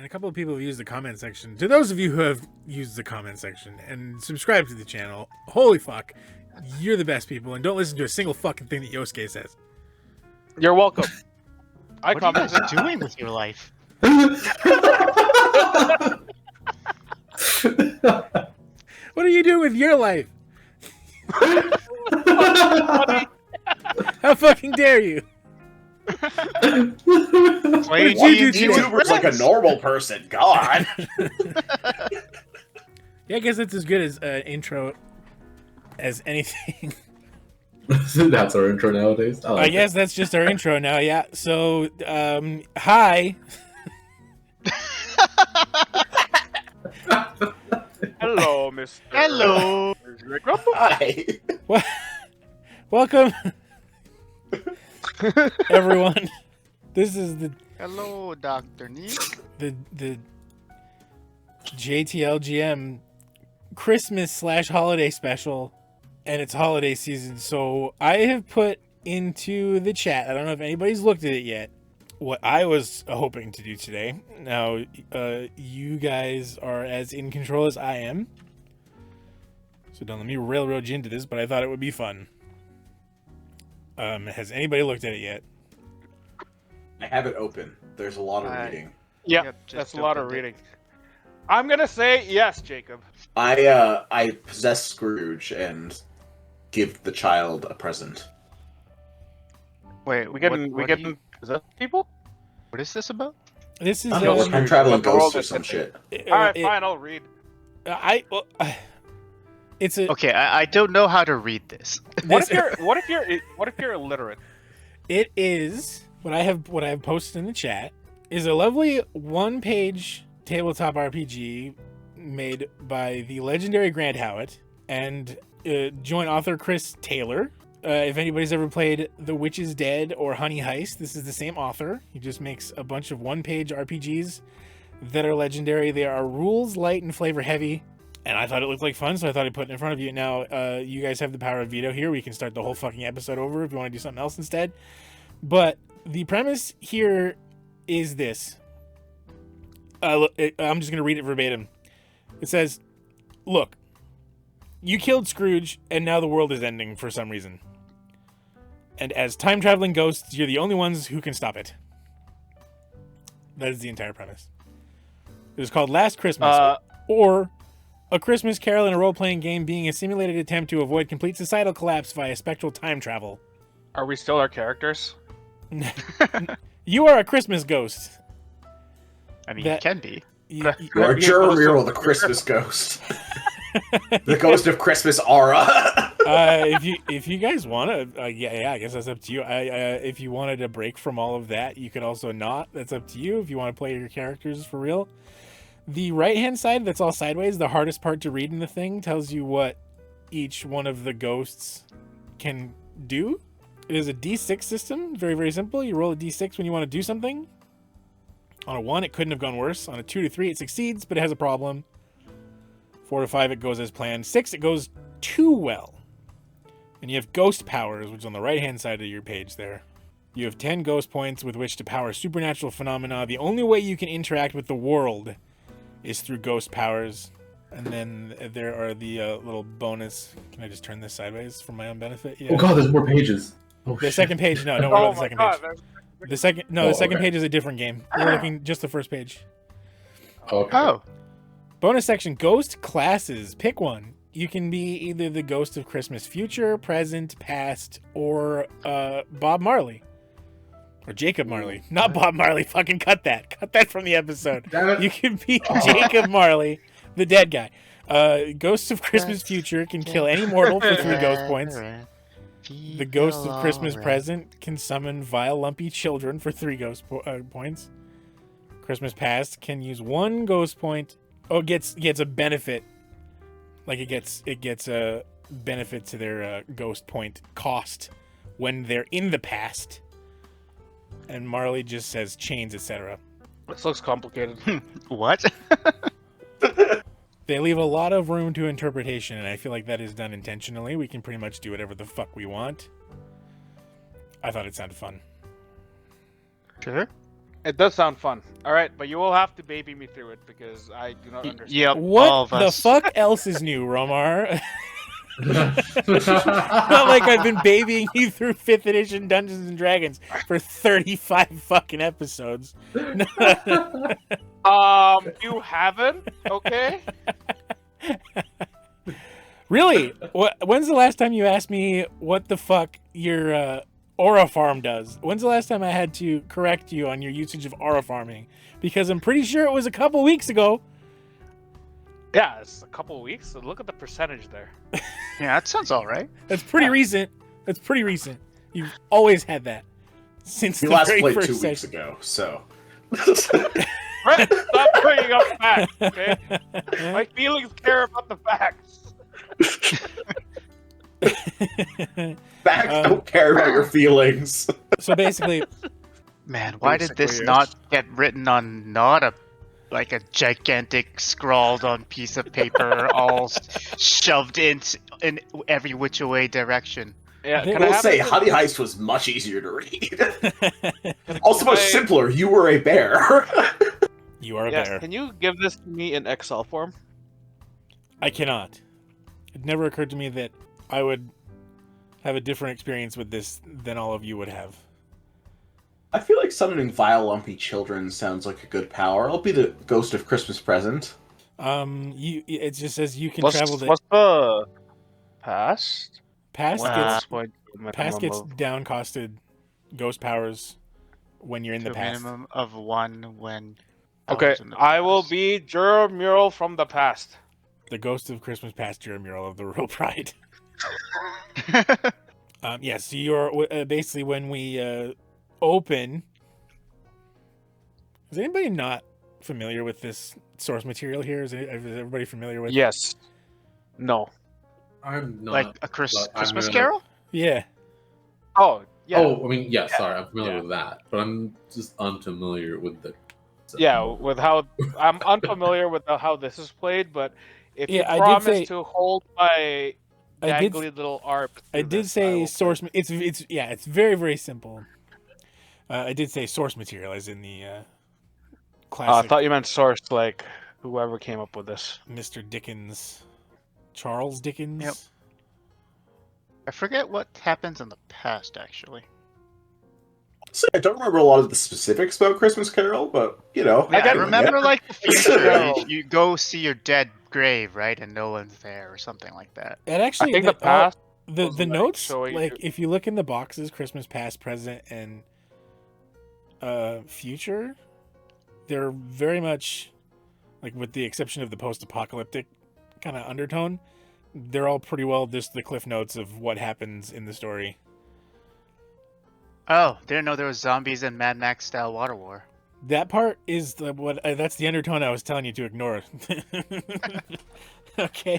And a couple of people have used the comment section. To those of you who have used the comment section and subscribed to the channel, holy fuck, you're the best people, and don't listen to a single fucking thing that Yosuke says. You're welcome. What are you guys doing with your life? What are you doing with your life? How fucking dare you? Playing YouTuber's like a normal person. God. Yeah, I guess it's as good as an intro as anything. That's our intro nowadays. I guess that's just our intro now, yeah. So, hi. Hello, Mr. Hello. Hi. Welcome, everyone. This is the Hello, Dr. Neat. the JTLGM Christmas / holiday special, and it's holiday season. So I have put into the chat, I don't know if anybody's looked at it yet, what I was hoping to do today. Now, you guys are as in control as I am, so don't let me railroad you into this, but I thought it would be fun. Has anybody looked at it yet? I have it open. There's a lot of reading. Yeah, Yep, that's just a lot of opened it. reading. I'm gonna say yes, Jacob. I possess Scrooge and give the child a present. Wait, We can possess people. What is this about? This is I don't know, Scrooge. I'm traveling The world ghosts or is some ending. shit. All right, fine. I'll read. It's a. Okay, I don't know how to read this. What if you're illiterate? It is what I have posted in the chat is a lovely one-page tabletop RPG made by the legendary Grande Howitt and joint author Chris Taylor. If anybody's ever played The Witch is Dead or Honey Heist, this is the same author. He just makes a bunch of one-page RPGs that are legendary. They are rules light and flavor heavy, and I thought it looked like fun, so I thought I'd put it in front of you. Now, you guys have the power of veto here. We can start the whole fucking episode over if you want to do something else instead. But the premise here is this. I'm just going to read it verbatim. It says, look, you killed Scrooge, and now the world is ending for some reason. And as time-traveling ghosts, you're the only ones who can stop it. That is the entire premise. It was called Last Christmas, or A Christmas Carol in a role-playing game being a simulated attempt to avoid complete societal collapse via spectral time travel. Are we still our characters? You are a Christmas ghost. I mean, That- it can be. You are Jeremiel, the Christmas ghost. The ghost of Christmas aura. If you guys want to, yeah, I guess that's up to you. If you wanted a break from all of that, you could also not. That's up to you. If you want to play your characters for real. The right-hand side, that's all sideways, the hardest part to read in the thing, tells you what each one of the ghosts can do. It is a D6 system. Very, very simple. You roll a D6 when you want to do something. On a 1, it couldn't have gone worse. On a 2 to 3, it succeeds, but it has a problem. 4 to 5, it goes as planned. 6, it goes too well. And you have ghost powers, which is on the right-hand side of your page there. You have 10 ghost points with which to power supernatural phenomena. The only way you can interact with the world is through ghost powers. And then there are the little bonus. Can I just turn this sideways for my own benefit? Yeah. Oh god, there's more pages. Oh, The shit. second page, no, don't worry about the second page. there's- The second okay. page is a different game. We're looking just the first page. Okay. Oh, Bonus section, ghost classes. Pick one. You can be either the ghost of Christmas future, present, past, or Bob Marley. Or Jacob Marley. Not Bob Marley. Fucking cut that. Cut that from the episode. Damn it. You can be Jacob Marley, the dead guy. Ghosts of Christmas future can kill any mortal for 3 ghost points. The ghost of Christmas present can summon vile, lumpy children for 3 ghost points. Christmas past can use 1 ghost point. Oh, gets a benefit. Like it gets a benefit to their ghost point cost when they're in the past. And Marley just says chains, etc. This looks complicated. what? They leave a lot of room to interpretation, and I feel like that is done intentionally. We can pretty much do whatever the fuck we want. I thought it sounded fun. Sure. It does sound fun. All right, but you will have to baby me through it because I do not understand. Yep, all What of the us. fuck else is new, Romar? Not like I've been babying you through 5th edition Dungeons and Dragons for 35 fucking episodes. You haven't? Okay. Really? When's the last time you asked me what the fuck your aura farm does? When's the last time I had to correct you on your usage of aura farming? Because I'm pretty sure it was a couple weeks ago. Yeah, it's a couple of weeks. So look at the percentage there. Yeah, that sounds all right. That's pretty recent. That's pretty recent. You've always had that since We the last very played first 2 weeks session. ago, so. Brett, stop bringing up facts, okay? My feelings care about the facts. Facts don't care about your feelings. So basically, Man, why did this Basically, not get written on not a gigantic scrawled on piece of paper, all shoved in every which way direction? Yeah, I can I will have say, it? Honey Heist was much easier to read. Also much simpler. You were a bear. you are a Yes, bear. can you give this to me in Excel form? I cannot. It never occurred to me that I would have a different experience with this than all of you would have. I feel like summoning vile, lumpy children sounds like a good power. I'll be the ghost of Christmas present. It just says you can What's travel the the past? past Wow. gets What's point past gets minimum of- down costed ghost powers when you're in To the a past. minimum of 1 when. Okay, powers in the I will past. be Jura Mural from the past. The ghost of Christmas past year mural of the Royal Pride. Yes, so you're basically when we open. Is anybody not familiar with this source material here? Is everybody familiar with? Yes. No. I'm not. like a but Christmas I'm gonna- Carol? Yeah. Oh, yeah. Oh, I mean, yeah, sorry, I'm familiar Yeah. with that, but I'm just unfamiliar with the. Yeah, with how I'm unfamiliar with how this is played, but if Yeah, I you did promise say- to hold my I did- dangly little arm, I through did this, say will source. play. It's very very simple. I did say source material as in the I classic thought you meant source, like whoever came up with this. Mr. Dickens, Charles Dickens. Yep. I forget what happens in the past, actually. So I don't remember a lot of the specifics about Christmas Carol, but, you know. Yeah, I doing remember, it. like, the future, Carol. you go see your dead grave, right, and no one's there, or something like that. And actually, I think the past. the was, the like, notes, showing like you- if you look in the boxes, Christmas past, present, and future, they're very much like, with the exception of the post-apocalyptic kind of undertone, they're all pretty well just the cliff notes of what happens in the story. Oh, didn't know there was zombies and Mad Max style water war. That part is that's the undertone I was telling you to ignore. Okay,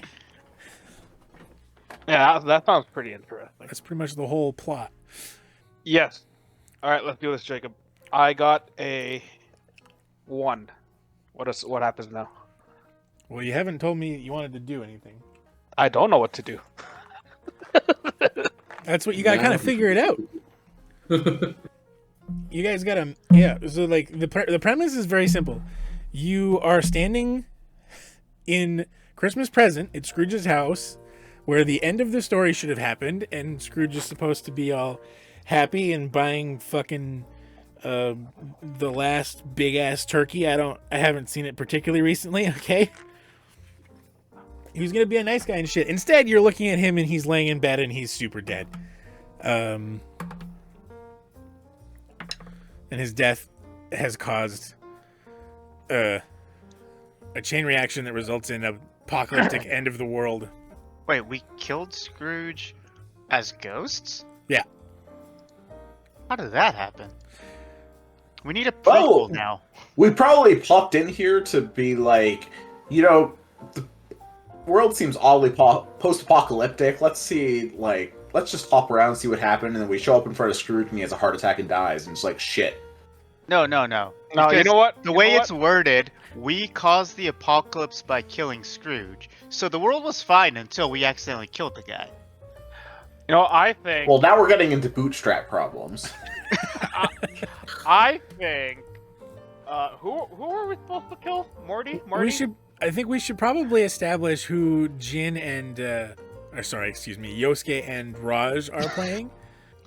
Yeah, that sounds pretty interesting. that's pretty much the whole plot. Yes. All right, let's do this, Jacob. I got a 1. What happens now? Well, you haven't told me you wanted to do anything. I don't know what to do. That's what you gotta kind of figure it out. You guys gotta, so like the premise is very simple. You are standing in Christmas present at Scrooge's house, where the end of the story should have happened, and Scrooge is supposed to be all happy and buying fucking the last big ass turkey. I haven't seen it particularly recently. Okay, he was gonna be a nice guy and shit. Instead, you're looking at him and he's laying in bed and he's super dead. And his death has caused a chain reaction that results in an apocalyptic end of the world. Wait, we killed Scrooge as ghosts? Yeah. How did that happen? We need a Oh! prequel now. We probably popped in here to be like, you know, the world seems oddly post-apocalyptic. Let's just hop around and see what happened, and then we show up in front of Scrooge and he has a heart attack and dies, and it's like, shit. No. No, you Because know what? The You way know it's worded, we caused the apocalypse by killing Scrooge. So the world was fine until we accidentally killed the guy. You know, I think Well, now we're getting into bootstrap problems. I think Who are we supposed to kill? Marty? Marty? I think we should probably establish who Jin and Yosuke and Raj are playing.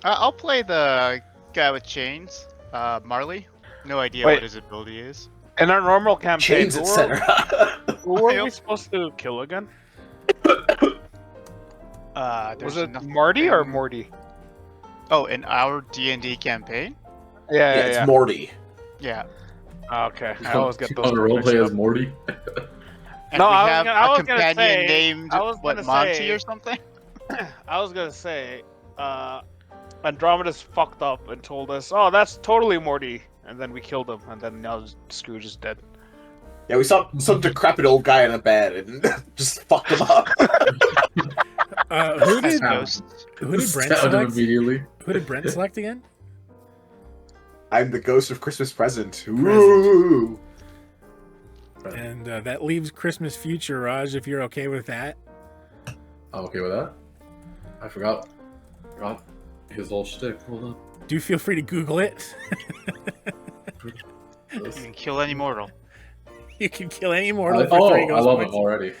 I'll play the guy with chains, Marley. No idea Wait. what his ability is. In our normal campaign, Chains, etc. who were we supposed to kill again? Was it Marty or Morty? Oh, in our D&D campaign? Yeah, It's Morty. Yeah. Okay, I always get those. On a roleplay mixed as up. Morty. And No, we I was have gonna- I a was gonna companion say- named I was gonna Monty say- or something. I was gonna say, Andromeda's fucked up and told us, "Oh, that's totally Morty," and then we killed him, and then now Scrooge is dead. Yeah, we saw some decrepit old guy in a bed and just fucked him up. Who did Ghost. Brent Stabbed him select? immediately. Who did Brent select again? I'm the ghost of Christmas present. Ooh. And that leaves Christmas future, Raj, if you're okay with that. I'm okay with that. I forgot his whole shtick. Hold on. Do feel free to Google it. You can kill any mortal. You can kill any mortal for 3 I ghost love him points. already.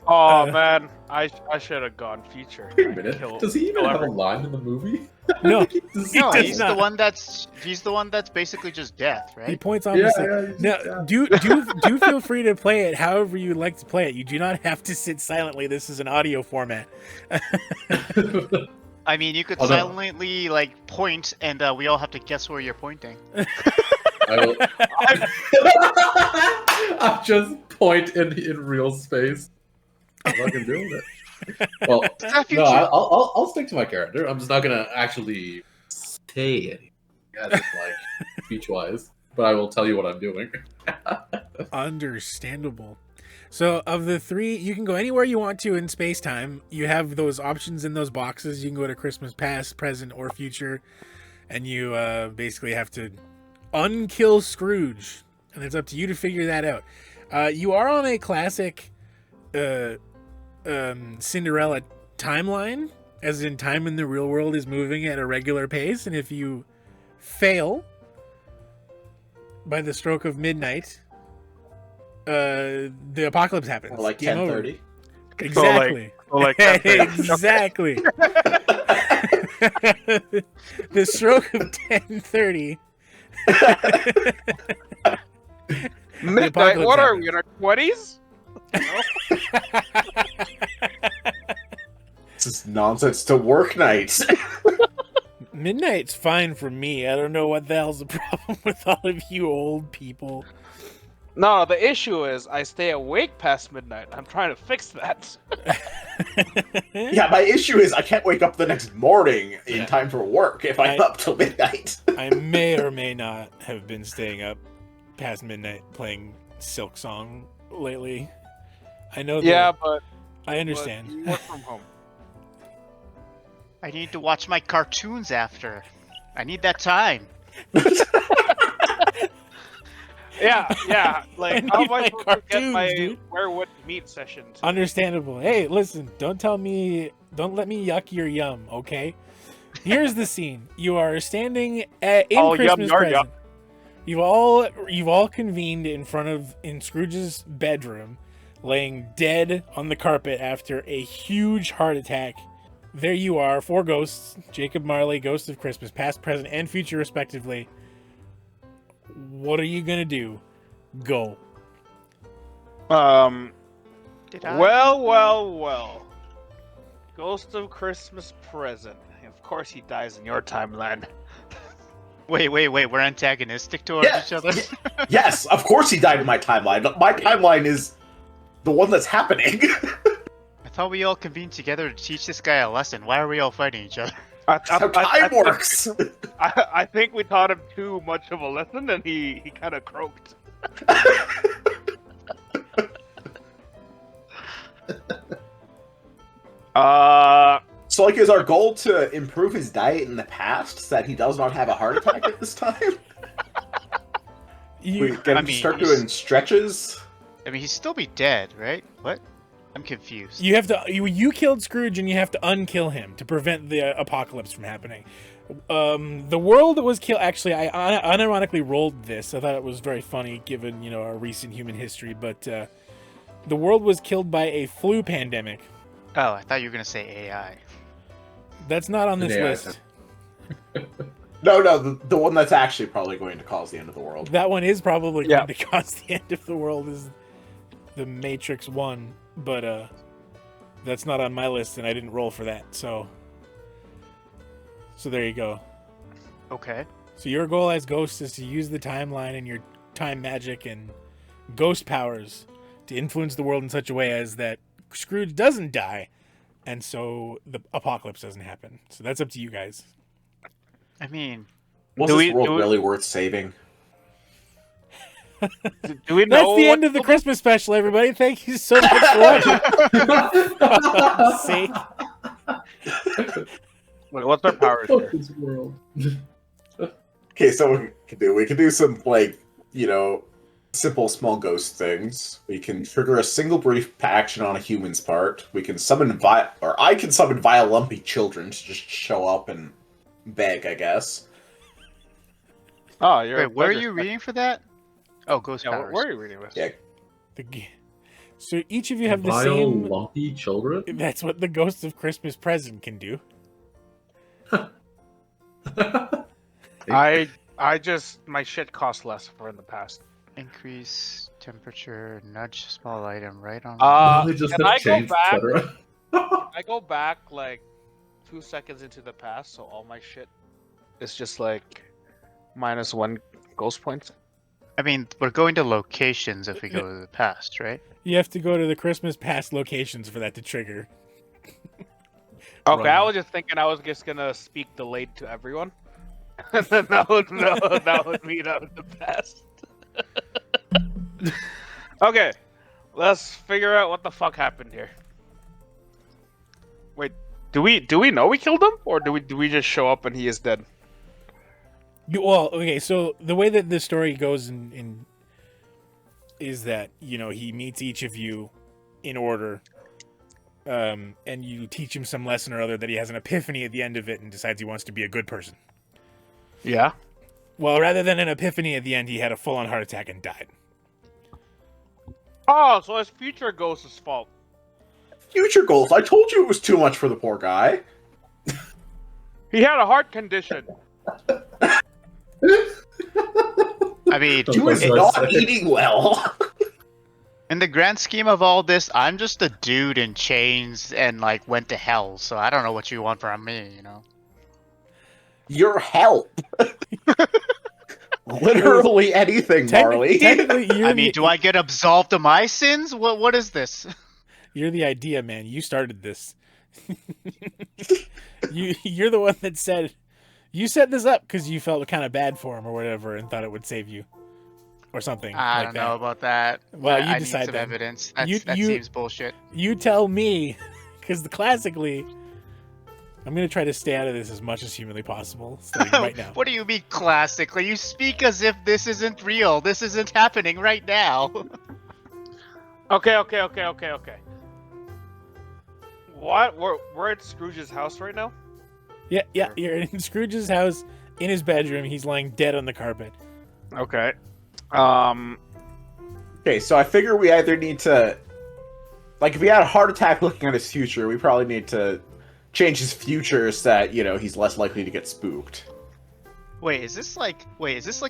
Oh man, I should have gone future. Wait a minute. Does he even kill have a everyone. line in the movie? No, Does He No, does he's not. the one that's basically just death, he right? points on Yeah, the side. yeah, he's Now, just- do feel free to play it however you like to play it. You do not have to sit silently. This is an audio format. I mean, you could Although- silently like point, and we all have to guess where you're pointing. I will. I just point in real space. I'm fucking doing it. Well, That no, future. I'll stick to my character. I'm just not gonna actually say anything, as in, like speech-wise, but I will tell you what I'm doing. Understandable. So, of the 3, you can go anywhere you want to in space time. You have those options in those boxes. You can go to Christmas past, present, or future, and you basically have to unkill Scrooge, and it's up to you to figure that out. You are on a classic Cinderella timeline, as in time in the real world is moving at a regular pace, and if you fail by the stroke of midnight, the apocalypse happens. Or like Game over. 10:30. Exactly. So like Exactly. The stroke of 10:30. midnight. apocalypse What are happens. we in our 20s? This is nonsense to work night. Midnight's fine for me. I don't know what the hell's the problem with all of you old people. No, the issue is I stay awake past midnight. I'm trying to fix that. Yeah, my issue is I can't wake up the next morning in Yeah. time for work if I'm I- up till midnight. I may or may not have been staying up past midnight playing Silk Song lately. I know that. Yeah, but I but understand. you work from home. I need to watch my cartoons after. I need that time. Yeah. Like, I how need am I my supposed to get cartoons, my dude. werewood meat session? Understandable. Hey, listen, don't let me yuck your yum, okay? Here's the scene. You are standing in Oh, yum, Christmas yar, present. You've all convened in Scrooge's bedroom, laying dead on the carpet after a huge heart attack. There you are, 4 ghosts, Jacob Marley, Ghost of Christmas, past, present, and future respectively. What are you gonna do? Go. Did I? Well. Ghost of Christmas present. Of course he dies in your timeline. Wait. We're antagonistic towards Yeah. each other. Yes, of course he died in my timeline. My timeline is the one that's happening. I thought we all convened together to teach this guy a lesson. Why are we all fighting each other? That's how time works. I think we taught him too much of a lesson, and he kind of croaked. So, like, is our goal to improve his diet in the past so that he does not have a heart attack at this time? We You, get him I to mean, start he's- doing stretches. I mean, he'd still be dead, right? What? I'm confused. you have to. You killed Scrooge, and you have to unkill him to prevent the apocalypse from happening. The world was killed. Actually, I unironically rolled this. I thought it was very funny given, our recent human history. But the world was killed by a flu pandemic. Oh, I thought you were gonna say AI. That's not on this Yeah, list. No, the one that's actually probably going to cause the end of the world. That one is probably Yeah. going to cause the end of the world. Is the Matrix 1, but that's not on my list, and I didn't roll for that. So there you go. Okay. So your goal as Ghost is to use the timeline and your time magic and ghost powers to influence the world in such a way as that Scrooge doesn't die, and so the apocalypse doesn't happen. So that's up to you guys. I mean, Was this world really worth saving? Do we know? That's the end of the Christmas special, everybody. Thank you so much for watching. See? Wait, what's our powers Fuck here? this world. Okay, so we can do some simple small ghost things. We can trigger a single brief action on a human's part. We can summon I can summon vile lumpy children to just show up and beg, I guess. Oh, you're. wait, where are you reading for that? Oh, ghost Yeah, powers. where are you reading this? Yeah. So each of you have the Vile, same. lumpy children? That's what the Ghost of Christmas Present can do. I just my shit costs less for in the past. Increase temperature, nudge small item right on. They just Can have I go changed, back? etc. I go back like 2 seconds into the past, so all my shit is just like -1 ghost points. I mean, we're going to locations if we go to the past, right? You have to go to the Christmas past locations for that to trigger. Okay, Right. I was just thinking I was just gonna speak delayed to everyone. And then that would mean out in the past. Okay, let's figure out what the fuck happened here. Wait, do we know we killed him, or do we just show up and he is dead? Okay, so the way that the story goes is that, he meets each of you in order, and you teach him some lesson or other that he has an epiphany at the end of it and decides he wants to be a good person. Yeah. Well, rather than an epiphany at the end, he had a full-on heart attack and died. Oh, so it's future ghost's fault. Future goals. I told you it was too much for the poor guy. He had a heart condition. I mean, He was That's not right. eating well. in the grand scheme of all this, I'm just a dude in chains and went to hell. So I don't know what you want from me, Your help. Literally anything, Marley. Technically, I mean, do I get absolved of my sins? What is this? You're the idea, man. You started this. You're the one that said you set this up because you felt kind of bad for him or whatever and thought it would save you or something. I like don't that. know about that. Well, you I decide need some then. evidence. That You- seems bullshit. You tell me, because classically, I'm gonna try to stay out of this as much as humanly possible starting right now. What do you mean classically? You speak as if this isn't real. This isn't happening right now. Okay. What? We're at Scrooge's house right now? Yeah, you're in Scrooge's house, in his bedroom. He's lying dead on the carpet. Okay. Okay, so I figure we either need to, if he had a heart attack looking at his future, we probably need to change his future so that, he's less likely to get spooked. Wait, is this like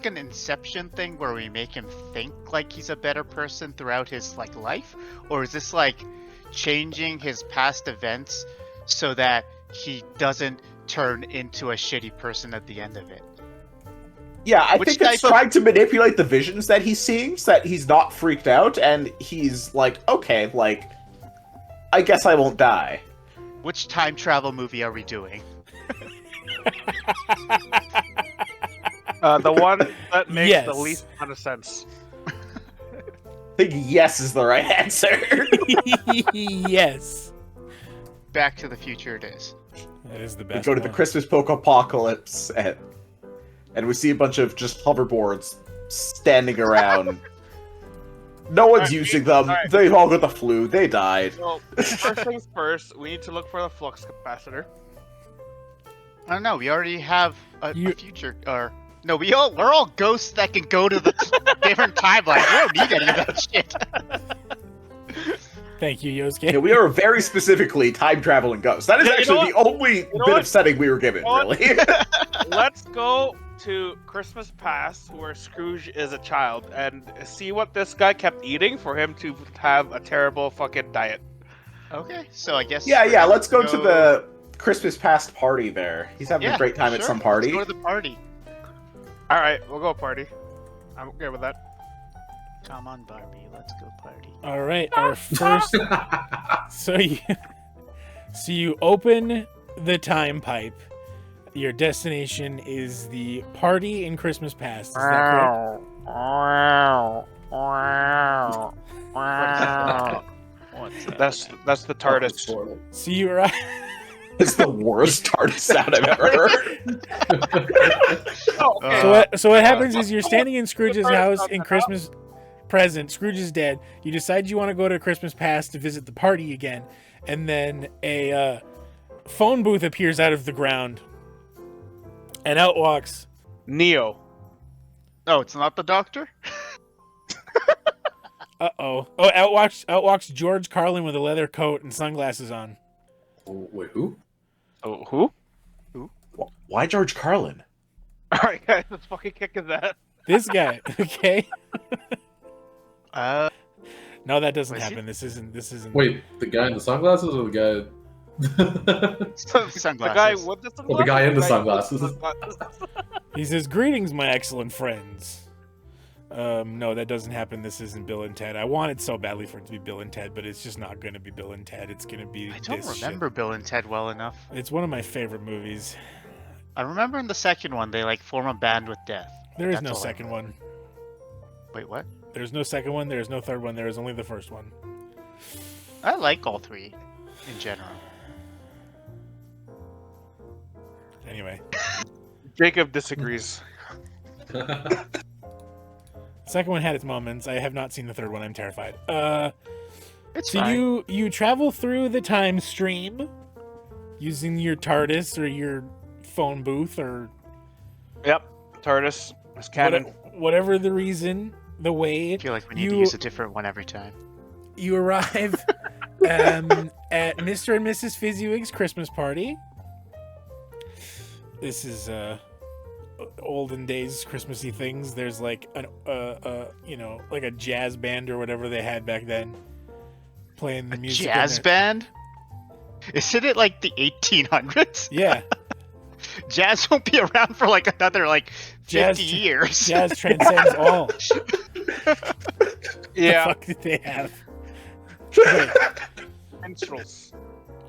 an Inception thing where we make him think like he's a better person throughout his life? Or is this changing his past events so that he doesn't turn into a shitty person at the end of it? Yeah, I Which think it's type of- trying to manipulate the visions that he's seeing so that he's not freaked out and he's okay, I guess I won't die. Which time travel movie are we doing? The one that makes Yes. the least amount of sense. I think yes is the right answer. Yes, Back to the Future it is. that is the We best. go to the one. Christmas poke apocalypse and we see a bunch of just hoverboards standing around. No one's Alright, using them. alright. They all got the flu. They died. So, first things first, we need to look for the flux capacitor. I don't know. We already have a You- future, or no, we're all ghosts that can go to the different timelines. We don't need any of that shit. Thank you, Yosuke. Yeah, we are very specifically time traveling ghosts. That is Yeah, you actually know the only bit what? of setting we were given, You know what? really. Let's go to Christmas Past, where Scrooge is a child, and see what this guy kept eating for him to have a terrible fucking diet. Okay, so I guess. Yeah, we're yeah. gonna Let's go to the Christmas past party there. He's having a great time at sure. some party. Let's go to the party. All right, we'll go party. I'm okay with that. Come on, Barbie. Let's go party. All right, our first. So you open the time pipe. Your destination is the party in Christmas Past. Is that correct? What's that? That's the TARDIS. Portal. So you arrive. It's the worst TARDIS sound I've ever heard. So what happens is you're standing in Scrooge's house in Christmas present. Scrooge is dead. You decide you want to go to Christmas Past to visit the party again, and then a phone booth appears out of the ground, and out walks. Neo. Oh, it's not the doctor? Oh, out walks George Carlin with a leather coat and sunglasses on. Oh, wait, who? Oh, who? Why George Carlin? All right, guys, let's fucking kick in that. This guy, okay? Uh, No, that doesn't Was he? happen. This isn't. Wait, the guy in the sunglasses or the guy? sunglasses. The guy with the sunglasses. Well, the guy in the with sunglasses. He says, "Greetings, my excellent friends." No, that doesn't happen. This isn't Bill and Ted. I wanted so badly for it to be Bill and Ted, but it's just not going to be Bill and Ted. It's going to be. I don't this remember Bill and Ted well enough. Shit. It's one of my favorite movies. I remember in the second one they like form a band with death. There is That's no all I second one. Wait, what? There's no second one. There is no third one. There is only the first one. I like all three, in general. Anyway, Jacob disagrees. the second one had its moments. I have not seen the third one. I'm terrified. It's So fine. you travel through the time stream using your TARDIS or your phone booth or Yep, TARDIS is canon. whatever the reason, the way I feel like we need to you- use a different one every time. you arrive at Mr. and Mrs. Fizzywigs Christmas party. This is olden days Christmassy things. There's like an like a jazz band or whatever they had back then playing the music. in Jazz there. band? Isn't it like the 1800s? Yeah, Jazz won't be around for like another like 50 Jazz- years. jazz transcends all. Yeah, The fuck did they have? Wait, minstrels.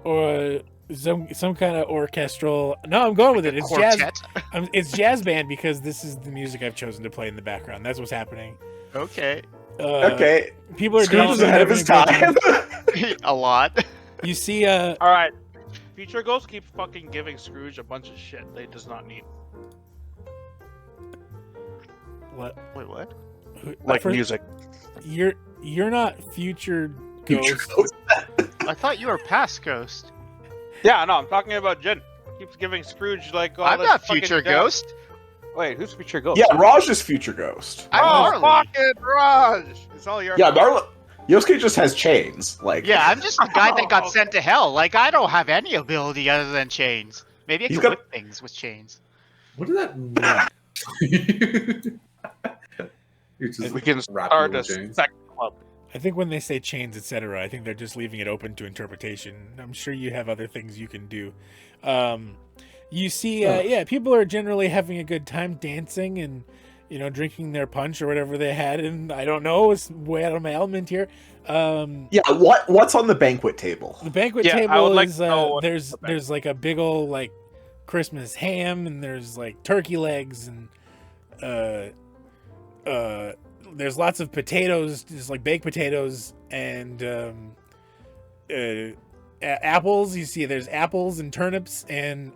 or some kind of orchestral. No, I'm going with it. It's jazz. Quartet? It's jazz band because this is the music I've chosen to play in the background. That's what's happening. Okay. Okay, People are Scrooge is dancing, ahead of his having a great time. A lot. You see, All right, Future Ghost keeps fucking giving Scrooge a bunch of shit they does not need, what? Wait, what? like First, music. You're not future Future ghost. Ghost. I thought you were past Ghost. Yeah, no, I'm talking about Jin. Keeps giving Scrooge like all I'm this not fucking future death. Ghost. Wait, who's Future Ghost? Yeah, Raj is Future Ghost. I'm Oh, Marley. fucking Raj! It's all your Yeah, fault. Yosuke just has chains. Like, Yeah, I'm just the guy that got Oh, sent to hell. Like, I don't have any ability other than chains. Maybe I He's can got- whip things with chains. What does that mean? You're just We can wrapping start a little chains. sex club. I think when they say chains, etc., I think they're just leaving it open to interpretation. I'm sure you have other things you can do. You see, yeah, people are generally having a good time dancing and, drinking their punch or whatever they had. And I don't know, it's way out of my element here. yeah. What's on the banquet table? The banquet Yeah, I table would like is to know what's there's the banquet. there's like a big old like Christmas ham and there's like turkey legs and there's lots of potatoes, just like baked potatoes and apples. You see, there's apples and turnips and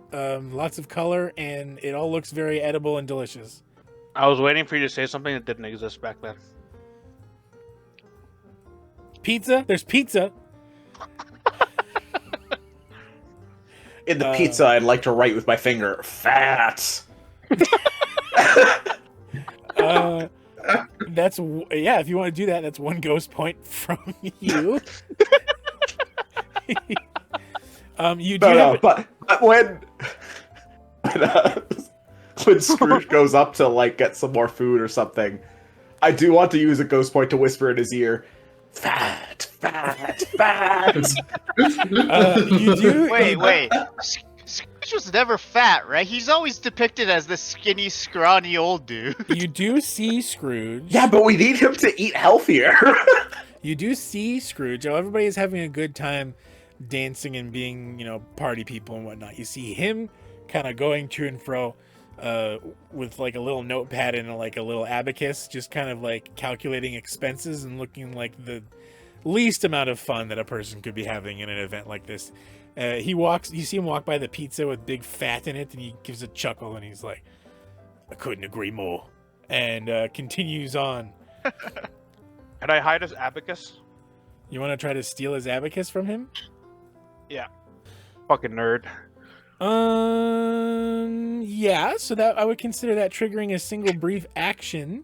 lots of color, and it all looks very edible and delicious. I was waiting for you to say something that didn't exist back then. Pizza. There's pizza. In the pizza, I'd like to write with my finger, fat. That's if you want to do that, that's 1 ghost point from you. You do but when Scrooge goes up to like get some more food or something, I do want to use a ghost point to whisper in his ear, fat, fat, fat. You do. Wait. Scrooge was never fat, right? He's always depicted as this skinny, scrawny old dude. You do see Scrooge. Yeah, but we need him to eat healthier. You do see Scrooge. Oh, everybody is having a good time dancing and being, party people and whatnot. You see him kind of going to and fro with like a little notepad and like a little abacus, just kind of like calculating expenses and looking like the least amount of fun that a person could be having in an event like this. You see him walk by the pizza with big fat in it, and he gives a chuckle and he's like, I couldn't agree more, and continues on. Can I hide his abacus? You want to try to steal his abacus from him? Yeah. Fucking nerd. Yeah, so that I would consider that triggering a single brief action.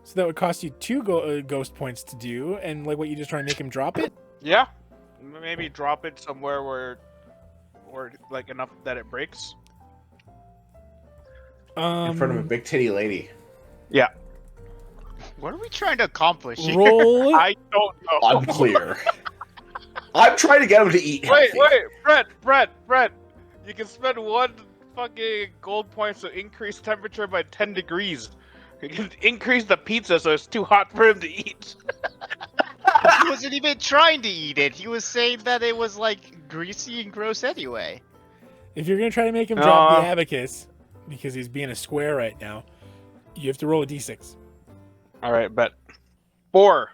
So that would cost you 2 ghost points to do, and like what, you just trying to make him drop it? Yeah. Maybe drop it somewhere where like enough that it breaks. In front of a big titty lady. Yeah. What are we trying to accomplish here? Roll. I don't know. Unclear. I'm trying to get him to eat healthy. Wait, Brett. You can spend 1 fucking gold point to increase temperature by 10 degrees. You can increase the pizza so it's too hot for him to eat. He wasn't even trying to eat it. He was saying that it was like greasy and gross anyway. If you're gonna try to make him drop the abacus, because he's being a square right now, you have to roll a d6. All right, bet. 4.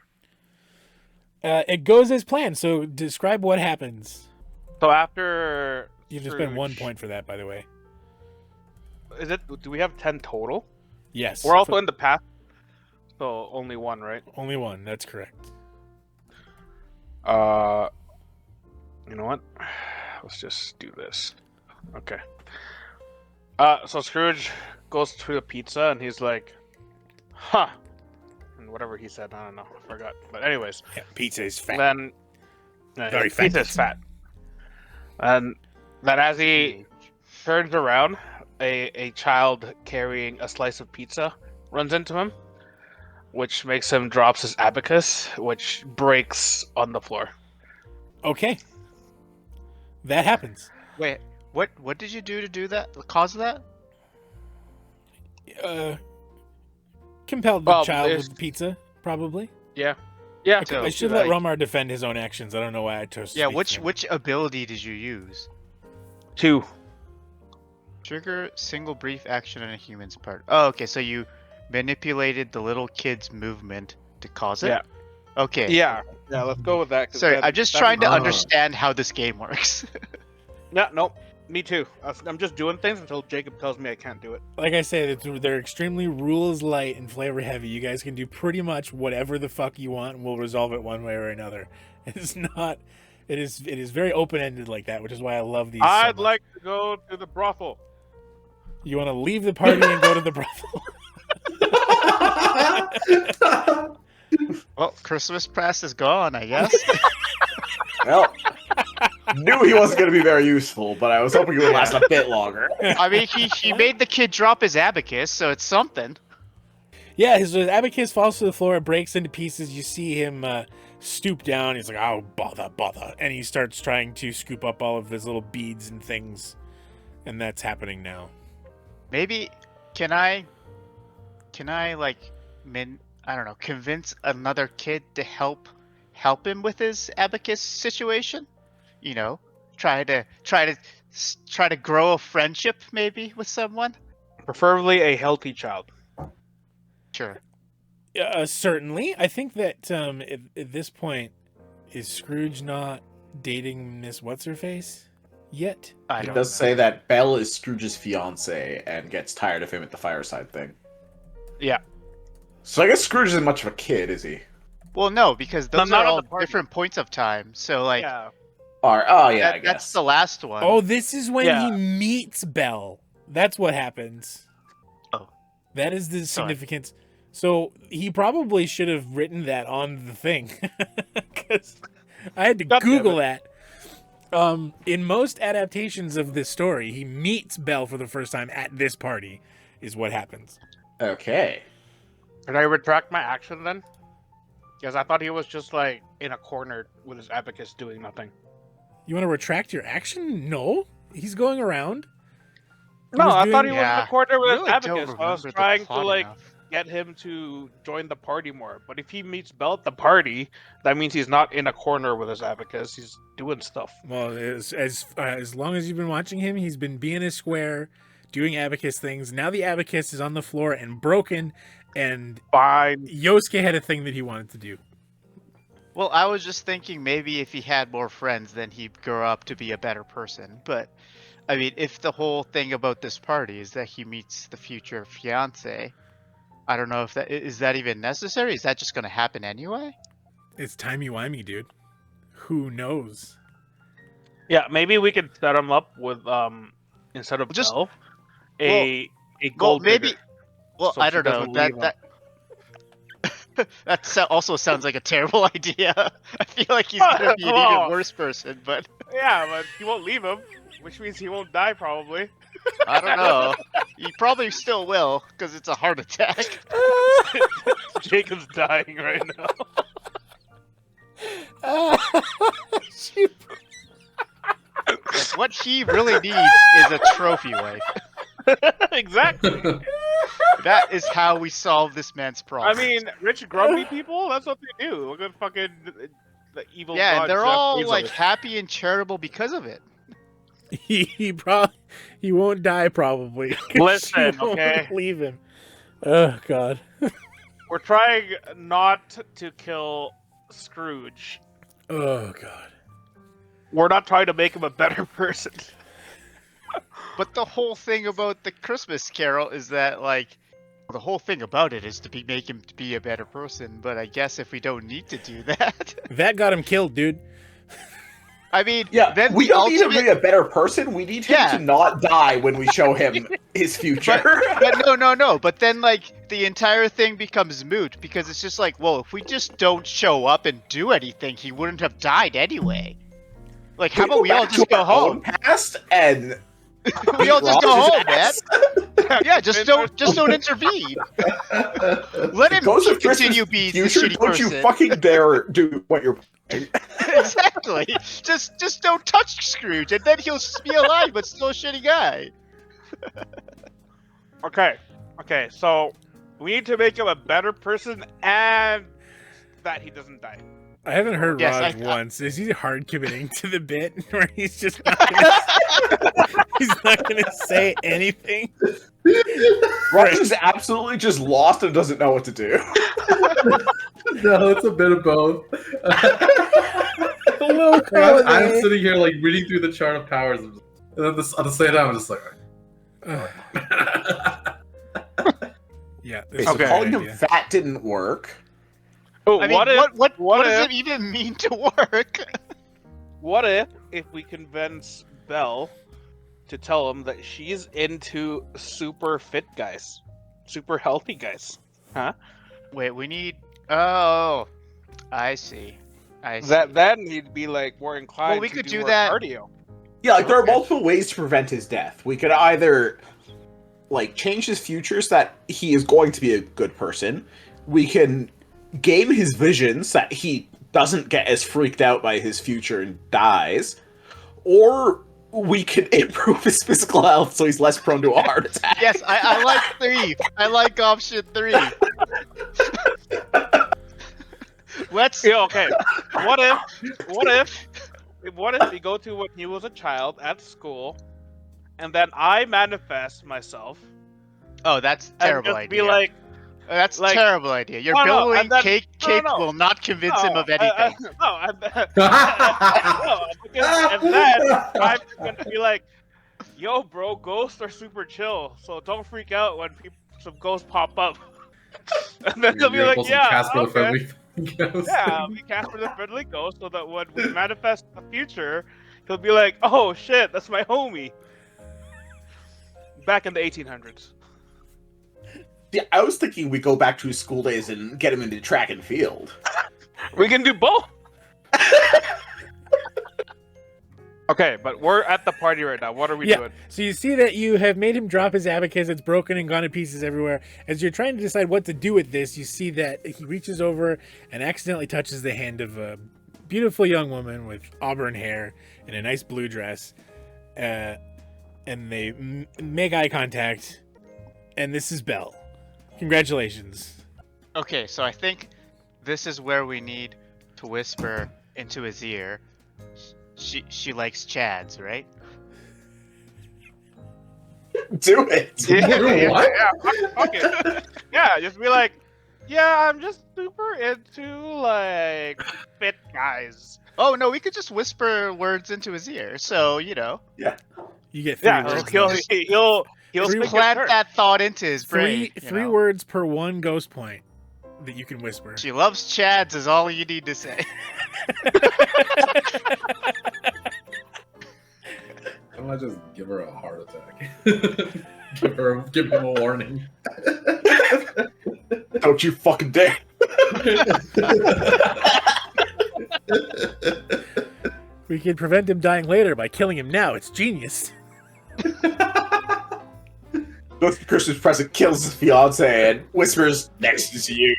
It goes as planned. So describe what happens. So after You have to spend 1 point for that, by the way. Do we have 10 total? Yes. We're also in the past, so only 1, right? Only 1. That's correct. You know what? Let's just do this. Okay. So Scrooge goes to the pizza and he's like, huh. And whatever he said, I don't know. I forgot. But anyways. Yeah, pizza is fat. Then Very fat pizza's pizza. fat. And then as he turns around, a child carrying a slice of pizza runs into him, which makes him drops his abacus, which breaks on the floor. Okay. That happens. Wait, what did you do to do that? The cause of that? Compelled the Well, child there's- with pizza, probably. Yeah. I should let Romar defend his own actions. I don't know why I chose. Yeah, which ability did you use? 2. Trigger single brief action on a human's part. Oh, okay, so you manipulated the little kid's movement to cause it? Yeah. Okay. Yeah, let's go with that. 'cause Sorry, that- I'm just that- trying to understand how this game works. Yeah, nope. Me too. I'm just doing things until Jacob tells me I can't do it. Like I said, they're extremely rules light and flavor heavy. You guys can do pretty much whatever the fuck you want, and we'll resolve it one way or another. It's not. It is very open ended like that, which is why I love these. I'd like to go to the brothel. You want to leave the party and go to the brothel. Well, Christmas past is gone, I guess. Well, knew he wasn't going to be very useful, but I was hoping it would last a bit longer. I mean, he made the kid drop his abacus, so it's something. Yeah, his abacus falls to the floor, it breaks into pieces. You see him stoop down. He's like, "Oh, bother," and he starts trying to scoop up all of his little beads and things, and that's happening now. Maybe can I like I don't know, convince another kid to help him with his abacus situation? You know, try to grow a friendship maybe with someone. Preferably a healthy child. Sure. Certainly. I think that at this point, is Scrooge not dating Miss What's-Her-Face yet? I It don't does know. say that Belle is Scrooge's fiance and gets tired of him at the fireside thing. Yeah. So I guess Scrooge isn't much of a kid, is he? Well, no, because those not are at all the party. different points of time. So like, Yeah. Oh yeah, I That's guess. the last one. Oh, this is when Yeah. he meets Belle. That's what happens. Oh. That is the Sorry. significance. So he probably should have written that on the thing. Because I had to God damn Google that. In most adaptations of this story, he meets Belle for the first time at this party, is what happens. Okay. Can I retract my action then? Because I thought he was just like in a corner with his abacus doing nothing. You want to retract your action? No. He's going around. He No, was I thought doing- he was in the corner with really his don't abacus. I was remember the trying to plot like enough. get him to join the party more. But if he meets Belle at the party, that means he's not in a corner with his abacus. He's doing stuff. Well, as long as you've been watching him, he's been being a square, doing abacus things. Now the abacus is on the floor and broken, and Fine. Yosuke had a thing that he wanted to do. Well, I was just thinking maybe if he had more friends, then he'd grow up to be a better person. But, I mean, if the whole thing about this party is that he meets the future fiance, I don't know if that is that even necessary. Is that just going to happen anyway? It's timey-wimey, dude. Who knows? Yeah, maybe we could set him up with instead of Just- Belle, a Well, gold maybe. digger. Well, So I she don't know. doesn't leave him. That also sounds like a terrible idea. I feel like he's gonna be an Oh. even worse person, but Yeah, but he won't leave him, which means he won't die probably. I don't know. He probably still will, because it's a heart attack. Jacob's dying right now. What he really needs is a trophy wife. Exactly. That is how we solve this man's I problem. mean, rich grumpy people, that's what they do. Look at fucking the evil yeah, god and they're Jeff all Bezos. like happy and charitable because of it. he won't die probably. 'cause Listen, she won't okay? leave him. Oh God. We're trying not to kill Scrooge. Oh God. We're not trying to make him a better person. But the whole thing about the Christmas Carol is that, like, the whole thing about it is to make him to be a better person. But I guess if we don't need to do that, That got him killed, dude. I mean, Yeah, then we the don't need him to ultimate- be a better person. We need him Yeah. to not die when we show him his future. But no. But then, like, the entire thing becomes moot because it's just like, well, if we just don't show up and do anything, he wouldn't have died anyway. Like, how about we all just go home? Past and We all just go Roger's home, man. ass. Yeah, just don't intervene. Let him Goes to continue Christmas being the future. shitty Don't person. you fucking dare do what you're. Exactly. Just don't touch Scrooge, and then he'll be alive, but still a shitty guy. Okay, so we need to make him a better person and that he doesn't die. I haven't heard Yes, Raj I- once. Is he hard committing to the bit where he's just not gonna, he's not gonna say anything? Roger's absolutely just lost and doesn't know what to do. No, it's a bit of both. Hello, I'm sitting here like reading through the chart of powers, and then at the same time, I'm just like, Yeah. Okay, this so is a calling good him idea. fat didn't work. Oh, I mean, what does it even mean to work? What if we convince Belle to tell him that she's into super fit guys, super healthy guys? Wait, we need. Oh, I see. I see. That then he'd be like more inclined. Well, we to could do do more that- cardio. Yeah, like there are Okay. multiple ways to prevent his death. We could either like change his future so that he is going to be a good person. We can game his vision so that he doesn't get as freaked out by his future and dies. Or we can improve his physical health so he's less prone to a heart attack. Yes, I like 3. I like option 3. Let's. Yeah, okay. What if we go to when he was a child at school, and then I manifest myself Oh, that's a and terrible just idea. be like, That's a like- terrible idea. Your No, no, billowing and then- cake no. will not convince him of anything. no, because and then I'm gonna be like, yo, bro, ghosts are super chill, so don't freak out when some ghosts pop up. And then they'll be like, yeah, Casper the okay. Friendly Ghost. Yeah, we Casper the Friendly Ghost so that when we manifest the future, He'll be like, "Oh shit, that's my homie." Back in the 1800s. Yeah, I was thinking we go back to his school days and get him into track and field. We can do both. Okay, but we're at the party right now. What are we doing? So you see that you have made him drop his abacus. It's broken and gone to pieces everywhere. As you're trying to decide what to do with this, you see that he reaches over and accidentally touches the hand of a beautiful young woman with auburn hair and a nice blue dress. And they make eye contact. And this is Belle. Congratulations. Okay, so I think this is where we need to whisper into his ear. She likes Chads, right? Do it. What? Okay. Yeah, just be like, yeah, I'm just super into like fit guys. Oh no, we could just whisper words into his ear. So You get three Yeah, words. he'll just speak plant in turn. that thought into his brain. Three words per one ghost point that you can whisper. She loves Chads is all you need to say. Why don't I just give her a heart attack? give him a warning. Don't you fucking dare. We can prevent him dying later by killing him now. It's genius. Goes to Christmas present, kills his fiance, and whispers, "Next is you."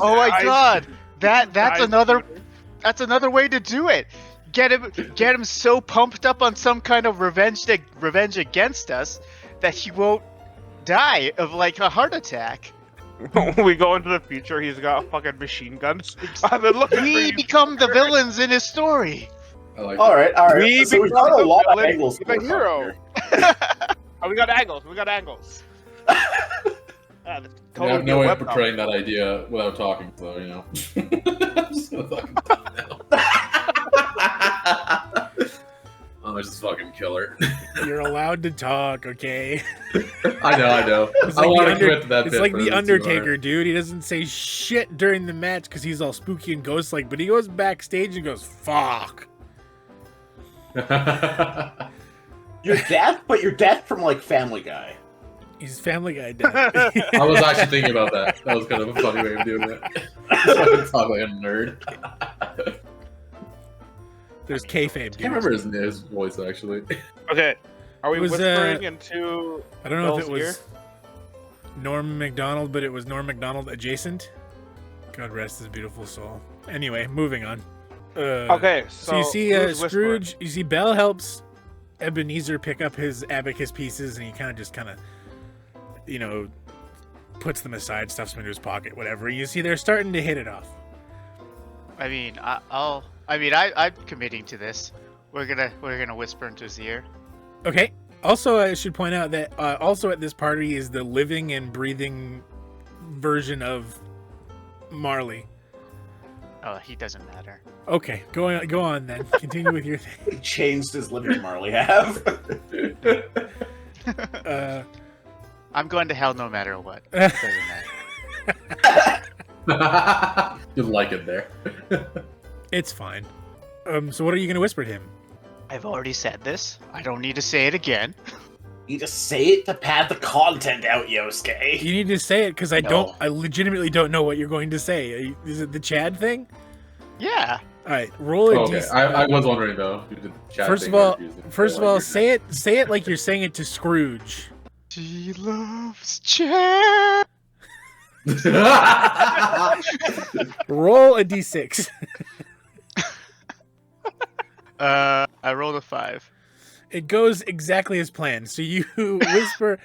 Oh my god, that's another way to do it. Get him so pumped up on some kind of revenge against us that he won't die of like a heart attack. We go into the future. He's got fucking machine guns. I've been looking for We you. become the villains in his story. I like All right. We So we've become got a the lot of villain, angles. the going on hero. here. Oh, we got angles. I have no way of portraying that idea without talking, so you know. I'm just gonna fucking talk now. I'll just fucking kill her. You're allowed to talk, okay? I know. It's I like want the to commit to that It's bit like for the this Undertaker, dude. He doesn't say shit during the match because he's all spooky and ghost-like, but he goes backstage and goes, "Fuck." You're deaf, but you're deaf from like Family Guy. He's Family Guy dead. I was actually thinking about that. That was kind of a funny way of doing it. I talk like a nerd. There's kayfabe. I can't remember his voice actually. Okay, are we It was, whispering into? I don't know if it Bill's was Norm MacDonald, but it was Norm MacDonald adjacent. God rest his beautiful soul. Anyway, moving on. Okay, So you see who's whispering? Scrooge. You see Belle helps Ebenezer pick up his abacus pieces, and he kind of, puts them aside, stuffs them into his pocket, whatever. You see they're starting to hit it off. I mean, I'm committing to this. We're gonna whisper into his ear. Okay. Also, I should point out that also at this party is the living and breathing version of Marley. Oh, he doesn't matter. Okay, go on then. Continue with your thing. He changed his living Marley have. I'm going to hell no matter what. It doesn't matter. You like it there. It's fine. So what are you gonna whisper to him? I've already said this. I don't need to say it again. You just say it to pad the content out, Yosuke. You need to say it because I No. legitimately don't know what you're going to say. Is it the Chad thing? Yeah. All right, roll a Okay, d6. I was wondering though. You did the chat First thing of all, confusing. say it like you're saying it to Scrooge. She loves Chad. Roll a d6. I rolled a 5. It goes exactly as planned. So you whisper,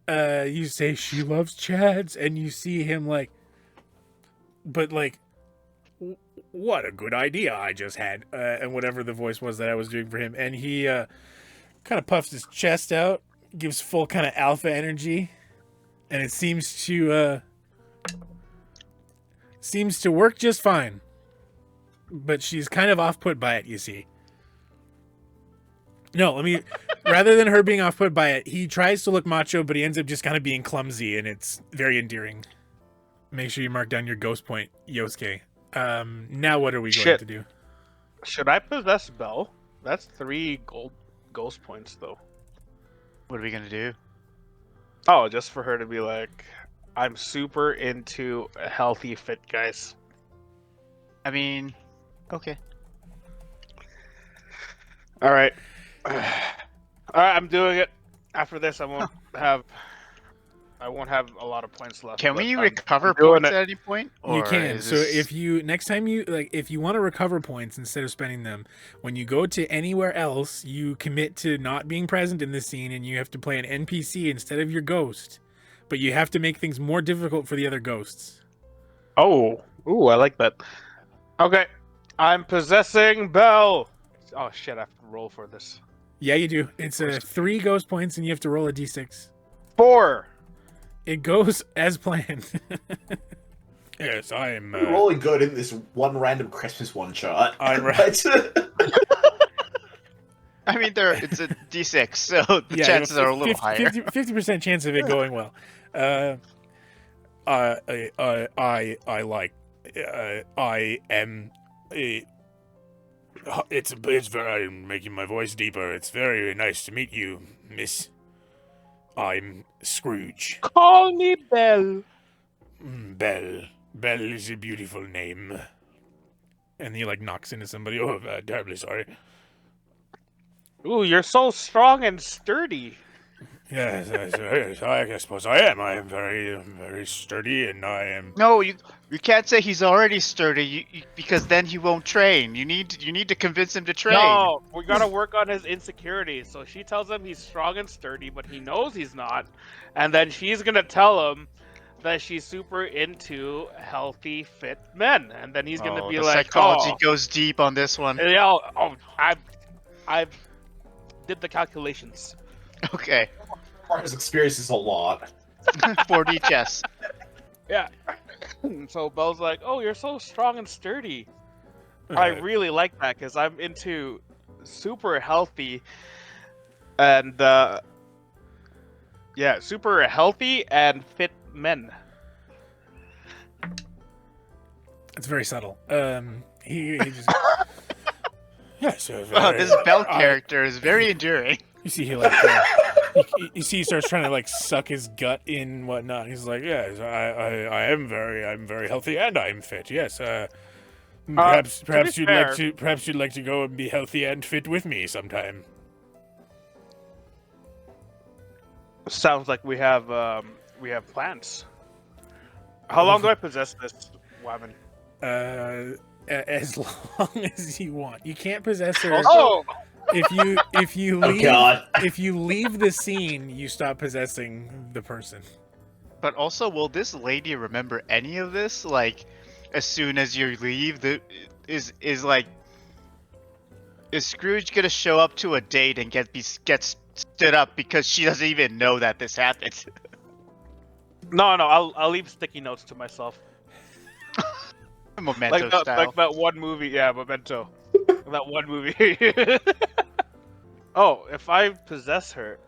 you say she loves Chads, and you see him what a good idea I just had, and whatever the voice was that I was doing for him, and he kind of puffs his chest out, gives full kind of alpha energy, and it seems to work just fine. But she's kind of off-put by it, you see. No, rather than her being off-put by it, he tries to look macho, but he ends up just kind of being clumsy, and it's very endearing. Make sure you mark down your ghost point, Yosuke. Now what are we going Shit. to do? Should I possess Belle? That's 3 gold ghost points, though. What are we gonna do? Oh, just for her to be like, I'm super into healthy, fit guys. I mean, okay. All right. All right, I'm doing it. After this, I won't have a lot of points left. Can but we I'm recover doing points it. at any point? You Or can. is So this- if you next time if you want to recover points instead of spending them, when you go to anywhere else, you commit to not being present in this scene, and you have to play an NPC instead of your ghost. But you have to make things more difficult for the other ghosts. Oh, ooh, I like that. Okay, I'm possessing Belle. Oh shit, I have to roll for this. Yeah, you do. It's 3 ghost points, and you have to roll a d6. 4. It goes as planned. Yes, I am. We're rolling good in this one random Christmas one shot. I'm right. I mean, it's a D6, so the chances are a little higher. 50% chance of it going well. It's very. I'm making my voice deeper. It's very nice to meet you, Miss. I'm Scrooge. Call me Belle. Belle. Belle is a beautiful name. And he knocks into somebody. Oh, terribly sorry. Ooh, you're so strong and sturdy. Yes, I suppose I am. I am very, very sturdy, and I am. No, you can't say he's already sturdy because then he won't train. You need to convince him to train. No, we gotta work on his insecurities. So she tells him he's strong and sturdy, but he knows he's not. And then she's gonna tell him that she's super into healthy, fit men. And then he's gonna be the like, psychology "Oh, goes deep on this one. yeah, I did the calculations." Okay, Marcus experiences a lot. 4D chess. Yeah. So Belle's like, "Oh, you're so strong and sturdy. I really like that because I'm into super healthy and super healthy and fit men." It's very subtle. He just. Yes. Wow, this Bell character is very enduring. You see, you see, he starts trying to suck his gut in whatnot. He's like, "Yes, I'm very healthy and I'm fit. Yes. Perhaps you'd like to go and be healthy and fit with me sometime." Sounds like we have plans. How long do I possess this woman? As long as you want. You can't possess her. Oh, If you leave, God. if you leave the scene, you stop possessing the person. But also, will this lady remember any of this? As soon as you leave, is Scrooge gonna show up to a date and get stood up because she doesn't even know that this happened? no, I'll leave sticky notes to myself. Memento style. Like that one movie, yeah, Memento. That one movie. Oh, if I possess her,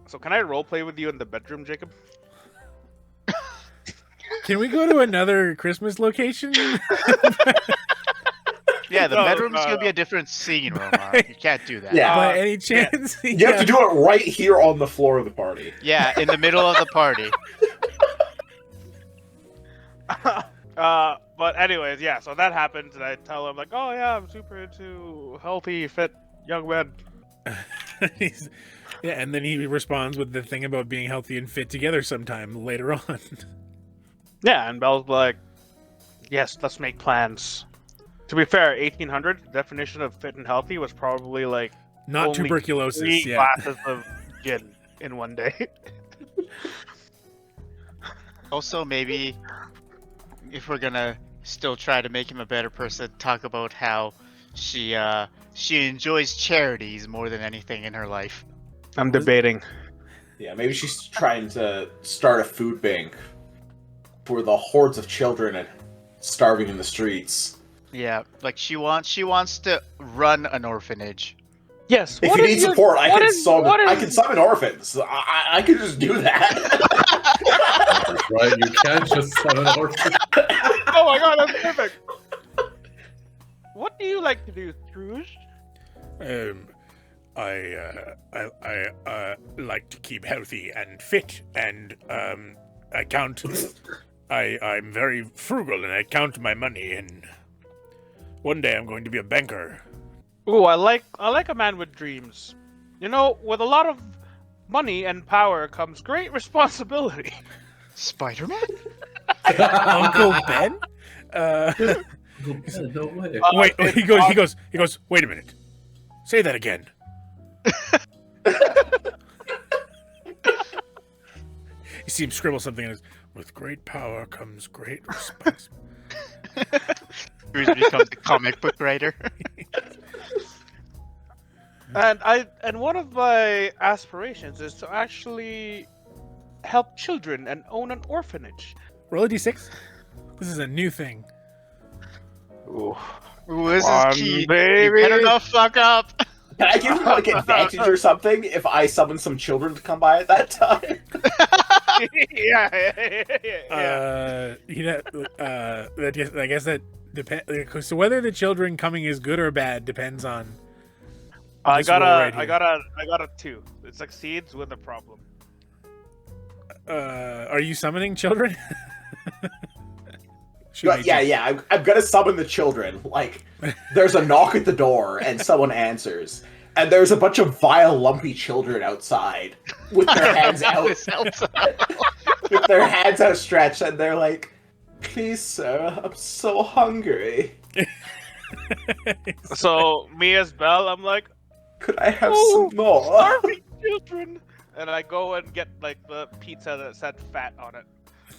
so can I roleplay with you in the bedroom, Jacob? Can we go to another Christmas location? Yeah, the No, bedroom's no, gonna be no. a different scene, Romar. You can't do that. Yeah. By any chance? You have to do it right here on the floor of the party. Yeah, in the middle of the party. But anyways, yeah, so that happens, and I tell him, like, "Oh yeah, I'm super into healthy, fit young men." Yeah, and then he responds with the thing about being healthy and fit together sometime later on. Yeah, and Belle's like, "Yes, let's make plans." To be fair, 1800 definition of fit and healthy was probably Not only tuberculosis, 3 yeah. glasses of gin in one day. Also, maybe if we're gonna still try to make him a better person, talk about how she enjoys charities more than anything in her life. I'm debating. Yeah, maybe she's trying to start a food bank for the hordes of children starving in the streets. Yeah, she wants to run an orphanage. Yes. If you need support, I can summon orphans. I can just do that. right? You can't just summon orphans. Oh my god, that's perfect. What do you like to do, Scrooge? I like to keep healthy and fit, and I count. I'm very frugal, and I count my money. And one day I'm going to be a banker. Ooh, I like a man with dreams. You know, with a lot of money and power comes great responsibility. Spider-Man? Uncle Ben? No way. Wait, he goes. Wait a minute. Say that again. You see him scribble something and with great power comes great responsibility. Scrooge becomes a comic book writer. And one of my aspirations is to actually help children and own an orphanage. Roll a d6. This is a new thing. Ooh. Ooh, this Come on, is key. baby. You better not fuck up. Can I give him like advantage or something if I summon some children to come by at that time? I guess that depends. So whether the children coming is good or bad depends on. I this got roll right a here. I got a 2. It succeeds with a problem. Are you summoning children? Should we Yeah. I'm gonna summon the children. Like, there's a knock at the door, and someone answers, and there's a bunch of vile, lumpy children outside with their hands out, This helps. with their hands outstretched, and they're like, "Please, sir, I'm so hungry. So me as Belle, I'm like, Could I have "Oh, some more?" starving children, and I go and get like the pizza that said fat on it.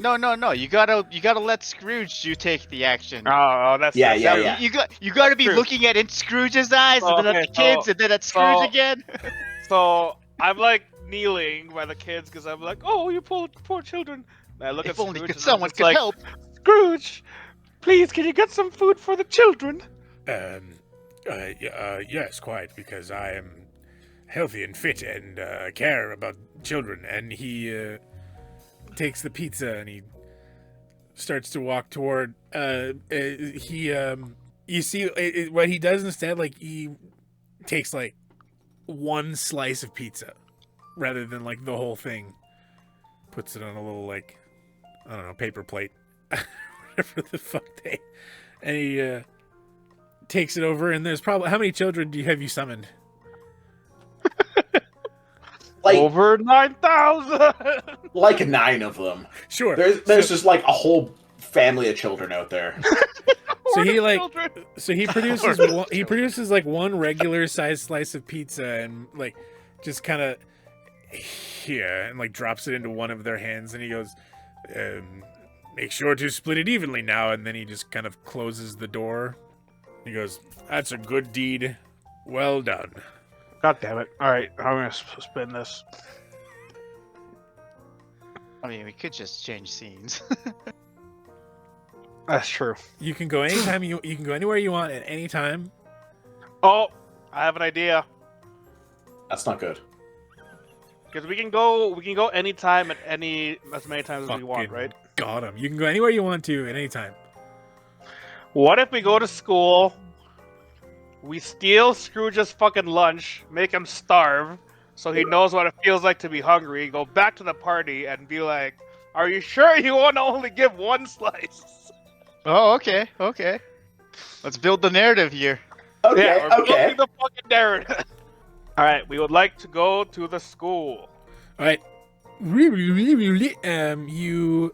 No. You gotta let Scrooge take the action. Oh, that's Yeah. You gotta be True. looking at in Scrooge's eyes, and then Okay, at the kids, so- and then at Scrooge so- again. So I'm like kneeling by the kids because I'm like, oh, you poor children. And I look If at only Scrooge and I'm someone just could like, help. Scrooge, please, can you get some food for the children? Yes, quite, because I am healthy and fit and care about children. And he takes the pizza and he starts to walk toward. You see what he does instead. Like he takes like one slice of pizza rather than like the whole thing. Puts it on a little like I don't know paper plate, whatever the fuck they. And he takes it over. And there's probably how many children have you summoned? Like, Over 9,000. like 9 of them. Sure. There's just like a whole family of children out there. So he like Children. so he produces like one regular sized slice of pizza and like just kind of here and like drops it into one of their hands and he goes make sure to split it evenly now, and then he just kind of closes the door. He goes, that's a good deed, well done. God damn it. All right, I'm going to spin this. I mean, we could just change scenes. That's true. You can go anytime you can go anywhere you want at any time. Oh, I have an idea. That's not good. Because we can go anytime at as many times as we want, Fucking right? Got him. You can go anywhere you want to at any time. What if we go to school, we steal Scrooge's fucking lunch, make him starve, so he knows what it feels like to be hungry, go back to the party and be like, are you sure you want to only give one slice? Oh, okay. Let's build the narrative here. Okay, Yeah, we're okay. building the fucking narrative. Alright, we would like to go to the school. All right. You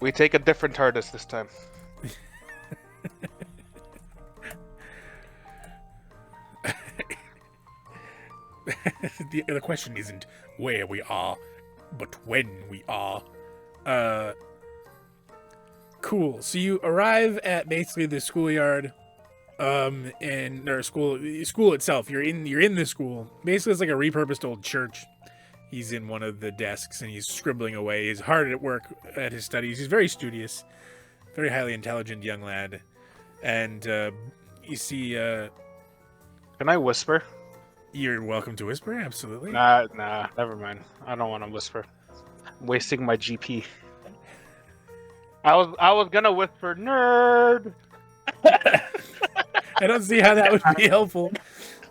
We take a different TARDIS this time. the question isn't where we are, but when we are. Cool. So you arrive at basically the schoolyard, and or school itself. You're in the school. Basically, it's like a repurposed old church. He's in one of the desks and he's scribbling away. He's hard at work at his studies. He's very studious, very highly intelligent young lad. And you see, Can I whisper? you're welcome to whisper. Absolutely. Nah, never mind. I don't want to whisper. wasting my GP. I was gonna whisper nerd. I don't see how that would be helpful.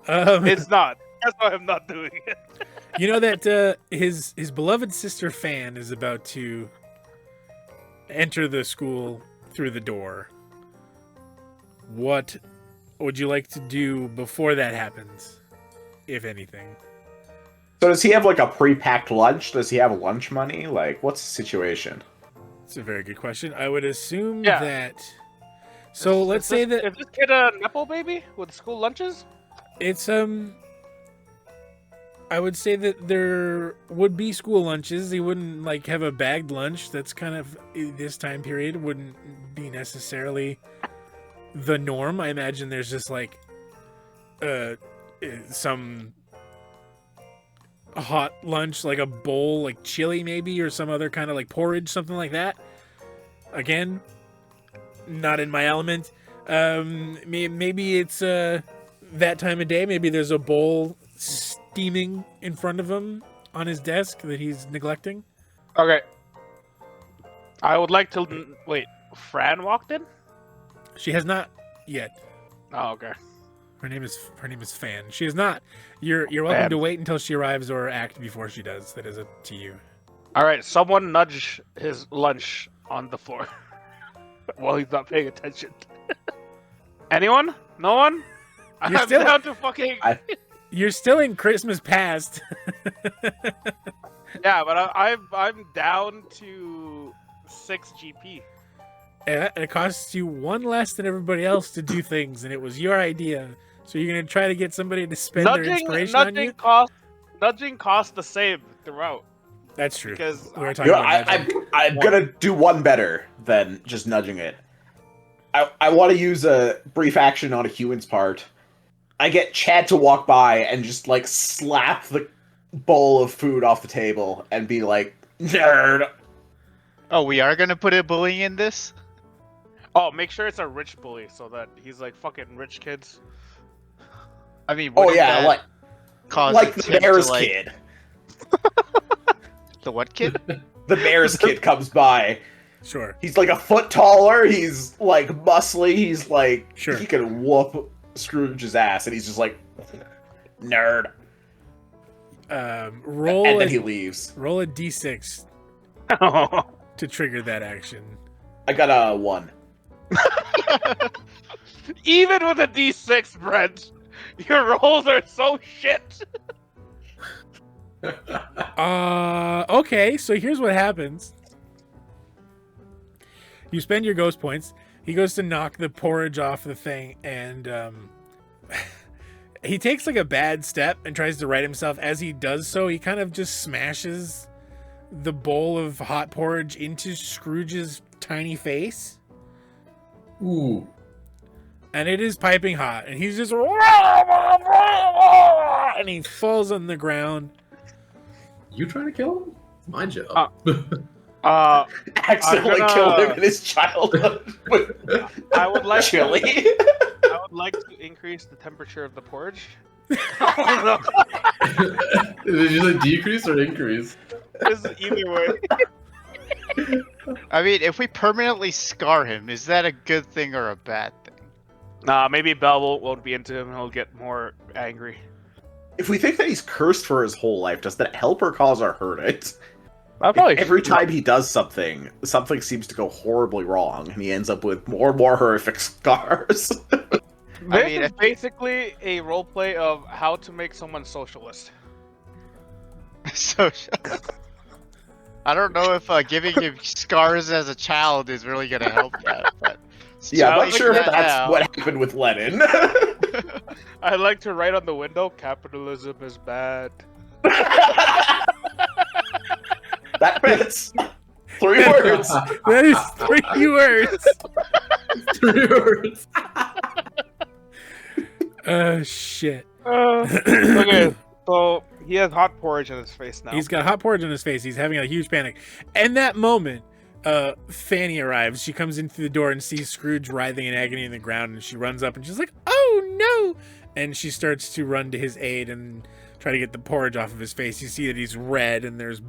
It's not. That's why I'm not doing it. You know that his beloved sister Fan is about to enter the school through the door. What would you like to do before that happens, if anything? So does he have like a pre-packed lunch? Does he have lunch money? Like, what's the situation? It's a very good question. I would assume Yeah. that. So let's say that is this kid a nepo baby with school lunches? it's I would say that there would be school lunches. He wouldn't like have a bagged lunch. That's kind of this time period wouldn't be necessarily the norm. I imagine there's just like some hot lunch, like a bowl, like chili maybe, or some other kind of like porridge, something like that. Again, not in my element. Maybe it's that time of day. Maybe there's a bowl steaming in front of him on his desk that he's neglecting. Okay. I would like to wait. Fran walked in. She has not yet. Oh, okay. Her name is Fan. She is not. You're welcome Fan. to wait until she arrives or act before she does. That is up to you. All right. Someone nudge his lunch on the floor while he's not paying attention. Anyone? No one? I'm still- down to fucking. You're still in Christmas past. Yeah, but I'm down to 6 GP. And it costs you one less than everybody else to do things, and it was your idea. So you're gonna try to get somebody to spend their inspiration on you? Nudging costs the same throughout. That's true. Because We were talking about nudging. I'm gonna do one better than just nudging it. I want to use a brief action on a human's part. I get Chad to walk by and just like slap the bowl of food off the table and be like, "Nerd." Oh, we are gonna put a bully in this? Oh, make sure it's a rich bully so that he's like fucking rich kids. I mean, Oh wouldn't yeah, that cause like him the to, Bears like- kid. The what kid? The Bears kid comes by. Sure. He's like a foot taller. He's like muscly. He's like Sure. he can whoop Scrooge's ass, and he's just like, "Nerd." Roll And then a, he leaves. roll a d6 to trigger that action. I got a 1. Even with a D6, Brent, your rolls are so shit. Okay, so here's what happens. You spend your ghost points. He goes to knock the porridge off the thing, and he takes like a bad step and tries to right himself. As he does so, he kind of just smashes the bowl of hot porridge into Scrooge's tiny face. Ooh. And it is piping hot, and he's just and he falls on the ground. You trying to kill him? It's my job. Accidentally I'm gonna- killed him in his childhood with I would like chili. I would like to increase the temperature of the porridge. Did you say decrease or increase? It's either way. I mean, if we permanently scar him, is that a good thing or a bad thing? Nah, maybe Bell won't be into him. He'll get more angry. If we think that he's cursed for his whole life, does that help or cause or hurt it? I'll probably Every time he does something, something seems to go horribly wrong, and he ends up with more and more horrific scars. This I mean, is basically a roleplay of how to make someone socialist. So, I don't know if giving him scars as a child is really gonna help that, but Yeah, I'm not sounds sure like if that's now. what happened with Lenin. I like to write on the window, capitalism is bad. That fits. 3 words. That is 3 words. 3 words. Shit. Okay, so he has hot porridge in his face now. He's got hot porridge on his face. He's having a huge panic. And that moment, Fanny arrives. She comes in through the door and sees Scrooge writhing in agony in the ground, and she runs up and she's like, "Oh no!" And she starts to run to his aid and try to get the porridge off of his face. You see that he's red, and there's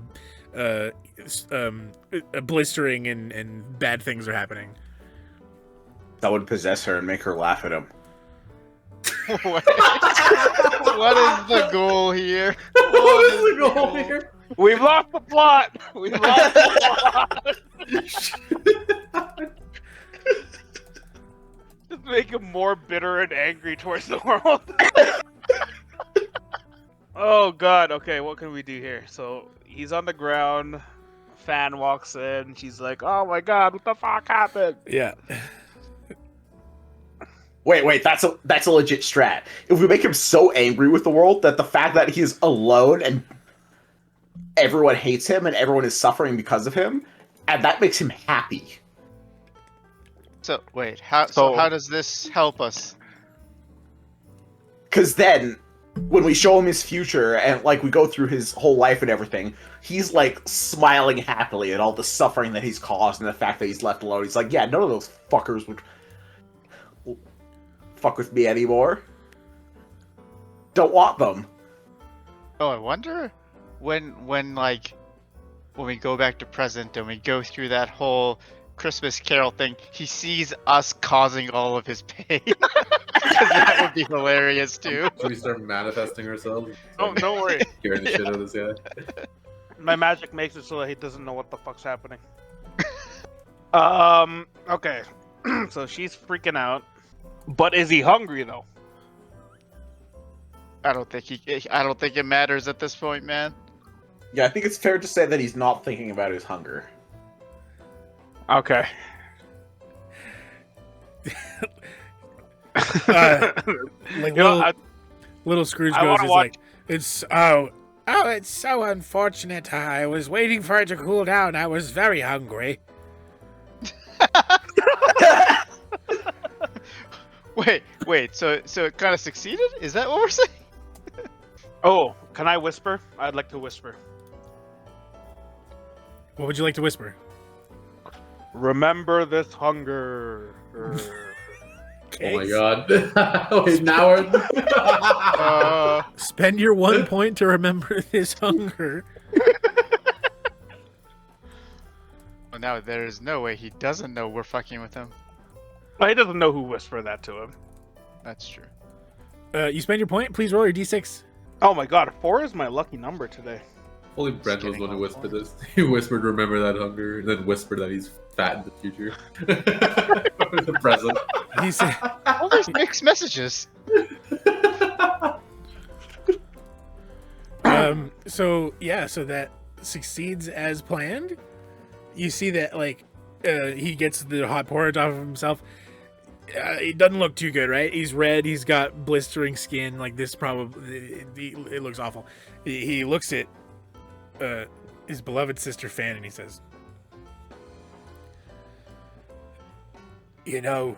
blistering and bad things are happening. That would possess her and make her laugh at him. What is the goal here? What is the goal here? We've lost the plot. We've lost the plot. Just make him more bitter and angry towards the world. Oh god. Okay, what can we do here? So he's on the ground. Fan walks in. She's like, "Oh my god, what the fuck happened?" Yeah. Wait, that's a legit strat. If we make him so angry with the world that the fact that he's alone and everyone hates him and everyone is suffering because of him, and that makes him happy. So wait, so how does this help us? Because then, when we show him his future and like we go through his whole life and everything, he's like smiling happily at all the suffering that he's caused and the fact that he's left alone. He's like, yeah, none of those fuckers would fuck with me anymore. Don't want them. Oh, I wonder when we go back to present and we go through that whole Christmas Carol thing, he sees us causing all of his pain. That would be hilarious too. Should we start manifesting ourselves? Oh, don't worry. Scaring the shit out of this guy. My magic makes it so that he doesn't know what the fuck's happening. Okay. So she's freaking out. But is he hungry though? I don't think it matters at this point, man. Yeah, I think it's fair to say that he's not thinking about his hunger. Okay. Like little Scrooge goes is like, it's it's so unfortunate. I was waiting for it to cool down. I was very hungry. Wait. So it kind of succeeded? Is that what we're saying? Oh, can I whisper? I'd like to whisper. What would you like to whisper? Remember this hunger. Oh my god. Wait, now we're... Spend your 1 point to remember this hunger. Well, now there is no way he doesn't know we're fucking with him. He doesn't know who whispered that to him. That's true. You spend your point. Please roll your d6. Oh my god, 4 is my lucky number today. Only Brent was the one who whispered this. He whispered, remember that hunger, and then whispered that he's fat in the future. The present. He said, All these mixed messages. so that succeeds as planned. You see that he gets the hot porridge off of himself. It doesn't look too good, right? He's red. He's got blistering skin. Like this, probably it looks awful. He looks at his beloved sister Fan, and he says, "You know,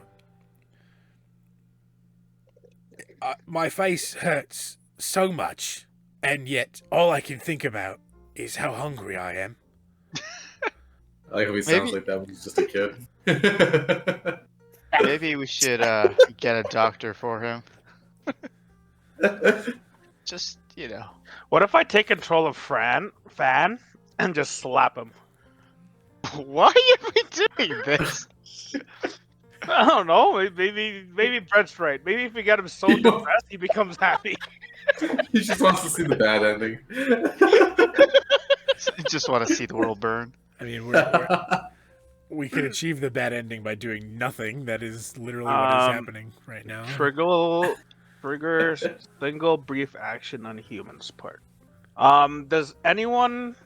my face hurts so much, and yet all I can think about is how hungry I am." I like how he sounds like that when he's just a kid. Maybe we should get a doctor for him. Just, What if I take control of Fan, and just slap him? Why are we doing this? I don't know. Maybe Brent's right. Maybe if we get him so depressed, he becomes happy. He just wants to see the bad ending. Just want to see the world burn. I mean, we can achieve the bad ending by doing nothing. That is literally what is happening right now. Trigger single brief action on human's part. Does anyone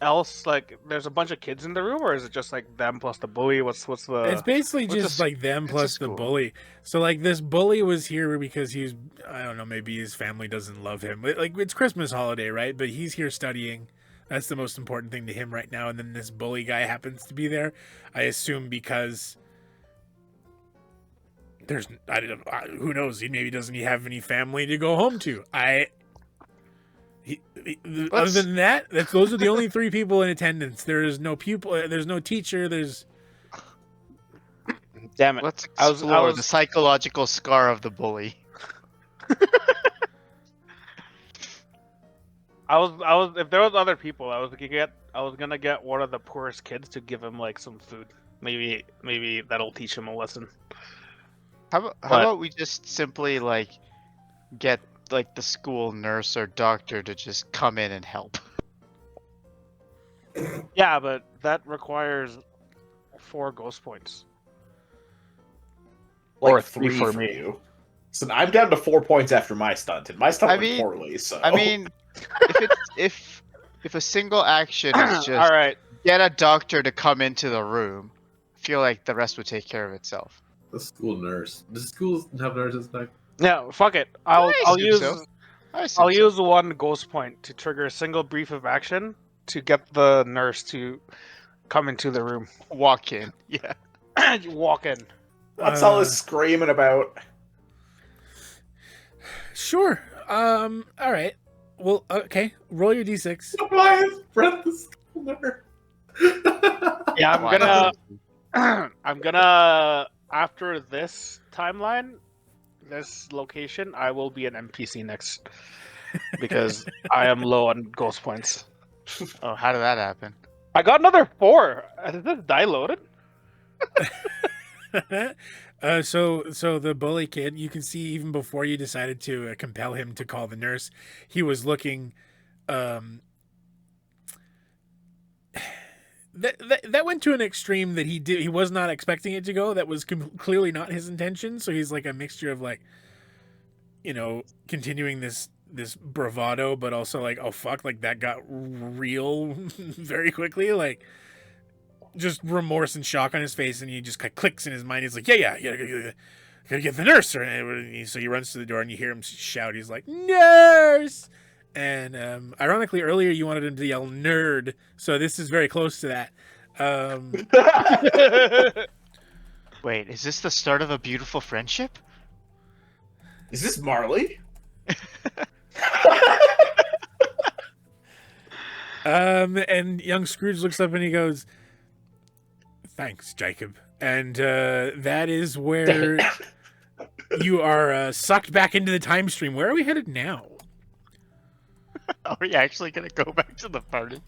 else there's a bunch of kids in the room, or is it just like them plus the bully? What's the? It's basically just like them plus the bully. So this bully was here because he's, I don't know, maybe his family doesn't love him. It's Christmas holiday, right? But he's here studying. That's the most important thing to him right now. And then this bully guy happens to be there. I assume because there's, who knows? He maybe doesn't have any family to go home to. Other than that, those are the only 3 people in attendance. There is no pupil. There's no teacher. There's. Damn it! Let's explore the psychological scar of the bully. I was if there was other people, I was get one of the poorest kids to give him like some food. Maybe that'll teach him a lesson. How about we just simply like get like the school nurse or doctor to just come in and help? Yeah, but that requires 4 ghost points. Like Or 3 3 for for me. you. So I'm down to 4 points after my stunt, and my stunt I went mean- poorly. So I mean, if a single action is just All right. get a doctor to come into the room, I feel like the rest would take care of itself. The school nurse. Does schools have nurses back? Yeah, fuck it. I'll assume use so. I assume I'll so. use 1 ghost point to trigger a single brief of action to get the nurse to come into the room. Walk in. Yeah. You walk in. what's all this screaming about? Sure. All right. Well, okay. Roll your d6. Why is Brent the school nurse? Yeah, Why I'm gonna after this timeline, this location, I will be an NPC next because I am low on ghost points. Oh, how did that happen? I got another 4. Is this die loaded? So the bully kid, you can see even before you decided to compel him to call the nurse, he was looking. That went to an extreme that he was not expecting it to go. That was clearly not his intention. So he's like a mixture of like, continuing this bravado, but also like, oh fuck, like that got real very quickly, like just remorse and shock on his face, and he just kind of clicks in his mind. He's like, yeah, gotta get the nurse. So he runs to the door, and you hear him shout. He's like, nurse. And ironically, earlier you wanted him to yell nerd, so this is very close to that. Wait, is this the start of a beautiful friendship? Is this Marley? And young Scrooge looks up and he goes, thanks, Jacob. And that is where you are sucked back into the time stream. Where are we headed now? Are we actually gonna go back to the party?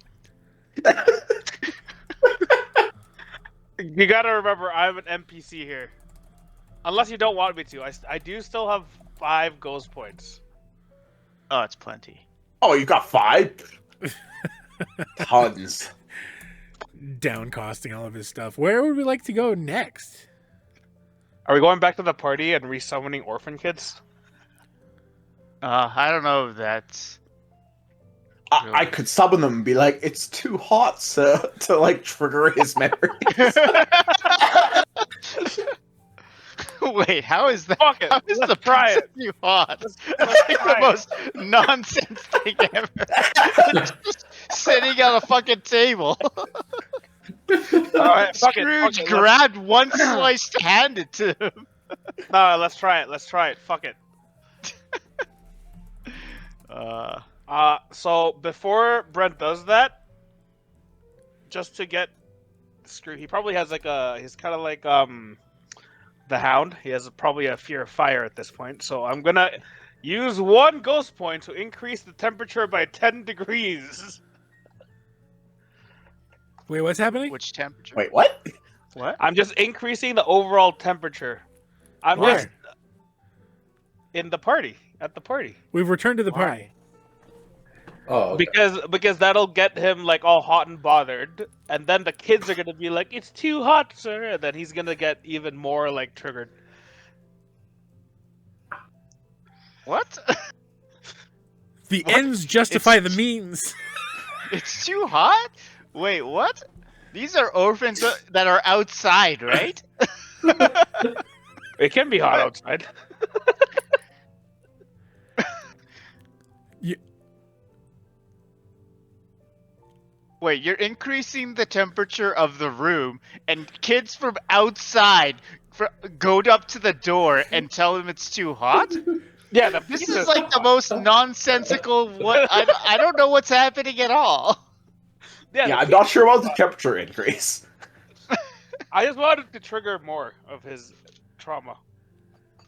You gotta remember, I'm an NPC here. Unless you don't want me to. I do still have 5 ghost points. Oh, it's plenty. Oh, you got 5? Tons. Down costing all of his stuff. Where would we like to go next? Are we going back to the party and resummoning orphan kids? I don't know if that's... I could summon them and be like, it's too hot to like trigger his memories. Wait, how is that? Fuck it. How is Let's the try it. too hot? Let's That's like try the most nonsense thing ever. Just sitting on a fucking table. Alright, fuck it. Scrooge grabbed one slice, handed to him. No, let's try it. Let's try it. Fuck it. So before Brent does that, just to get Scrooge, he probably has like he's kind of like the Hound. He has probably a fear of fire at this point. So I'm gonna use 1 ghost point to increase the temperature by 10 degrees. Wait, what's happening? Which temperature? Wait, what? What? I'm just increasing the overall temperature. I'm Where? just in the party. At the party. We've returned to the party. Oh, okay. Because that'll get him like all hot and bothered, and then the kids are gonna be like, "It's too hot, sir," and then he's gonna get even more like triggered. What? The What? ends justify the means. It's too hot? Wait, what? These are orphans that are outside, right? It can be hot outside. Wait, you're increasing the temperature of the room, and kids from outside go up to the door and tell them it's too hot? Yeah, This is like the most nonsensical. I don't know what's happening at all. Yeah, I'm not sure about the temperature increase. I just wanted to trigger more of his trauma.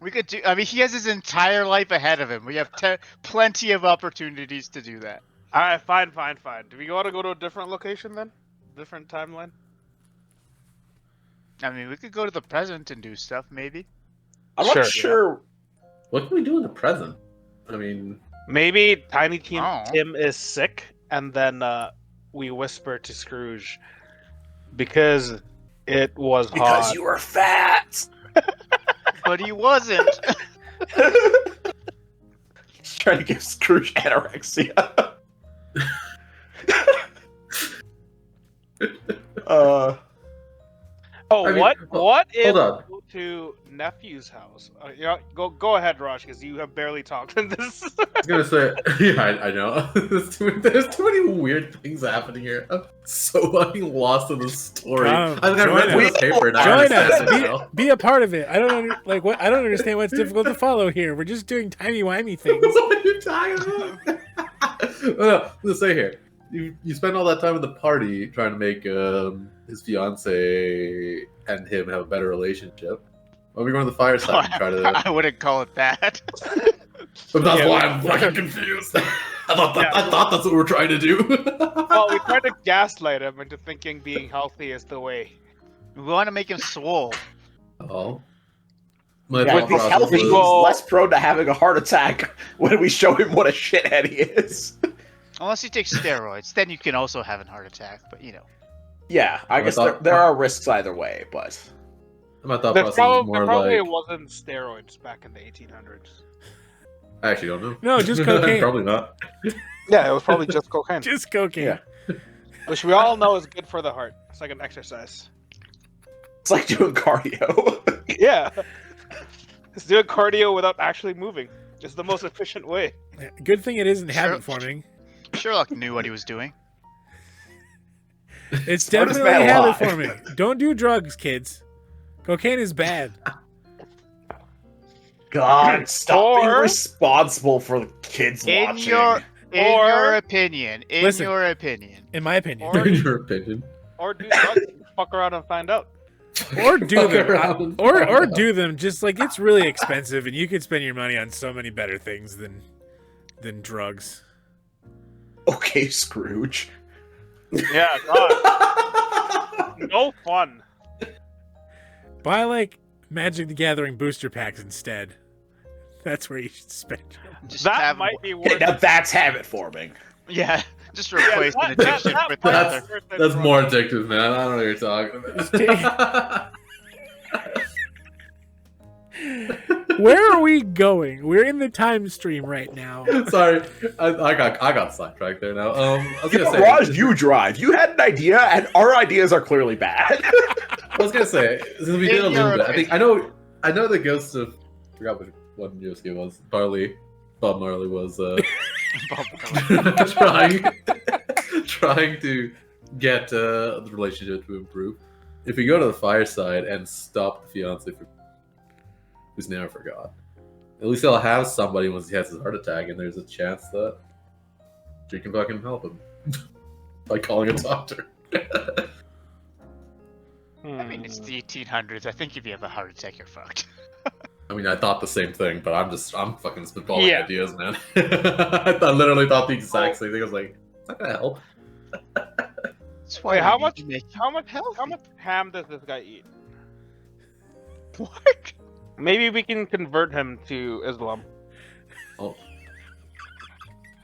We could do. I mean, he has his entire life ahead of him. We have plenty of opportunities to do that. All right, fine. Do we want to go to a different location then? Different timeline? I mean, we could go to the present and do stuff, maybe. I'm Sure, not yeah. sure. What can we do in the present? I mean, Maybe Tiny Tim, Oh. Tim is sick, and then we whisper to Scrooge because it was Because hot. you were fat. But he wasn't. He's trying to give Scrooge anorexia. Oh, I mean, what if hold on. we go to nephew's house? Yeah, go ahead, Raj, because you have barely talked in this. I was gonna say, yeah, I know. There's too many weird things happening here. I'm so fucking lost in the story. Come, I think I read join through us. the paper and I Join understand it us. now. Be a part of it. I don't I don't understand what's difficult to follow here. We're just doing timey-wimey things. What are you talking about? No, let's say here. You spend all that time at the party trying to make his fiance and him have a better relationship. Why don't we go to the fireside and try to... I wouldn't call it that. But that's Yeah, why I'm fucking confused. I thought that's what we're trying to do. Well, we tried to gaslight him into thinking being healthy is the way. We want to make him swole. Oh. My Yeah, thought if he's process healthy, he's was- less prone to having a heart attack when we show him what a shithead he is. Unless he takes steroids, then you can also have a heart attack. But you know, Yeah, I guess there are risks either way, but My thought There process was more probably like... wasn't steroids back in the 1800s. I actually don't know. No, just cocaine. Probably not. Yeah, it was probably just cocaine, Just cocaine. Yeah. which we all know is good for the heart. It's like an exercise. it's like doing cardio. Yeah. It's doing cardio without actually moving. It's the most efficient way. Good thing it isn't Sure. habit forming. Sherlock knew what he was doing. It's Smartest definitely man habit alive. forming. Don't do drugs, kids. Cocaine is bad. God, stop being Or- responsible for the kids In watching. your Or- opinion. In Listen. your opinion. In my opinion. Or- In your opinion. Or do drugs and fuck around and find out. Or do Fuck them. around and Or find out. do them. Just like it's really expensive and you could spend your money on so many better things than drugs. Okay, Scrooge. Yeah, God. No fun. Buy like Magic the Gathering booster packs instead. That's where you should spend. Just That have might be Okay, worth now that's habit forming. Yeah, just replace an that- addiction that with might be another. worth it That's for- more addictive, man. I don't know what you're talking about. Where are we going? We're in the time stream right now. Sorry, I got sidetracked there. Now, I was gonna say, Raj, you drive. You had an idea, and our ideas are clearly bad. I was gonna say, since we did a In little your bit, I know the ghost of I forgot which one Yosuke was. Bob Marley was trying to get the relationship to improve. If we go to the fireside and stop the fiance who's never forgot, at least he'll have somebody once he has his heart attack, and there's a chance that she can fucking help him by calling a doctor. I mean, it's the 1800s. I think if you have a heart attack, you're fucked. I mean, I thought the same thing, but I'm fucking spitballing Yeah. ideas, man. I literally thought the exact same thing. I was like, it's not gonna help. That's Wait, we how need much? to make How much? healthy. How much ham does this guy eat? What? Maybe we can convert him to Islam.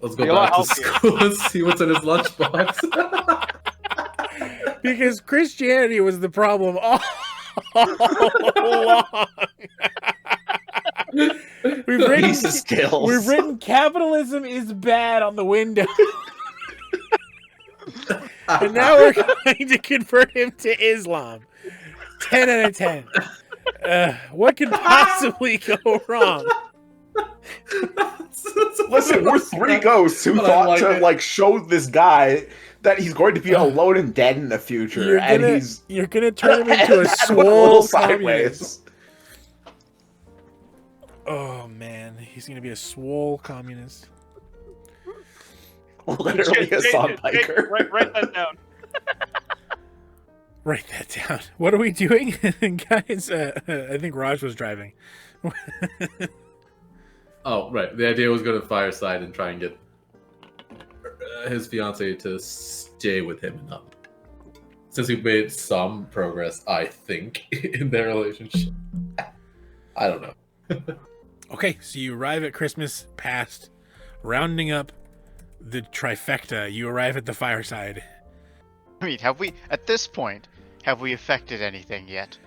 Let's go Be a lot back to healthier. school and see what's in his lunchbox. Because Christianity was the problem all along. Piece of skills. We've written capitalism is bad on the window. And now we're going to convert him to Islam. 10 out of 10. What could possibly go wrong? Listen, we're three ghosts who But I thought like to it. like show this guy that he's going to be alone and dead in the future, and he's You're gonna turn him into a that went a little swole communist. sideways. Oh man, he's gonna be a swole communist. Literally a song biker. Write that down. Write that down. What are we doing, guys? I think Raj was driving. Oh, right. The idea was go to the fireside and try and get his fiance to stay with him enough. Since we've made some progress, I think, in their relationship. I don't know. Okay, so you arrive at Christmas past, rounding up the trifecta. You arrive at the fireside. I mean, have we, at this point, have we affected anything yet?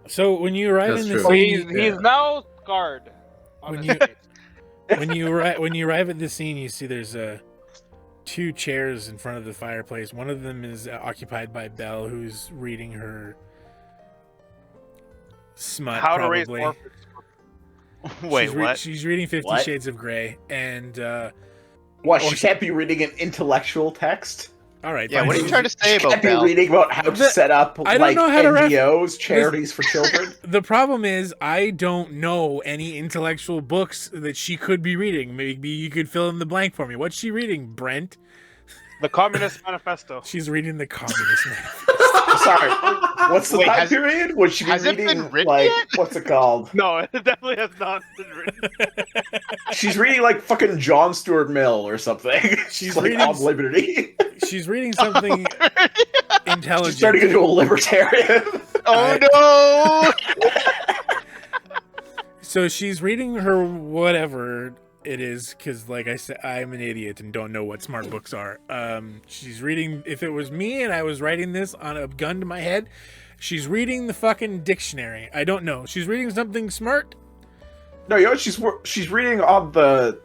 So when you arrive That's in the true. scene, He's now scarred. on When his you- face. when you arrive at the scene, you see there's two chairs in front of the fireplace. One of them is occupied by Belle, who's reading her smut. How to probably. raise orphans. Wait, what? She's reading 50 What? Shades of Grey, and What? She can't be reading an intellectual text. all right. Yeah, fine. what are you trying to say She about can't be Belle? reading about how to set up I don't like know how to NGOs, charities for children. The problem is, I don't know any intellectual books that she could be reading. Maybe you could fill in the blank for me. What's she reading, Brent? The Communist Manifesto. She's reading the Communist Manifesto. Sorry, what's the Wait, time has- period? Would she be has it reading been written like yet? what's it called? No, it definitely has not been written. She's reading like fucking John Stuart Mill or something. She's like reading- on liberty. She's reading something intelligent. She's starting into a libertarian. Oh no! So she's reading her whatever it is, because like I said, I'm an idiot and don't know what smart books are. She's reading, if it was me and I was writing this on a gun to my head, she's reading the fucking dictionary. I don't know. She's reading something smart. No, you know what? She's reading on the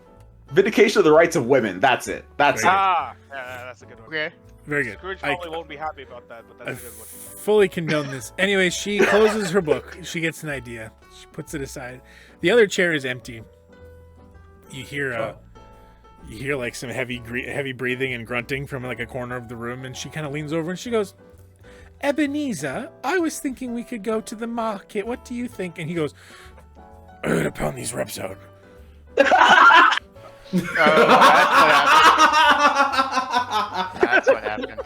Vindication of the Rights of Women. That's it. That's it. Yeah, that's a good one. Okay. Very good. Scrooge I probably won't be happy about that, but I that's a good one. fully condone this. Anyway, she closes her book. She gets an idea. She puts it aside. The other chair is empty. You hear like some heavy breathing and grunting from like a corner of the room, and she kind of leans over and she goes, "Ebenezer, I was thinking we could go to the market. What do you think?" And he goes, "I gotta pound these reps out." Oh, that's what happened.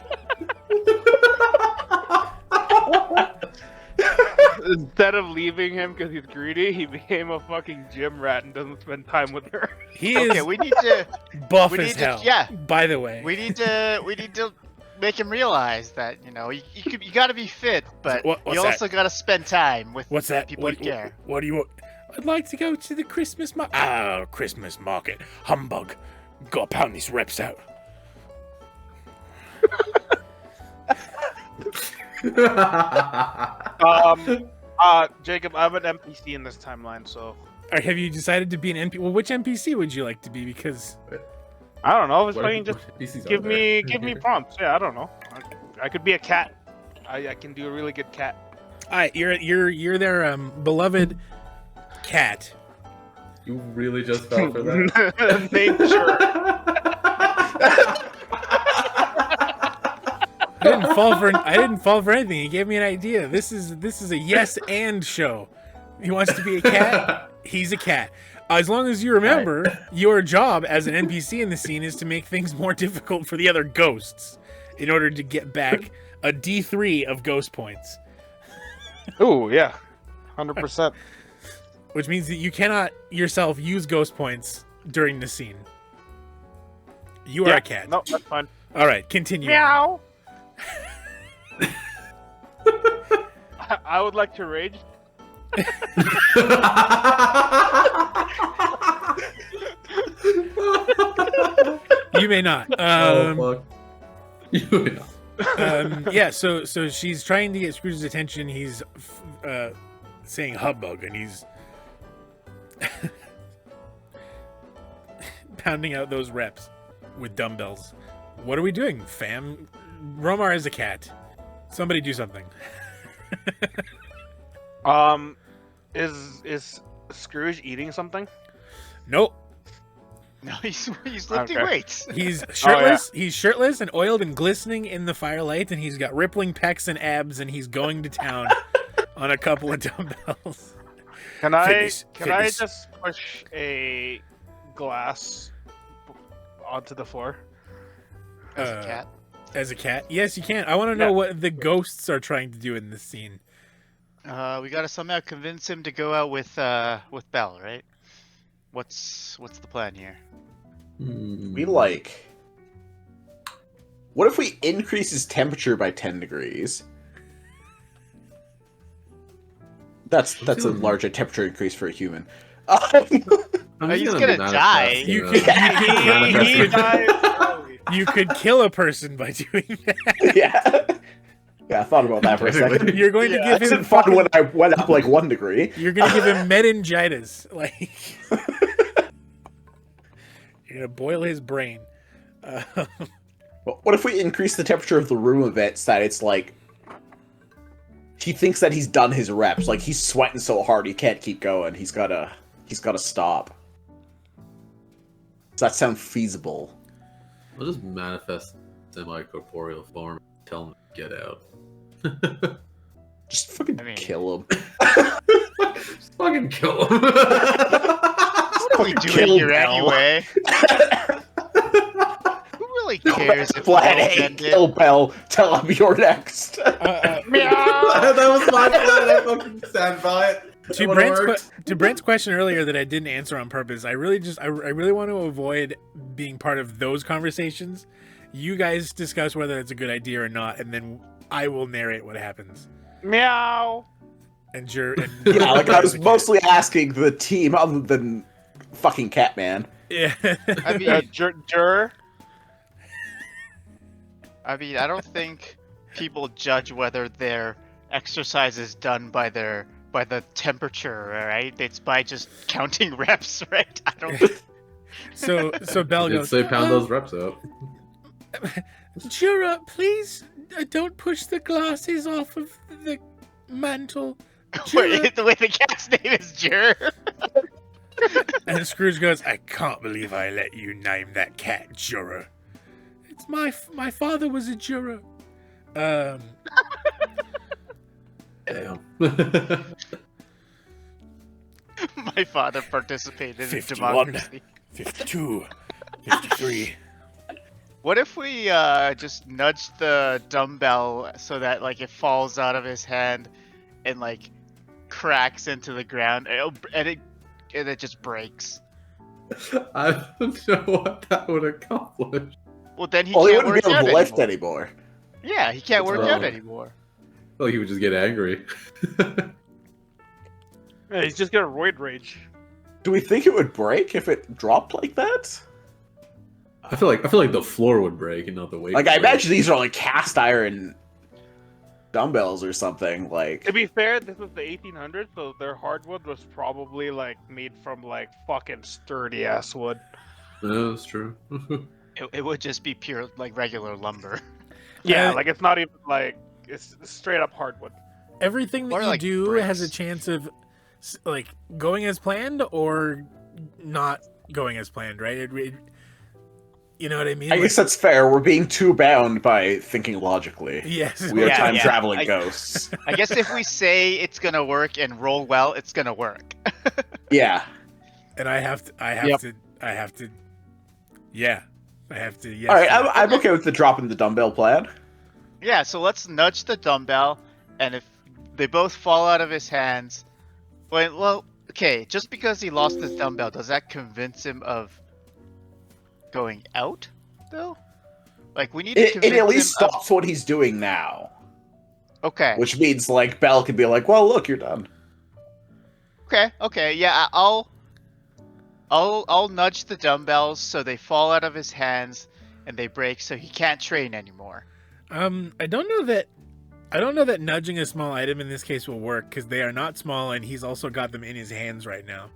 Instead of leaving him because he's greedy, he became a fucking gym rat and doesn't spend time with her. He Okay, is we need to buff we as need to- hell. yeah. By the way, we need to make him realize that, you know, you got to be fit, but What's you that? also got to spend time with what's that? people What, you care. what do you want? I'd like to go to the Christmas market. Ah, Christmas market. Humbug. Gotta pound these reps out. Jacob, I'm an NPC in this timeline, so All right, have you decided to be an NPC? Well, which NPC would you like to be? Because I don't know. I was What playing just PCs are give there? me prompts. Yeah, I don't know. I could be a cat. I can do a really good cat. all right, you're their beloved cat. You really just fell for that? Nature. I didn't fall for anything. He gave me an idea. This is a yes and show. He wants to be a cat. He's a cat. As long as you remember, your job as an NPC in the scene is to make things more difficult for the other ghosts in order to get back a D3 of ghost points, Ooh, yeah, 100%. which means that you cannot yourself use ghost points during the scene. You are a cat. No, that's fine. All right, continue. Meow. I would like to rage. You may not. Oh, fuck. You know. Yeah, so she's trying to get Scrooge's attention. He's saying humbug, and he's pounding out those reps with dumbbells. What are we doing, fam? Romar is a cat. Somebody do something. Is Scrooge eating something? Nope. No, he's lifting Okay. weights. He's shirtless. He's shirtless and oiled and glistening in the firelight, and he's got rippling pecs and abs, and he's going to town on a couple of dumbbells. Can I Fitness. just push a glass onto the floor? As a cat. As a cat? Yes, you can. I want to know Yeah. what the ghosts are trying to do in this scene. We gotta somehow convince him to go out with Belle, right? What's the plan here? We like What if we increase his temperature by 10 degrees? That's a larger temperature increase for a human. He's gonna die. You could you could kill a person by doing that. Yeah. Yeah, I thought about that for a second. You're going to give him It's fun when I went up like 1 degree. You're gonna give him meningitis. Like you're gonna boil his brain. What if we increase the temperature of the room a bit so that it's like he thinks that he's done his reps, like he's sweating so hard he can't keep going. He's gotta stop. Does that sound feasible? I'll just manifest semi-corporeal form and tell him to get out. Just fucking kill him. Just fucking kill him. What are we doing here anyway? Who really cares if Plan Bell's A, ended? kill Bell. Tell him you're next. That was my plan. I fucking stand by it. To Brent's question earlier that I didn't answer on purpose, I really want to avoid being part of those conversations. You guys discuss whether it's a good idea or not, and then I will narrate what happens. Meow. And Yeah, like I was mostly asking the team other than fucking Catman. Yeah. I mean, Jur. I don't think people judge whether their exercise is done by the temperature, right? It's by just counting reps, right? I don't. So Bell Did goes, say pound those reps out. Jura, please don't push the glasses off of the mantle. Wait, the way the cat's name is Jur. And Scrooge goes, I can't believe I let you name that cat Jura. It's my father was a juror. Damn. My father participated in 51, democracy. 52, 53. What if we just nudge the dumbbell so that like it falls out of his hand and like cracks into the ground and it just breaks? I don't know what that would accomplish. Well, then he Well, he can't wouldn't work be able out to lift anymore. anymore. Yeah, he can't work Oh. out anymore. Well, he would just get angry. Yeah, he's just gonna roid rage. Do we think it would break if it dropped like that? I feel like the floor would break and not the weight. Like, I would break. imagine these are like cast iron dumbbells or something. Like, To be fair, this was the 1800s, so their hardwood was probably like made from like fucking sturdy ass wood. Yeah, that's true. It would just be pure like regular lumber. Yeah, Uh, like it's not even like it's straight up hardwood. Everything that Or you like do bricks. has a chance of like going as planned or not going as planned, right? You know what I mean? I guess that's fair. We're being too bound by thinking logically. Yes. We are Yeah, time yeah. traveling ghosts. I guess if we say it's gonna work and roll well, it's gonna work. Yeah. And I have to. Yeah. I have to. Yes. All right, I'm okay with the dropping the dumbbell plan. Yeah, so let's nudge the dumbbell, and if they both fall out of his hands, well, okay, just because he lost his dumbbell, does that convince him of going out, though? Like, we need to It convince at least him stops what he's doing now, Okay, which means like Bell could be like, "Well, look, you're done." okay, yeah, I'll nudge the dumbbells so they fall out of his hands and they break, so he can't train anymore. I don't know that nudging a small item in this case will work because they are not small, and he's also got them in his hands right now.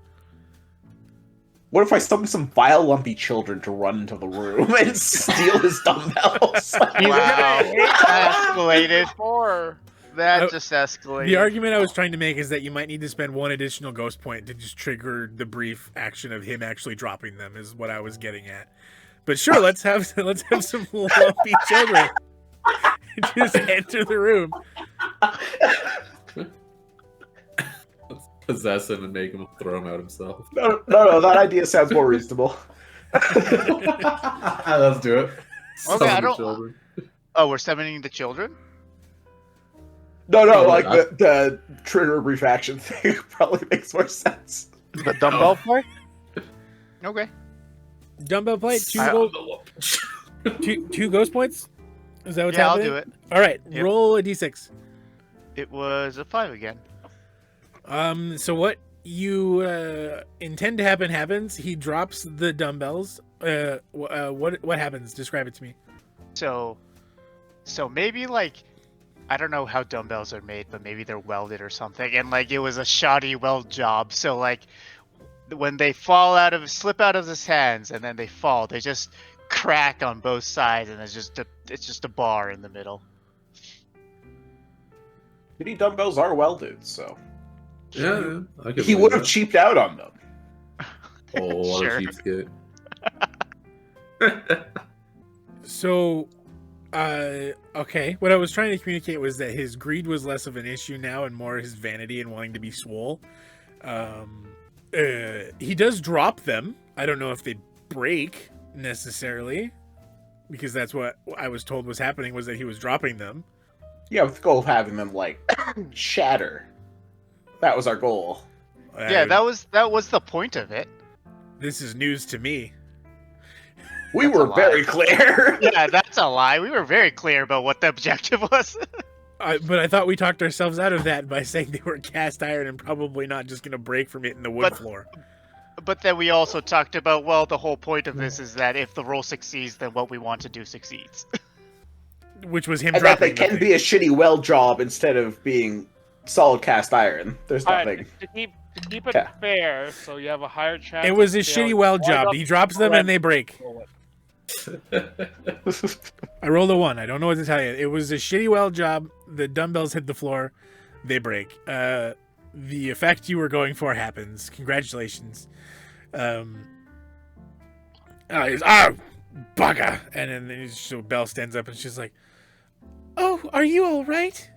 What if I summon some vile, lumpy children to run into the room and steal his dumbbells? Wow, that escalated. Or That just escalated. The argument I was trying to make is that you might need to spend one additional ghost point to just trigger the brief action of him actually dropping them. Is what I was getting at. But sure, let's have some lumpy children just enter the room. Possess him and make him throw him out himself. No, that idea sounds more reasonable. Let's do it. Okay, I Summon the don't- children. Oh, we're summoning the children? No, Oh, like I- the trigger brief action thing probably makes more sense. the dumbbell play? Okay. Dumbbell plate, I- two ghost points. Is that what's Yeah, happening? I'll do it. All right, Yep. roll a d6. It was a 5 again. So what you intend to happen happens. He drops the dumbbells. What happens? Describe it to me. So maybe like, I don't know how dumbbells are made, but maybe they're welded or something. And like it was a shoddy weld job. So like when they slip out of his hands and then they fall, they just crack on both sides, and it's just a bar in the middle. Shitty dumbbells are welded, so Yeah, I could he believe would have that. cheaped out on them. Oh, what Sure. a cheapskate. So, okay. What I was trying to communicate was that his greed was less of an issue now and more his vanity and wanting to be swole. He does drop them. I don't know if they break necessarily, because that's what I was told was happening, was that he was dropping them. Yeah, with the goal of having them like shatter. That was our goal. Yeah, that was the point of it. This is news to me. We That's a were lie. very clear. Yeah, that's a lie. We were very clear about what the objective was. But I thought we talked ourselves out of that by saying they were cast iron and probably not just going to break from hitting the wood floor. But then we also talked about, well, the whole point of this is that if the roll succeeds, then what we want to do succeeds. Which was him And that dropping they can be a shitty weld job instead of being solid cast iron. There's All right, nothing. to keep it Okay. fair, so you have a higher chance. It was of a failing. shitty weld Why job. not He drops them and they break. roll it? I rolled a 1. I don't know what to tell you. It was a shitty weld job. The dumbbells hit the floor. They break. The effect you were going for happens. Congratulations. Bugger! And then so Belle stands up and she's like, "Oh, are you all right?"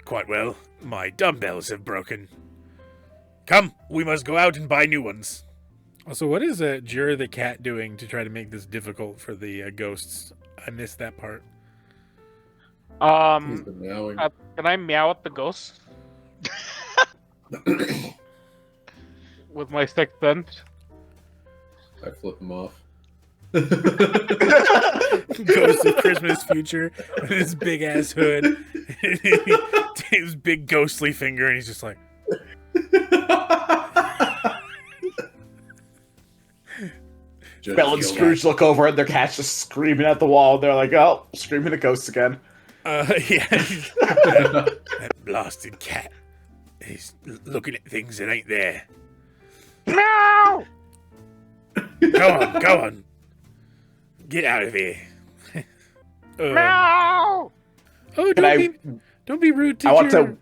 Quite well. My dumbbells have broken. Come, we must go out and buy new ones. Also, what is Jira the cat doing to try to make this difficult for the ghosts? I missed that part. He's been meowing. Can I meow at the ghost with my sixth sense? I flip him off. Ghost of Christmas Future with his big ass hood, his big ghostly finger, and he's just like, Just Belle and kill Scrooge look over and their cat's just screaming at the wall. They're like, "Oh, screaming at ghosts again." yeah. That blasted cat. He's looking at things that ain't there. Meow! Go on. Get out of here. Meow! Oh, Can don't be rude to I want Jira.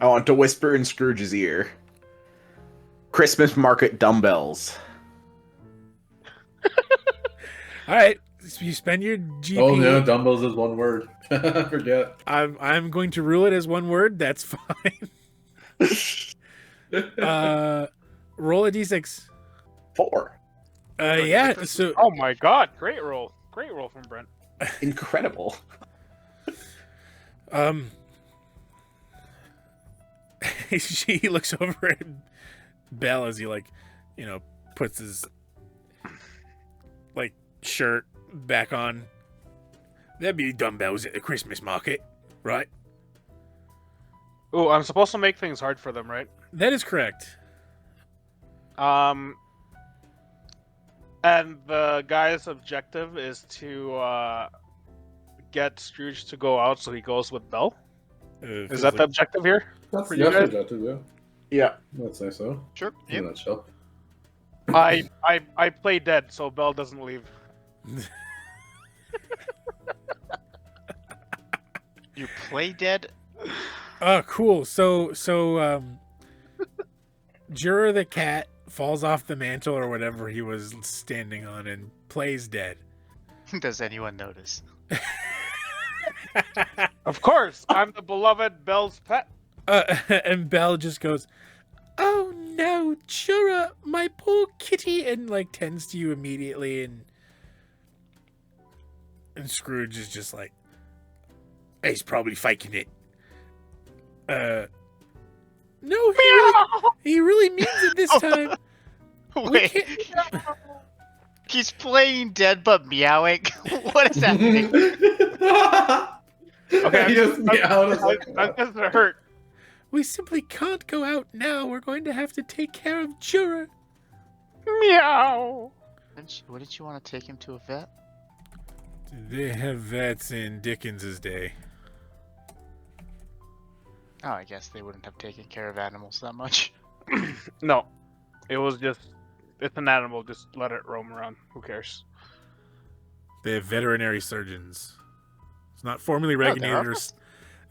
I want to whisper in Scrooge's ear. Christmas market dumbbells. All right, you spend your GP. Oh no, dumbbells is one word. Forget. I'm going to rule it as one word. That's fine. Roll a d6. 4. Yeah. So Oh my god, great roll from Brent. Incredible. She looks over at Belle as he puts his shirt back on. There'd be dumbbells at the Christmas market, right? Ooh, I'm supposed to make things hard for them, right? That is correct. And the guy's objective is to get Scrooge to go out, so he goes with Belle. Is that the objective here? That's For you guys? objective, yeah. Yeah. Let's say so. Sure. In a Yep. nutshell. I play dead, so Belle doesn't leave. You play dead? Oh, cool. So Jura the cat falls off the mantle or whatever he was standing on and plays dead. Does anyone notice? Of course, I'm the beloved Belle's pet. And Belle just goes, "Oh no, Jura, my poor kitty," and tends to you immediately, and Scrooge is just like, "He's probably faking it." No, he really means it this time. We Wait, can't- He's playing dead but meowing. What is happening? Okay, He just meowed. I'm just hurt. We simply can't go out now. We're going to have to take care of Jura. Meow. Wouldn't you want to take him to a vet? They have vets in Dickens's day. Oh, I guess they wouldn't have taken care of animals that much. No, it was just. It's an animal. Just let it roam around. Who cares? They have veterinary surgeons. It's not formally there regulated. are?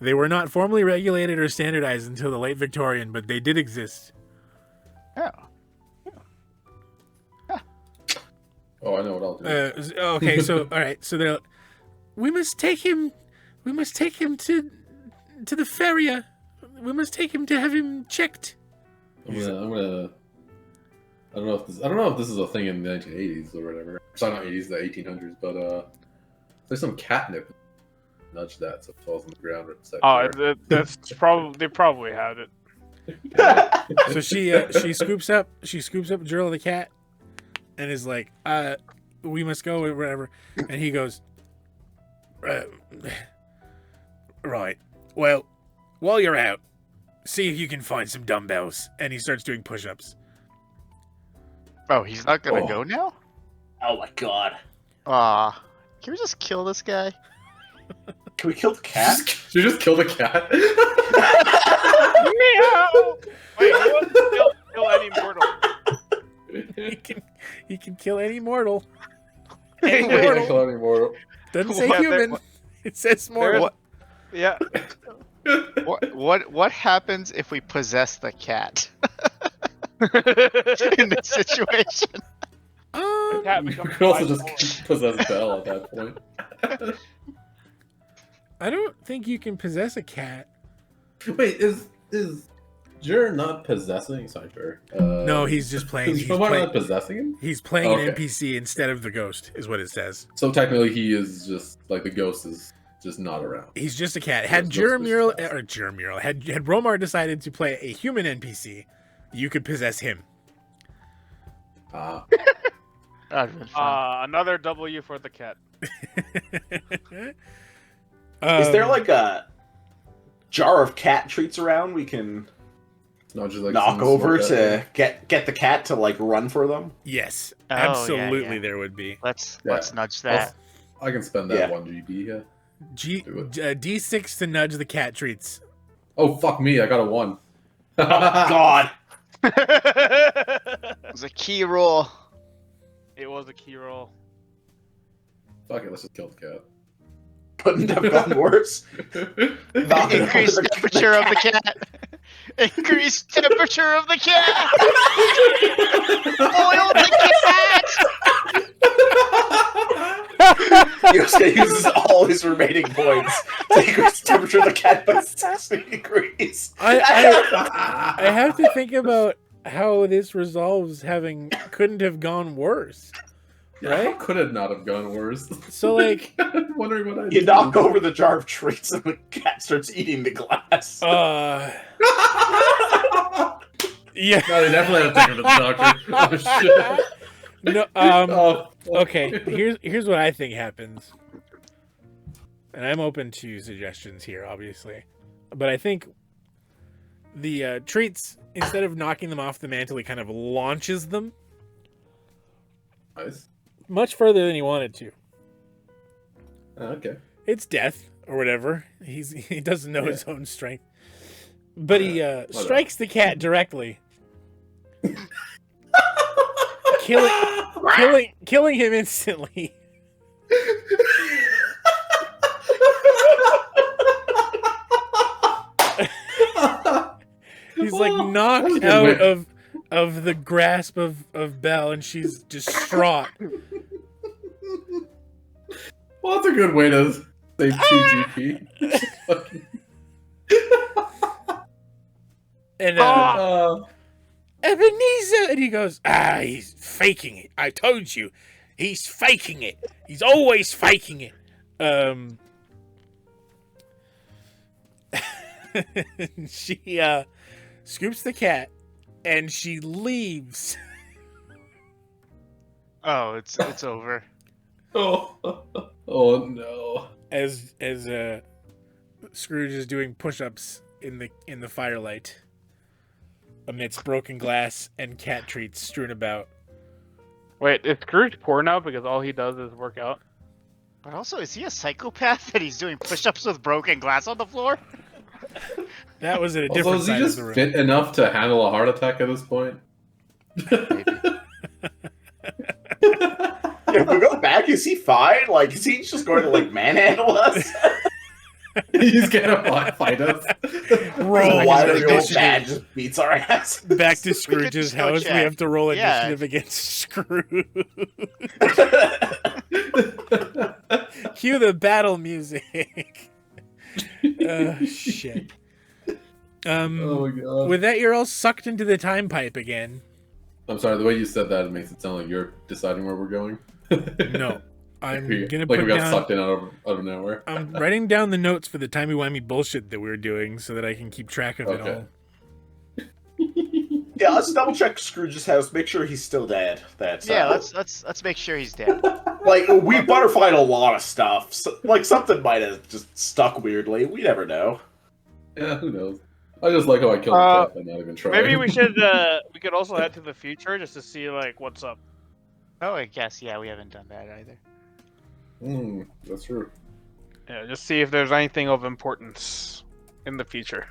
They were not formally regulated or standardized until the late Victorian, but they did exist. Oh. Oh, I know what I'll do. Okay, so all right, so they're. We must take him to the farrier. We must take him to have him checked. I'm gonna. I don't know if this is a thing in the 1980s or whatever. Sorry, not 80s, the 1800s. But there's some catnip. Nudge that so it falls on the ground. Right That's probably they probably had it. So she scoops up Drill the cat, and is like, we must go or whatever. And he goes, right. Well, while you're out, see if you can find some dumbbells. And he starts doing push-ups. Oh, he's not gonna go now? Oh my god. Aw. Can we just kill this guy? Can we kill the cat? Should we just kill the cat? Meow. Wait, who wants to kill any mortal? He can kill any mortal. Any Wait, mortal. kill any mortal. Doesn't say What? human. It says mortal. Yeah. What happens if we possess the cat in this situation? Cat We becomes could also live just possess Belle at that point. I don't think you can possess a cat. Wait, is Jur not possessing? Sorry, Jur. No, he's just playing. Is He's someone playing, not possessing him? he's playing an Okay. NPC instead of the ghost, is what it says. So technically, he is just like the ghost is just not around. He's just a cat. Had Ghost was Jermural possessed. or Jermural had Romar decided to play a human NPC, you could possess him. Ah, That'd been fun. Another W for the cat. Is there like a jar of cat treats around we can not just like knock some over small to get the cat to like run for them? Yes, Oh, yeah, absolutely, yeah. there would be. Let's Yeah. nudge that. I can spend that Yeah. 1 GB. Yeah. D6 to nudge the cat treats. Oh fuck me! I got a 1. God. It was a key roll. It was a key roll. Fuck it, let's just kill the cat. Couldn't have gone worse. Knocking Increase over temperature of the cat. Increase temperature of the cat. Oil the cat. He was gonna use all his remaining points to increase the temperature of the cat by 60 degrees. I have to think about how this resolves having couldn't have gone worse. Right? Right? Could it not have gone worse? So, like- I'm wondering what I You did. knock over the jar of treats and the cat starts eating the glass. Yeah. No, they definitely had to take her to the doctor. Oh shit. No, Oh, okay, here's what I think happens. And I'm open to suggestions here, obviously. But I think the treats, instead of knocking them off the mantle, he kind of launches them Nice. much further than he wanted to. Okay. It's death or whatever. He doesn't know his own strength. But he strikes the cat directly. killing him instantly. He's like knocked out of the grasp of Belle, and she's distraught. Well, that's a good way to save 2 GP. And Ebenezer, and he goes, he's faking it. I told you, he's faking it. He's always faking it. She scoops the cat, and she leaves. Oh, it's over. Oh, oh no. As Scrooge is doing push-ups in the firelight amidst broken glass and cat treats strewn about. Wait, is Scrooge poor now because all he does is work out? But also, is he a psychopath that he's doing push-ups with broken glass on the floor? That was at a Also, different is he side of just the room. fit enough to handle a heart attack at this point? Maybe. If we go back, is he fine? Like, is he just going to like manhandle us? He's gonna fight us. Roll Why do initiative. old dad just beats our ass? Back to We could Scrooge's just go house. We check. have to roll Yeah. initiative against Scrooge. Cue the battle music. Shit. Oh my god. With that, you're all sucked into the time pipe again. I'm sorry, the way you said that, it makes it sound like you're deciding where we're going. No, I'm We- gonna like put we got down. sucked in out of nowhere. I'm writing down the notes for the timey-wimey bullshit that we're doing so that I can keep track of it Okay. all. Yeah, let's double check Scrooge's house. Make sure he's still dead. That's Yeah, let's make sure he's dead. like we butterflied a lot of stuff. So, like something might have just stuck weirdly. We never know. Yeah, who knows? I just like how I killed the cat by not even trying. Maybe we should. We could also head to the future just to see like what's up. Oh, I guess we haven't done that either. That's true. Yeah, just see if there's anything of importance in the future.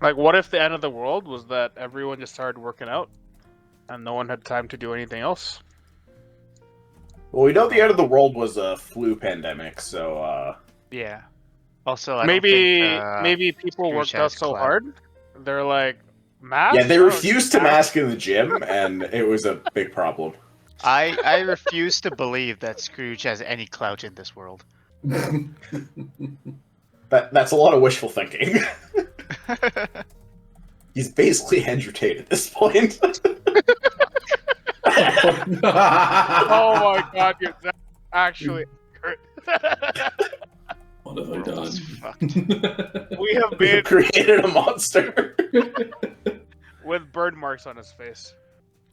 Like, what if the end of the world was that everyone just started working out, and no one had time to do anything else? Well, we know the end of the world was a flu pandemic, so Yeah. Also, I Maybe don't think, maybe people Scrooge worked out has so clout. hard, they're like, mask? yeah, they Oh, refused to mask? mask in the gym, and it was a big problem. I refuse to believe that Scrooge has any clout in this world. That's a lot of wishful thinking. He's basically Andrew Tate at this point. Oh my god, that's actually What have I done? It's fucked. we have We been created a monster. with bird marks on his face.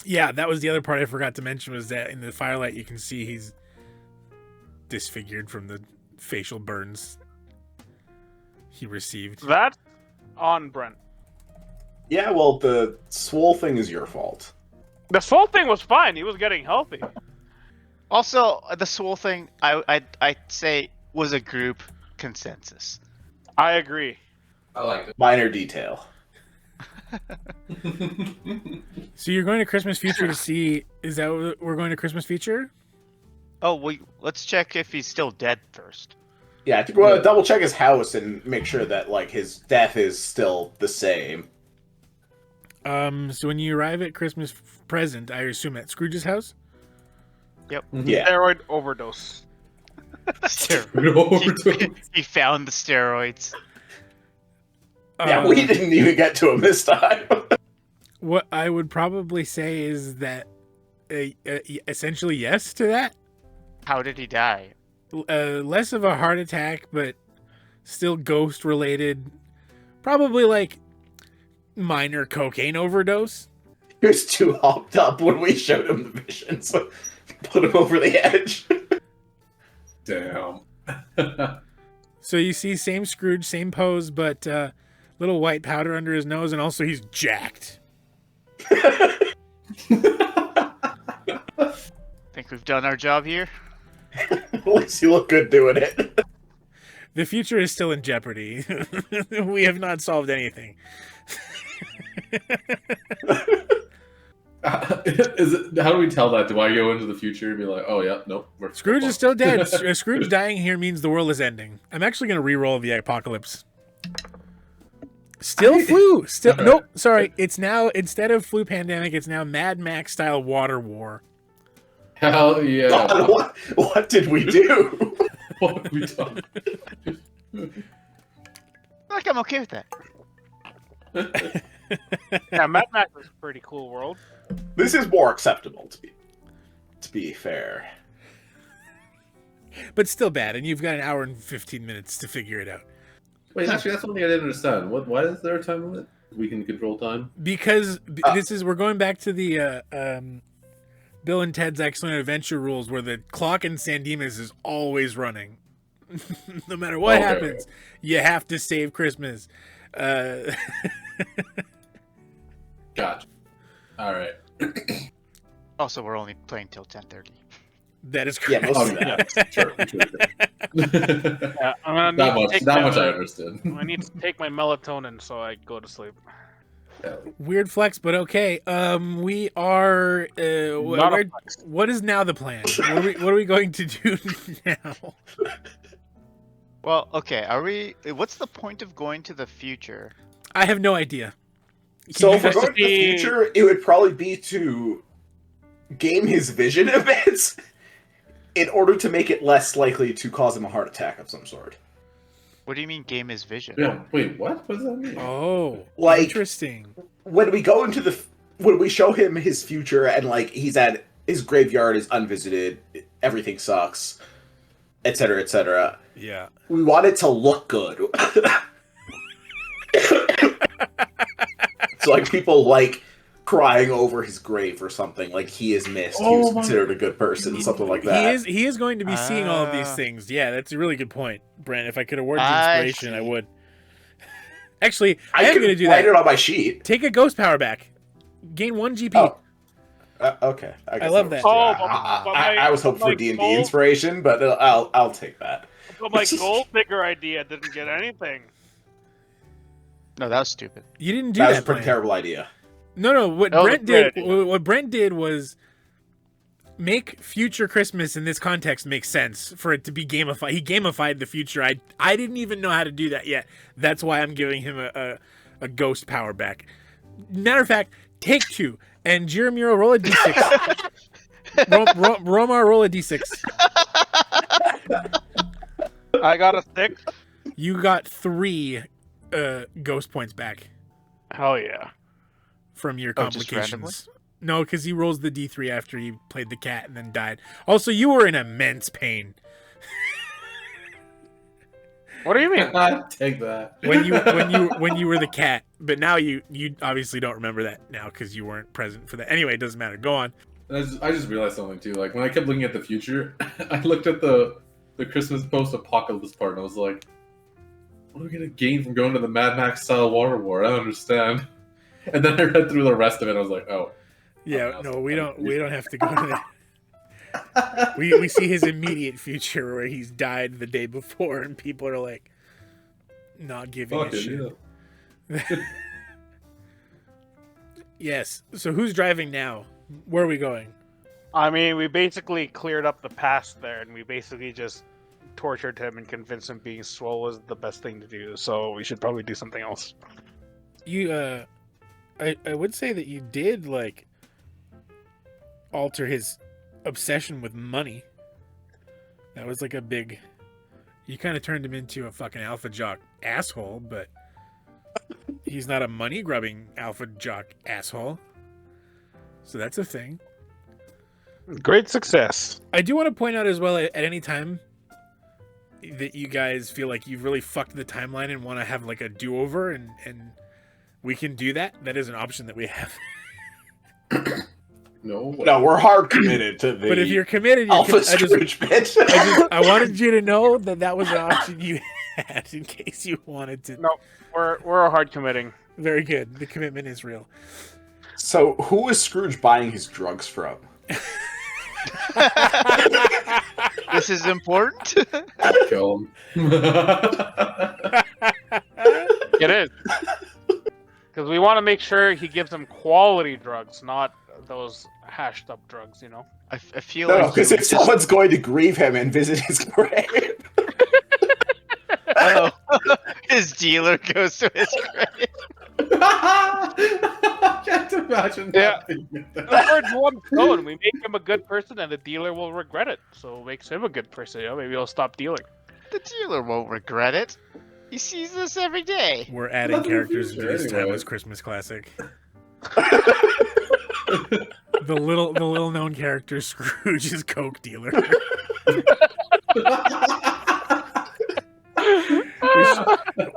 Yeah, that was the other part I forgot to mention was that in the firelight you can see he's disfigured from the facial burns he received. That's on Brent. Yeah, well, the swole thing is your fault. This whole thing was fine. He was getting healthy. Also, the swole thing, I'd say was a group consensus. I agree. I like Minor detail. it. So you're going to Christmas Future to see, is that what we're going to Christmas Future? Oh, let's check if he's still dead first. Yeah, I think we want to double check his house and make sure that like his death is still the same. So when you arrive at Christmas present, I assume at Scrooge's house? Yeah. Steroid overdose. He found the steroids. Yeah, we didn't even get to him this time. What I would probably say is that essentially yes to that. How did he die? Less of a heart attack, but still ghost related. Probably like minor cocaine overdose. He was too hopped up when we showed him the vision, so put him over the edge. Damn. So you see same Scrooge, same pose, but little white powder under his nose, and also he's jacked. Think we've done our job here? At least you look good doing it. The future is still in jeopardy. We have not solved anything. How do we tell that? Do I go into the future and be like, oh yeah, nope. Scrooge is still dead. Scrooge dying here means the world is ending. I'm actually going to re-roll the apocalypse. Still flu. Still nope. Sorry. It's now instead of flu pandemic, it's now Mad Max style water war. Hell yeah. God, what did we do? What have we done? Like, I'm okay with that. Yeah, Mad Max is a pretty cool world. This is more acceptable to be fair. But still bad, and you've got an hour and 15 minutes to figure it out. Wait, actually, that's something I didn't understand. Why is there a time limit? We can control time? Because we're going back to the Bill and Ted's Excellent Adventure rules, where the clock in San Dimas is always running. No matter what happens, you have to save Christmas. Gotcha. All right. Also, we're only playing till 10:30. That is correct. Yeah, most of that. Sure. Yeah, I'm gonna That need much. to take That much I my, understood. I need to take my melatonin so I go to sleep. Weird flex, but okay. We are. Not a flex. What is now the plan? What are we going to do now? Well, okay. What's the point of going to the future? I have no idea. So you if we're guys- going to the future, it would probably be to game his vision events in order to make it less likely to cause him a heart attack of some sort. What do you mean game is vision? Yeah. Wait. What? What does that mean? Oh, Like- interesting. When we go into when we show him his future and like he's at his graveyard is unvisited, everything sucks, etc., etc. Yeah. We want it to look good. So like people like crying over his grave or something, like he is missed. He was considered a good person, something like that. He is going to be seeing all of these things. Yeah, that's a really good point, Brent. If I could award the inspiration, I see. would. Actually, I am could going to do write that. it on my sheet. Take a ghost power back. Gain 1 GP. Oh. Okay, guess love was- that. Oh, I was hoping for D&D inspiration, but I'll take that. But my gold digger idea didn't get anything. No, that was stupid. You didn't do That that. was a pretty plan. terrible idea. No. What That was Brent a did. great idea. What Brent did was make future Christmas in this context make sense for it to be gamified. He gamified the future. I didn't even know how to do that yet. That's why I'm giving him a ghost power back. Matter of fact, take 2 and Jeremiro roll a d6. Romar roll a d6. I got a 6. You got 3 ghost points back Hell yeah. from your Oh, just randomly? complications. No, because he rolls the d3 after he played the cat and then died. Also, you were in immense pain What do you mean? Take that. when you were the cat, but now you obviously don't remember that now because you weren't present for that. Anyway, it doesn't matter. Go on. I just realized something too. Like when I kept looking at the future, I looked at the Christmas post-apocalypse part, and I was like, "What are we gonna gain from going to the Mad Max style water war? I don't understand." And then I read through the rest of it, and I was like, "Oh, Yeah, no, we don't have to go to that. We see his immediate future where he's died the day before, and people are like not giving fuck a it, shit. yeah." Yes. So who's driving now? Where are we going? I mean, we basically cleared up the past there, and we basically just tortured him and convinced him being swole was the best thing to do. So we should probably do something else. You I would say that you did like alter his obsession with money. That was like a big. You kind of turned him into a fucking alpha jock asshole, but he's not a money grubbing alpha jock asshole. So that's a thing. Great success. I do want to point out as well at any time that you guys feel like you've really fucked the timeline and want to have like a do-over and we can do that. That is an option that we have. No, No, we're hard committed to the But if you're committed, Alpha Scrooge bitch. I wanted you to know that was an option you had in case you wanted to. No, we're a hard committing. Very good. The commitment is real. So who is Scrooge buying his drugs from? This is important. kill him. It is. Because we want to make sure he gives them quality drugs, not those hashed up drugs, you know? I feel No, like because if someone's going to grieve him and visit his grave, oh, his dealer goes to his grave. I can't imagine Yeah. that. being- The bird's one stone. We make him a good person, and the dealer will regret it. So it makes him a good person. You know, maybe he'll stop dealing. The dealer won't regret it. He sees this every day. We're adding Nothing characters future, into this anyway. timeless Christmas classic. The little known character Scrooge is coke dealer.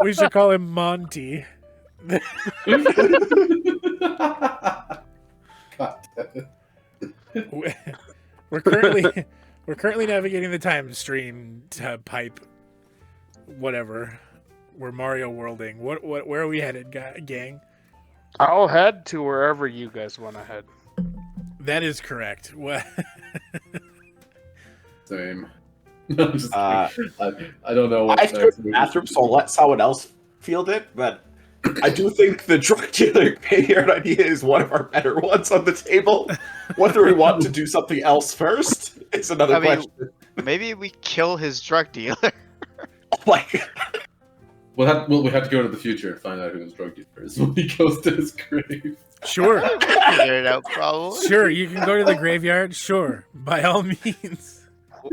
We should call him Monty. God damn it. We're currently navigating the time stream to pipe. Whatever. We're Mario worlding. Where are we headed, gang? I'll head to wherever you guys want to head. That is correct. What? Same. I'm just kidding. I don't know what I took the bathroom, so I'll let someone else field it, but I do think the drug dealer graveyard idea is one of our better ones on the table. Whether we want to do something else first is another question. Maybe we kill his drug dealer. Oh my god. we have to go to the future and find out who his drug dealer is when he goes to his grave. Sure. We'll figure it out, probably. Sure, you can go to the graveyard. Sure, by all means.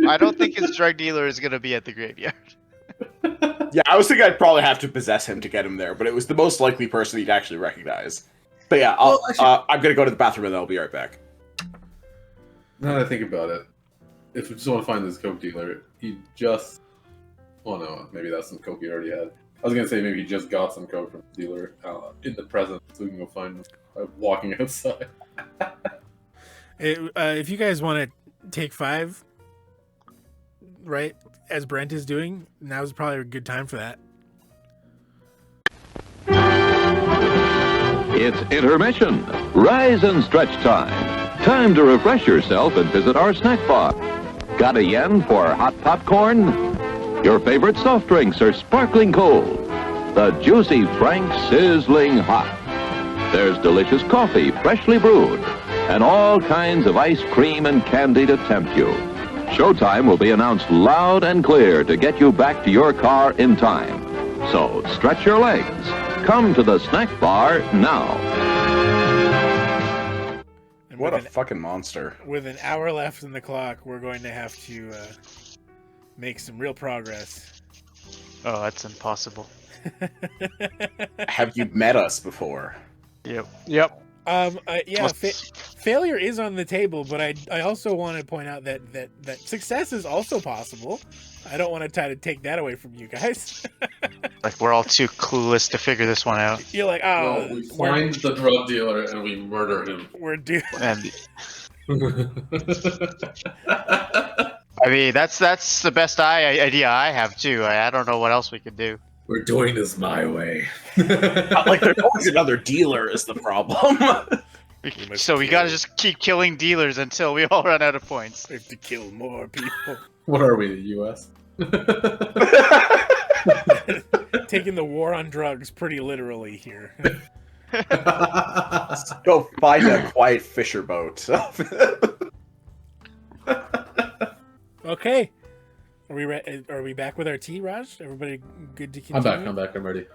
I don't think his drug dealer is going to be at the graveyard. Yeah, I was thinking I'd probably have to possess him to get him there, but it was the most likely person he'd actually recognize. But yeah, I'm gonna go to the bathroom and then I'll be right back. Now that I think about it, if we just want to find this coke dealer, he just... Oh no, maybe that's some coke he already had. I was gonna say maybe he just got some coke from the dealer in the present, so we can go find him walking outside. If you guys want to take 5, right, as Brent is doing, now's probably a good time for that. It's intermission. Rise and stretch time. Time to refresh yourself and visit our snack bar. Got a yen for hot popcorn? Your favorite soft drinks are sparkling cold. The juicy Frank sizzling hot. There's delicious coffee, freshly brewed, and all kinds of ice cream and candy to tempt you. Showtime will be announced loud and clear to get you back to your car in time. So stretch your legs. Come to the snack bar now. And What a fucking monster. With an hour left in the clock, we're going to have to make some real progress. Oh, that's impossible. Have you met us before? Yep. Failure is on the table, but I also want to point out that success is also possible. I don't want to try to take that away from you guys. Like, we're all too clueless to figure this one out. You're like, Well, we find the drug dealer and we murder him. we're due. And I mean, that's the best idea I have too. I don't know what else we could do. We're doing this my way. Not like there's always another dealer is the problem. So we gotta just keep killing dealers until we all run out of points. We have to kill more people. What are we, the U.S.? Taking the war on drugs pretty literally here. Go find a quiet fisher boat. Okay. Are we back with our tea, Raj? Everybody good to continue? I'm back, I'm ready.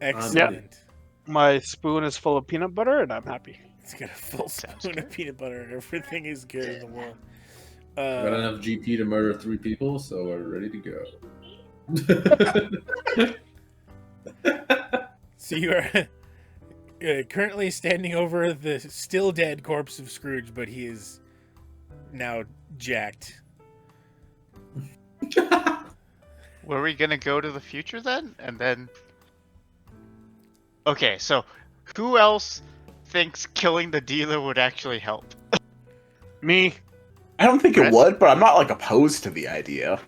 Excellent. My spoon is full of peanut butter, and I'm happy. It's got a full spoon of peanut butter. Everything is good in the world. Got enough GP to murder 3 people, so we're ready to go. So you are currently standing over the still dead corpse of Scrooge, but he is now jacked. Were we gonna go to the future then? And then... Okay, so who else thinks killing the dealer would actually help? Me. I don't think it Chris? would, but I'm not like opposed to the idea.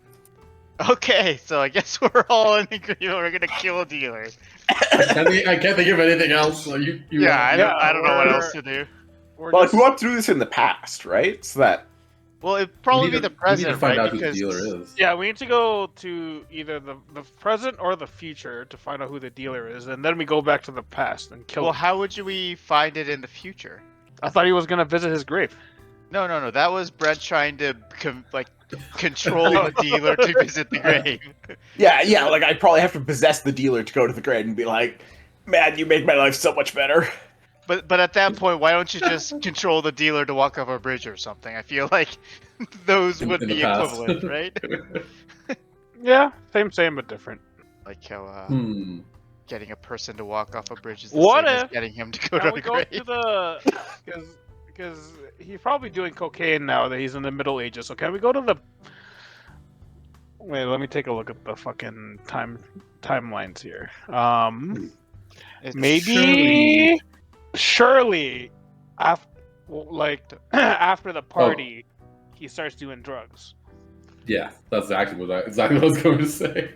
Okay, so I guess we're all in agreement we're gonna kill a dealer. I can't think of anything else. So you Yeah, I don't know what else to do. We're Well, like, just- we want to do this in the past, right? So that Well, it'd probably be the we need to president, find right? out who the Because dealer is. Yeah, we need to go to either the present or the future to find out who the dealer is, and then we go back to the past and kill well, him. how would we find it in the future? I thought he was gonna visit his grave. No. That was Brett trying to control the dealer to visit the grave. yeah, like I'd probably have to possess the dealer to go to the grave and be like, "Man, you make my life so much better." But at that point, why don't you just control the dealer to walk off a bridge or something? I feel like those would In the be past. equivalent, right? Yeah, same but different. Like how Hmm. getting a person to walk off a bridge is the What same as if- getting him to go Can to we the go grave. to the because he's probably doing cocaine now that he's in the Middle Ages. So can we go to the? Wait, let me take a look at the fucking timelines here. It's Maybe surely like after the party, he starts doing drugs. Yeah, that's exactly what I was going to say.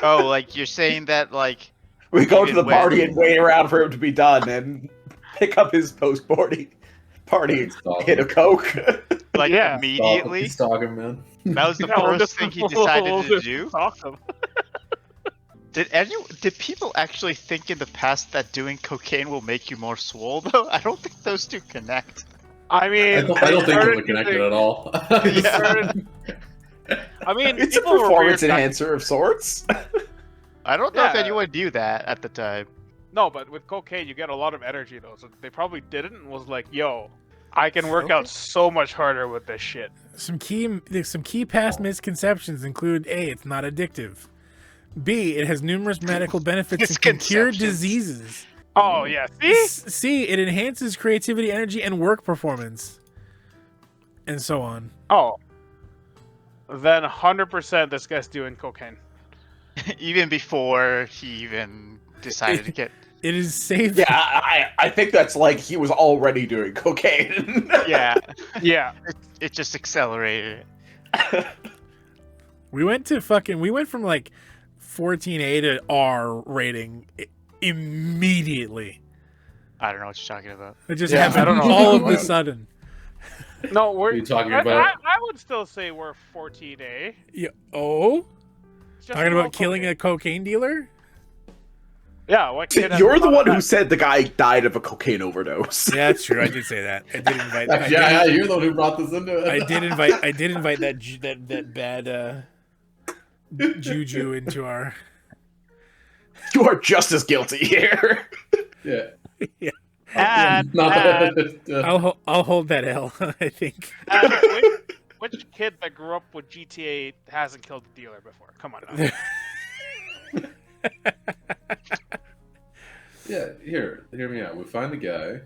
Oh, like you're saying that like We go to Even the party when- and wait around for him to be done, and pick up his post-party hit of coke. like Yeah. immediately? He's talking, man. That was the Yeah, we'll first just- thing he we'll decided to just do. stalk him. Did people actually think in the past that doing cocaine will make you more swole though? I don't think those two connect. I mean, I don't think started they're connected using- at all. I mean, It's a people were performance weird back- enhancer of sorts. I don't know if Yeah. anyone knew that at the time. No, but with cocaine, you get a lot of energy though. So they probably didn't and was like, "Yo, I can work out so much harder with this shit." Some key past misconceptions include A, it's not addictive. B, it has numerous medical benefits and can cure Misconceptions. diseases. Oh yeah, see? C, it enhances creativity, energy, and work performance. And so on. Oh, then 100% this guy's doing cocaine. Even before he even decided to get. It is safe. Yeah, I think that's like he was already doing cocaine. Yeah, Yeah, it just accelerated it. We went from like 14A to R rating immediately. I don't know what you're talking about. It just Yeah, happened I don't know. all of a sudden. no, we're What are you talking I, about? I would still say we're 14A. Yeah. Oh? It's just Talking no about killing cocaine. a cocaine dealer? Yeah, what kid has You're a the lot one of who that? said the guy died of a cocaine overdose. Yeah, that's true. I did say that. I did invite. Yeah, you're the one who brought this into it. I did invite that bad juju into our. You are just as guilty here. Yeah. Yeah. And, Not and, that. I'll hold that L. I think. and which kid that grew up with GTA hasn't killed a dealer before? Come on now. Yeah, hear me out. We find the guy.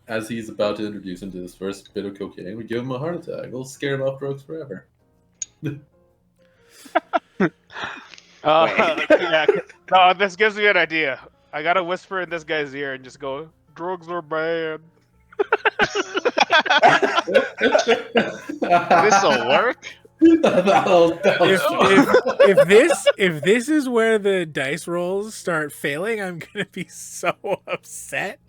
As he's about to introduce him to his first bit of cocaine, we give him a heart attack. We'll scare him off drugs forever. Yeah, no, this gives me an idea. I gotta whisper in this guy's ear and just go, "Drugs are bad." This'll work. If this is where the dice rolls start failing, I'm gonna be so upset.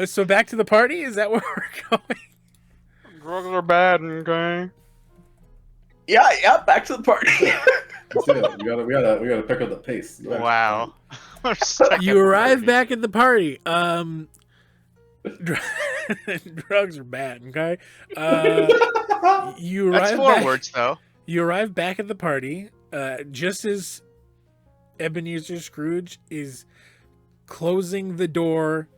So back to the party. Is that where we're going? Drugs are bad, okay? Yeah, back to the party. we gotta pick up the pace. Wow. We're stuck You at arrive 30. back at the party. Drugs are bad. Okay. You That's arrive four back. words though. You arrive back at the party, just as Ebenezer Scrooge is closing the door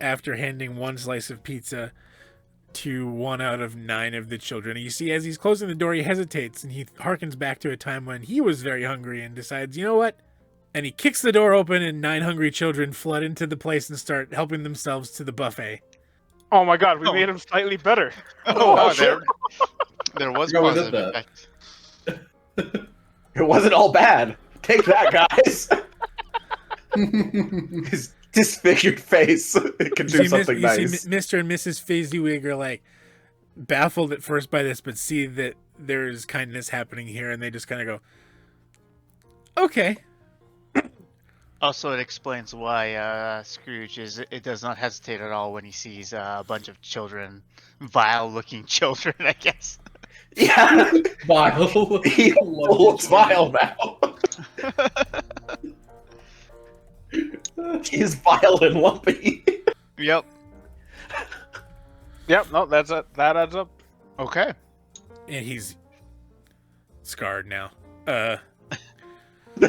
after handing one slice of pizza to 1 out of 9 of the children. And you see, as he's closing the door, he hesitates and he harkens back to a time when he was very hungry and decides, you know what? And he kicks the door open and 9 hungry children flood into the place and start helping themselves to the buffet. Oh my god, we Oh. made him slightly better. Oh, wow, shit. there was Forgot we did positive that. effect. It wasn't all bad. Take that, guys. His disfigured face can do something nice. You see Mr. and Mrs. Fezziwig are like baffled at first by this, but see that there's kindness happening here, and they just kind of go, "Okay." Also, it explains why Scrooge it does not hesitate at all when he sees a bunch of children, vile-looking children, I guess. Yeah, Vile. he looks vile now. He's vile and lumpy. Yep. Yep, no, that's it. That adds up. Okay. And he's scarred now. I thought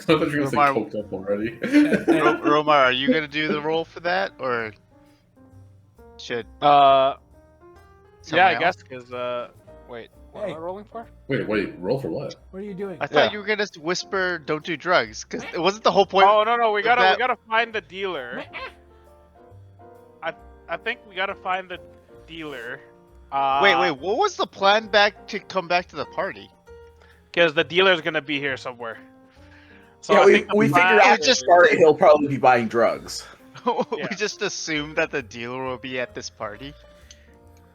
you were gonna say Romar- coked up already. Romar, are you gonna do the roll for that, or should? Yeah, someone I else? guess because wait, what Hey. am I rolling for? Wait, roll for what? What are you doing? I thought Yeah. you were gonna whisper, "Don't do drugs," because it wasn't the whole point. Oh no, we gotta that- find the dealer. I think we gotta find the dealer. Wait, what was the plan to come back to the party? Because the dealer's gonna be here somewhere. So Yeah, I think we the figured plan out just- to start he'll probably be buying drugs. We Yeah. just assume that the dealer will be at this party.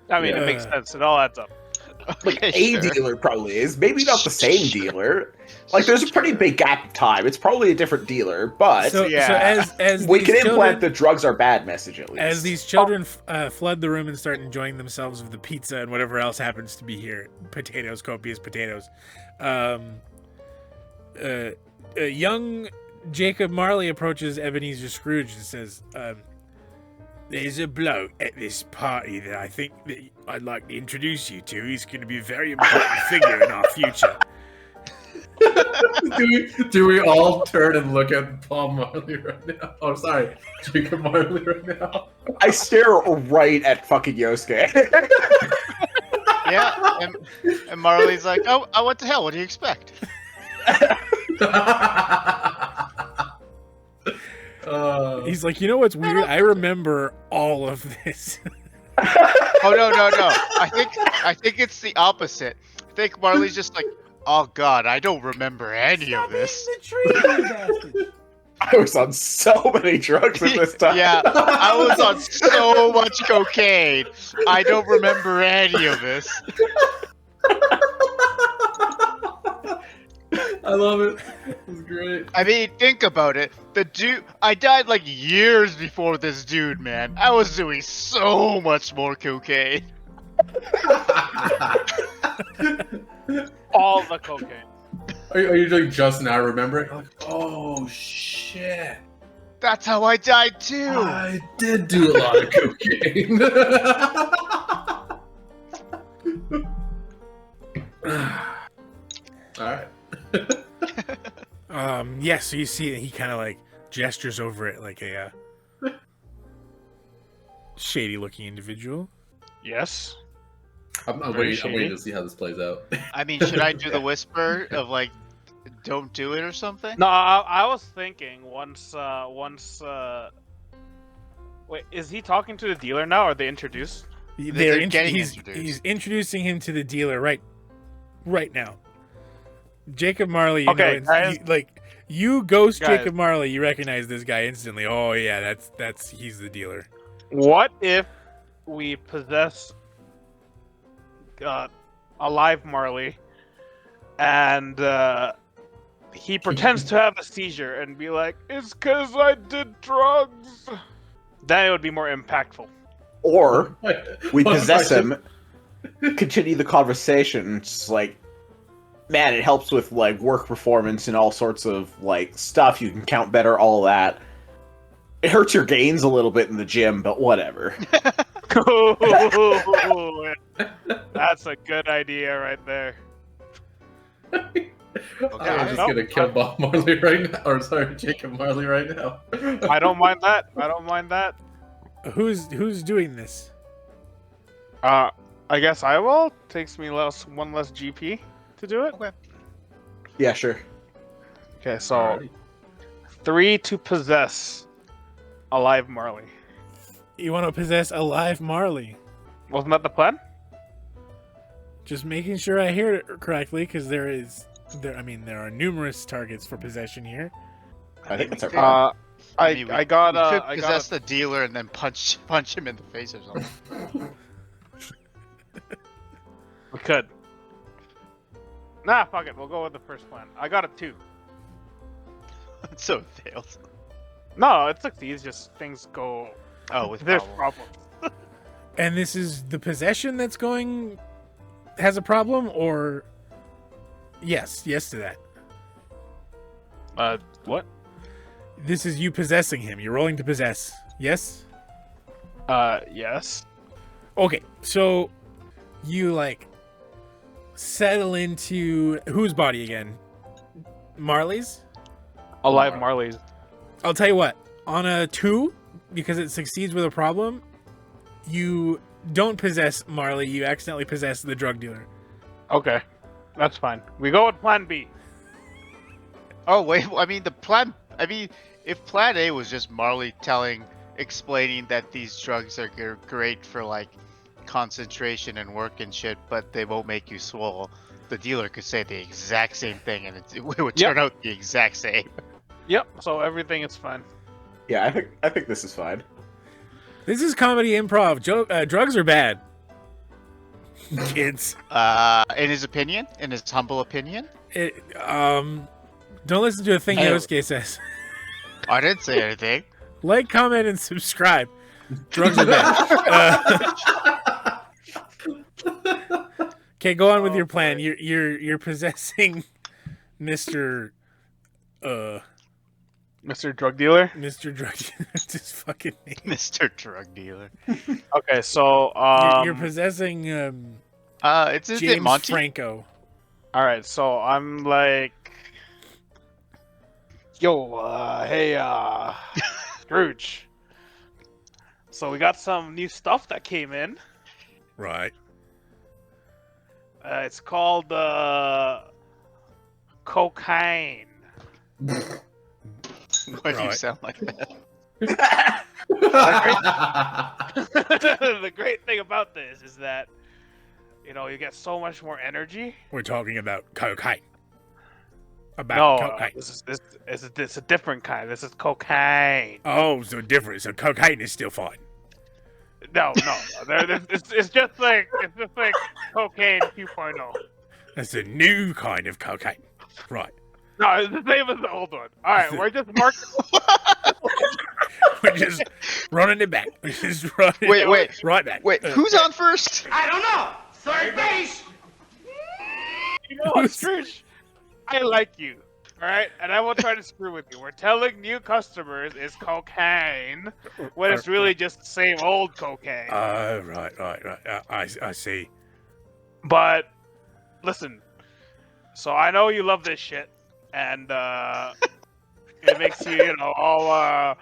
I mean, Yeah. it makes sense. It all adds up. Like Okay, a sure. dealer probably is. Maybe not the same dealer. Like there's a pretty Sure. big gap of time. It's probably a different dealer, but So Yeah. as we these can implant the children, drugs are bad message at least. as these children flood the room and start enjoying themselves with the pizza and whatever else happens to be here, potatoes, copious potatoes. Young Jacob Marley approaches Ebenezer Scrooge and says, "There's a bloke at this party that I think that I'd like to introduce you to. He's going to be a very important figure in our future." do we all turn and look at Paul Marley right now? Oh, sorry, Jacob Marley right now. I stare right at fucking Yosuke. Yeah, and Marley's like, "Oh, what the hell? What do you expect?" He's like, "You know what's weird? I remember all of this." Oh no. I think it's the opposite. I think Marley's just like, "Oh God, I don't remember any of this." I was on so many drugs at this time. Yeah, I was on so much cocaine. I don't remember any of this. I love it. It's great. I mean, think about it. The dude, I died like years before this dude, man. I was doing so much more cocaine. All the cocaine. Are you like just now remembering? Like, oh shit! That's how I died too. I did do a lot of cocaine. All right. Yeah, so you see that he kind of like gestures over it like a shady looking individual. Yes. I'm Very waiting shady. to see how this plays out. I mean, should I do the whisper of like, don't do it or something? No, I was thinking once. Wait, is he talking to the dealer now, or are they introduced? They're getting introduced. He's introducing him to the dealer right now. Jacob Marley, you Okay, know, guys. you ghost Guys. Jacob Marley, you recognize this guy instantly. Oh yeah, that's he's the dealer. What if we possess a live Marley, and he pretends to have a seizure and be like, "It's 'cause I did drugs." Then it would be more impactful. Or we One possess question. him, continue the conversation. It's like, man, it helps with like work performance and all sorts of like stuff. You can count better, all that. It hurts your gains a little bit in the gym, but whatever. That's a good idea right there. I'm just Nope. gonna kill Bob Marley right now, or sorry, Jacob Marley right now. I don't mind that. I don't mind that. Who's doing this? I guess I will. Takes me one less GP to do it. Okay. Yeah, sure. Okay, so Alrighty. 3 to possess a live Marley. You want to possess a live Marley? Wasn't that the plan? Just making sure I hear it correctly, because there are numerous targets for possession here. I think that's our we problem. I mean, we- I got we could I possess got the dealer and then punch him in the face or something. we could. Nah, fuck it. We'll go with the first plan. I got a 2. So it fails. No, it succeeds. Just things go. Oh, with There's problems. problems. And this is the possession that's has a problem, or yes to that. What? This is you possessing him. You're rolling to possess. Yes? Yes. Okay, so you like settle into whose body again? Marley's? A live Marley's. I'll tell you what, on a 2, because it succeeds with a problem, you don't possess Marley, you accidentally possess the drug dealer. Okay, that's fine. We go with plan B. Oh wait, I mean if plan A was just Marley explaining that these drugs are great for like concentration and work and shit, but they won't make you swole, the dealer could say the exact same thing, and it would turn out the exact same. Yep. So everything is fine. Yeah, I think this is fine. This is comedy improv. Drugs are bad. Kids. In his opinion, in his humble opinion, Don't listen to a thing Yosuke says. I didn't say anything. Like, comment, and subscribe. Drugs are bad. Okay, go on with your plan. You're possessing Mr. Mr. Drug Dealer. Mr. Drug Dealer. That's his fucking name. Mr. Drug Dealer. Okay, so You're possessing It's is it James Monty? Franco. all right, so I'm like, yo, hey, Scrooge. So we got some new stuff that came in. Right. It's called cocaine. Why do you Right. sound like that? The great thing about this is that, you know, you get so much more energy. We're talking about cocaine. About No, cocaine. this is a different kind. This is cocaine. Oh, so different. So cocaine is still fine. No. It's just like cocaine 2.0. That's a new kind of cocaine. Right. No, it's the same as the old one. All right, we're just marking. We're just running it back. We're just running Wait. right back. Wait, who's on first? I don't know. Third base. You know what, Scrooge? I like you. All right, and I won't try to screw with you. We're telling new customers it's cocaine when it's really just the same old cocaine. Right. I see. But listen, so I know you love this shit, and it makes you, you know, all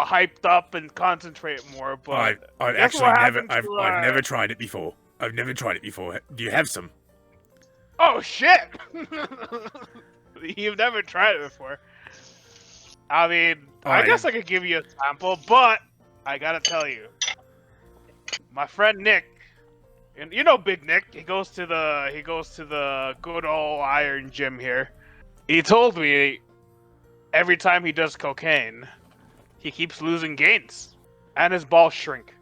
hyped up and concentrate more. But I've guess actually what never, happens to, I've never tried it before. I've never tried it before. Do you have some? Oh shit! You've never tried it before. I mean, I guess I could give you a sample, but I gotta tell you, my friend Nick, and you know Big Nick, he goes to the good old Iron Gym here. He told me every time he does cocaine, he keeps losing gains, and his balls shrink.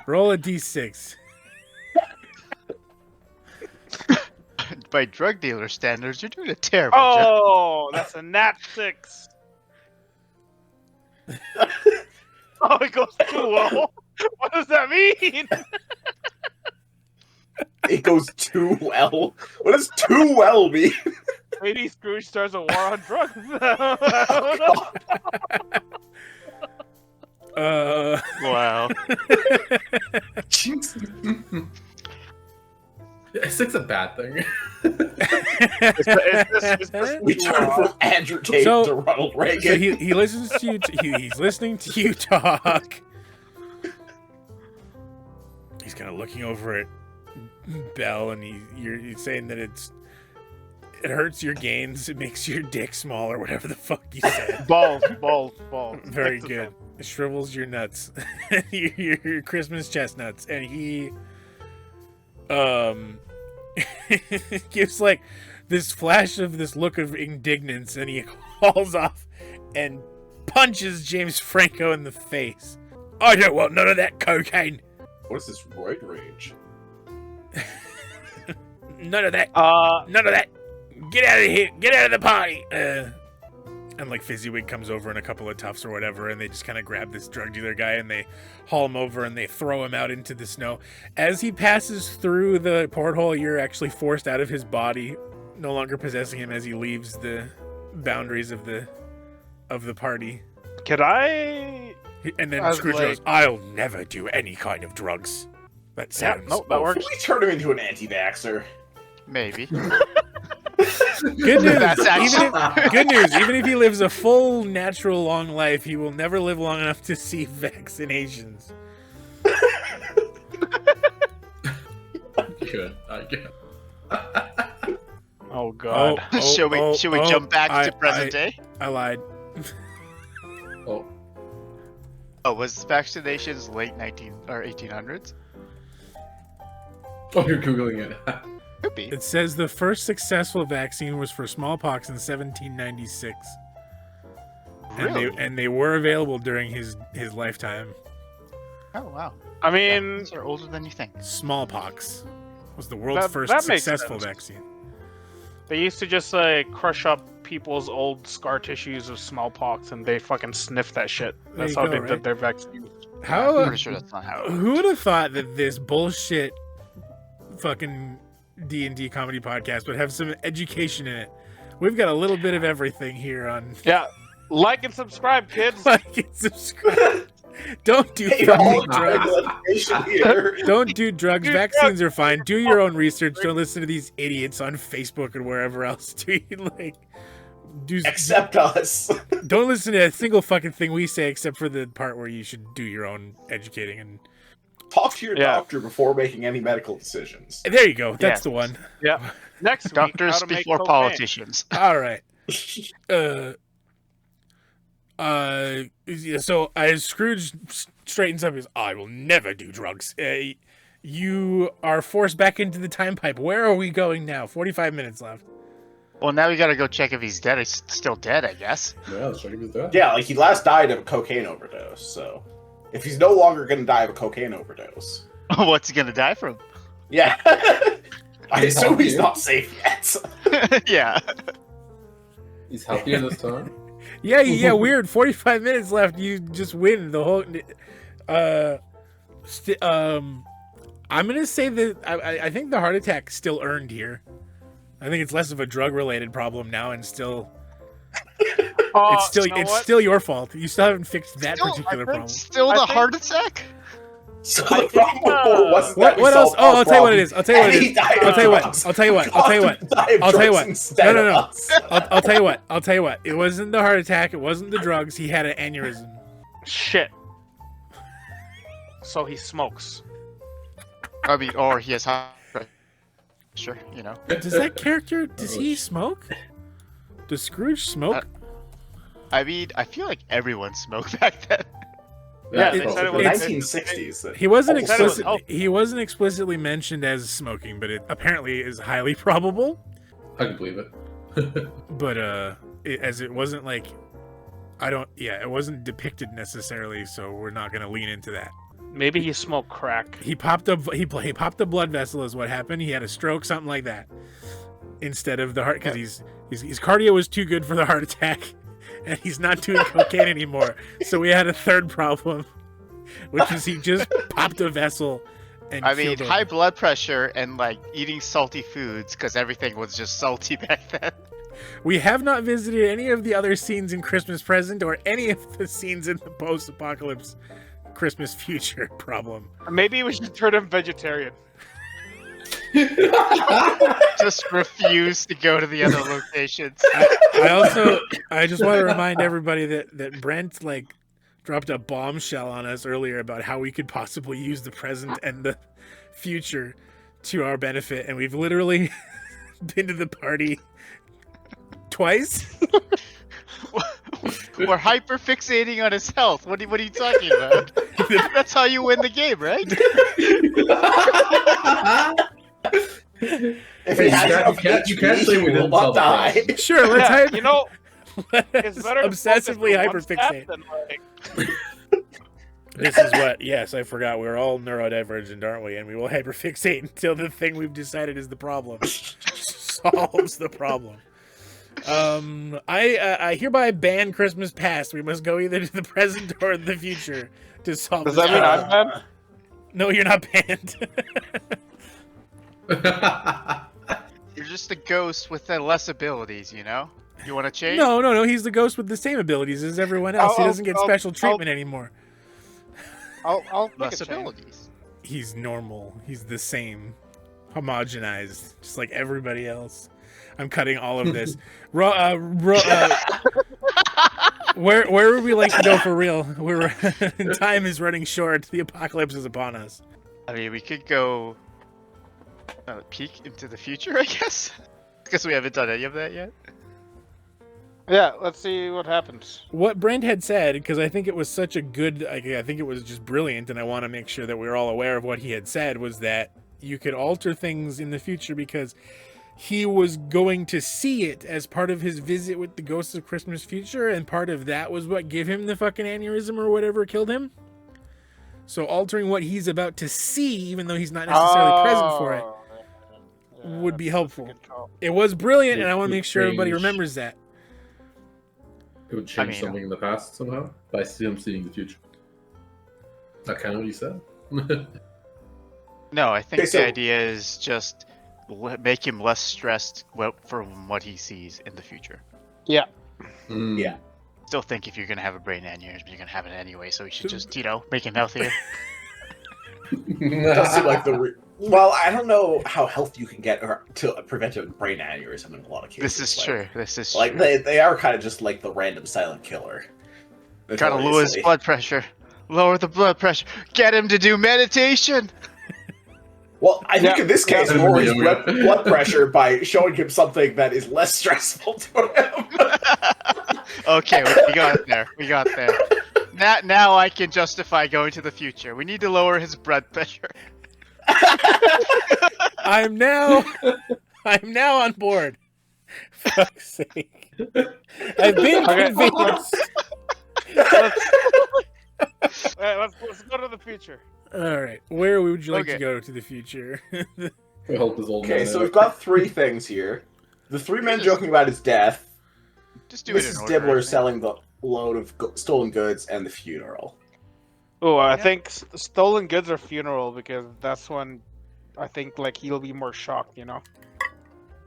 Roll a d6. By drug dealer standards, you're doing a terrible job. Oh, that's a nat 6. Oh, it goes too well. What does that mean? It goes too well. What does too well mean? Maybe Scrooge starts a war on drugs. I don't know. Wow. Is 6 a bad thing? We turn from Andrew Tate So- to Ronald Reagan. So he listens to you. He's listening to you talk. He's kind of looking over at Belle, and he's saying that it hurts your gains. It makes your dick smaller, whatever the fuck you said. Balls. Very That's the good. It shrivels your nuts, your Christmas chestnuts, and he gives like this flash of this look of indignance, and he hauls off and punches James Franco in the face. I don't want none of that cocaine. What is this roid rage? None of that. same. None of that. Get out of here. Get out of the party. And like Fizzywig comes over and a couple of toughs or whatever, and they just kind of grab this drug dealer guy and they haul him over and they throw him out into the snow. As he passes through the porthole, you're actually forced out of his body, no longer possessing him as he leaves the boundaries of the party. Can I? And then I was Scrooge like- goes, "I'll never do any kind of drugs." That sounds nope, that works. We turn him into an anti-vaxxer. Maybe. Good news. That's actually- Good news. Even if he lives a full, natural, long life, he will never live long enough to see vaccinations. Good. I guess. Oh god. Should we jump back to present day? I lied. Oh. Oh, was vaccinations late 19 or 1800s? Oh, you're googling it. Could be. It says the first successful vaccine was for smallpox in 1796. Really? And they were available during his lifetime. Oh wow. I mean, These are older than you think. Smallpox was the world's That- first that makes successful sense. vaccine. they used to just like crush up people's old scar tissues of smallpox, and they fucking sniff that shit. There That's you how go, they right? did their vaccine. How? I'm pretty sure that's not how it works. Who would have thought that this bullshit fucking D&D comedy podcast would have some education in it? We've got a little bit of everything here on Yeah, like and subscribe, kids. like and subscribe. Don't do Hey, fucking all drugs. education here. Don't do drugs. Do Vaccines are fine. Do your own research. Don't listen to these idiots on Facebook and wherever else. Accept us. Don't listen to a single fucking thing we say except for the part where you should do your own educating. And Talk to your Yeah. doctor before making any medical decisions. there you go. That's Yes. the one. Yeah. Next week, Doctors how to make before cocaine. politicians. All right. Yeah, so as Scrooge straightens up, he goes, I will never do drugs. You are forced back into the time pipe. Where are we going now? 45 minutes left. Well, now we gotta go check if he's dead. He's still dead, I guess. Yeah, let's check if he's dead. Yeah, like he last died of a cocaine overdose, so if he's no longer gonna die of a cocaine overdose. What's he gonna die from? Yeah. I He's assume he's healthy. not safe yet. Yeah. He's healthy in this time. Yeah, weird. 45 minutes left. You just win the whole. I'm gonna say that I think the heart attack still earned here. I think it's less of a drug-related problem now, and still Oh, it's still you know it's what? still your fault. You still haven't fixed that Still, particular problem. Still I the think- heart attack? So I the think, problem before wasn't that we What else? solved Oh, our I'll tell you what it problem, is. I'll tell you what and it he is. died of I'll tell you what. drugs. I'll tell you what. I'll tell you what. Doctor died of I'll tell you drugs what. instead No. of us. I'll tell you what. I'll tell you what. It wasn't the heart attack. It wasn't the drugs. He had an aneurysm. Shit. So he smokes. I mean, or he has high pressure, you know. Does that character? Does he smoke? Does Scrooge smoke? I mean, I feel like everyone smoked back then. Yeah, that's they said it probably was- good. 1960s. He wasn't Almost said it was explicit. He wasn't explicitly mentioned as smoking, but it apparently is highly probable. I can believe it. But as it wasn't like, it wasn't depicted necessarily, so we're not gonna lean into that. Maybe he smoked crack. He popped a blood vessel is what happened. He had a stroke, something like that, instead of the heart, because his cardio was too good for the heart attack, and he's not doing cocaine anymore. So we had a third problem, which is he just popped a vessel. And I mean, killed high him. blood pressure and like eating salty foods because everything was just salty back then. We have not visited any of the other scenes in Christmas Present or any of the scenes in the post-apocalypse Christmas future problem. Maybe we should turn him vegetarian. Just refuse to go to the other locations. I just want to remind everybody that Brent dropped a bombshell on us earlier about how we could possibly use the present and the future to our benefit, and we've literally been to the party twice. We're hyper fixating on his health. What are you talking about? That's how you win the game, right? If he has enough you can't HP, say we he will didn't not solve the die. problem. Sure, let's Yeah, hype. you know, Let's it's better to obsessively focus on one hyperfixate. step than, like, This is what, yes, I forgot. We're all neurodivergent, aren't we? And we will hyperfixate until the thing we've decided is the problem solves the problem. I hereby ban Christmas past. We must go either to the present or the future to solve Does this that mean problem. I'm bad? No, you're not banned. You're just a ghost with less abilities, you know? You want to change? No. He's the ghost with the same abilities as everyone else. He I'll- doesn't get I'll- special I'll- treatment anymore. I'll make Less a change. abilities. He's normal. He's the same. Homogenized, just like everybody else. I'm cutting all of this. Where would we like to go for real? Time is running short. The apocalypse is upon us. I mean, we could go peek into the future, I guess? Because we haven't done any of that yet. Yeah, let's see what happens. What Brent had said, because I think it was such a good, I think it was just brilliant, and I want to make sure that we're all aware of what he had said, was that you could alter things in the future because he was going to see it as part of his visit with the Ghosts of Christmas Future, and part of that was what gave him the fucking aneurysm or whatever killed him. So altering what he's about to see, even though he's not necessarily present for it, would be helpful. It was brilliant, and I want to make sure everybody remembers that. It would change something in the past somehow by him seeing the future. That kind of what you said? No, I think Okay, the idea is just make him less stressed from what he sees in the future. Yeah. Yeah. Still think if you're gonna have a brain aneurysm, you're gonna have it anyway, so we should just, make him healthier. Does seem like well, I don't know how healthy you can get to prevent a brain aneurysm in a lot of cases. This is true. This is like true. they are kind of just like the random silent killer. Gotta lower his blood pressure. Lower the blood pressure. Get him to do meditation. Well, I think in this case, lower his blood pressure by showing him something that is less stressful to him. Okay, we got there. We got there. Now I can justify going to the future. We need to lower his blood pressure. I'm now on board. Fuck's sake. I've been convinced. Let's go to the future. All right, where would you like to go to the future? Help his old Okay, man so out. we've got three things here. The three men joking about his death. Just do it in Mrs. order. Dibbler selling the load of stolen goods and the funeral. Oh, I think stolen goods are funeral because that's when I think like he'll be more shocked,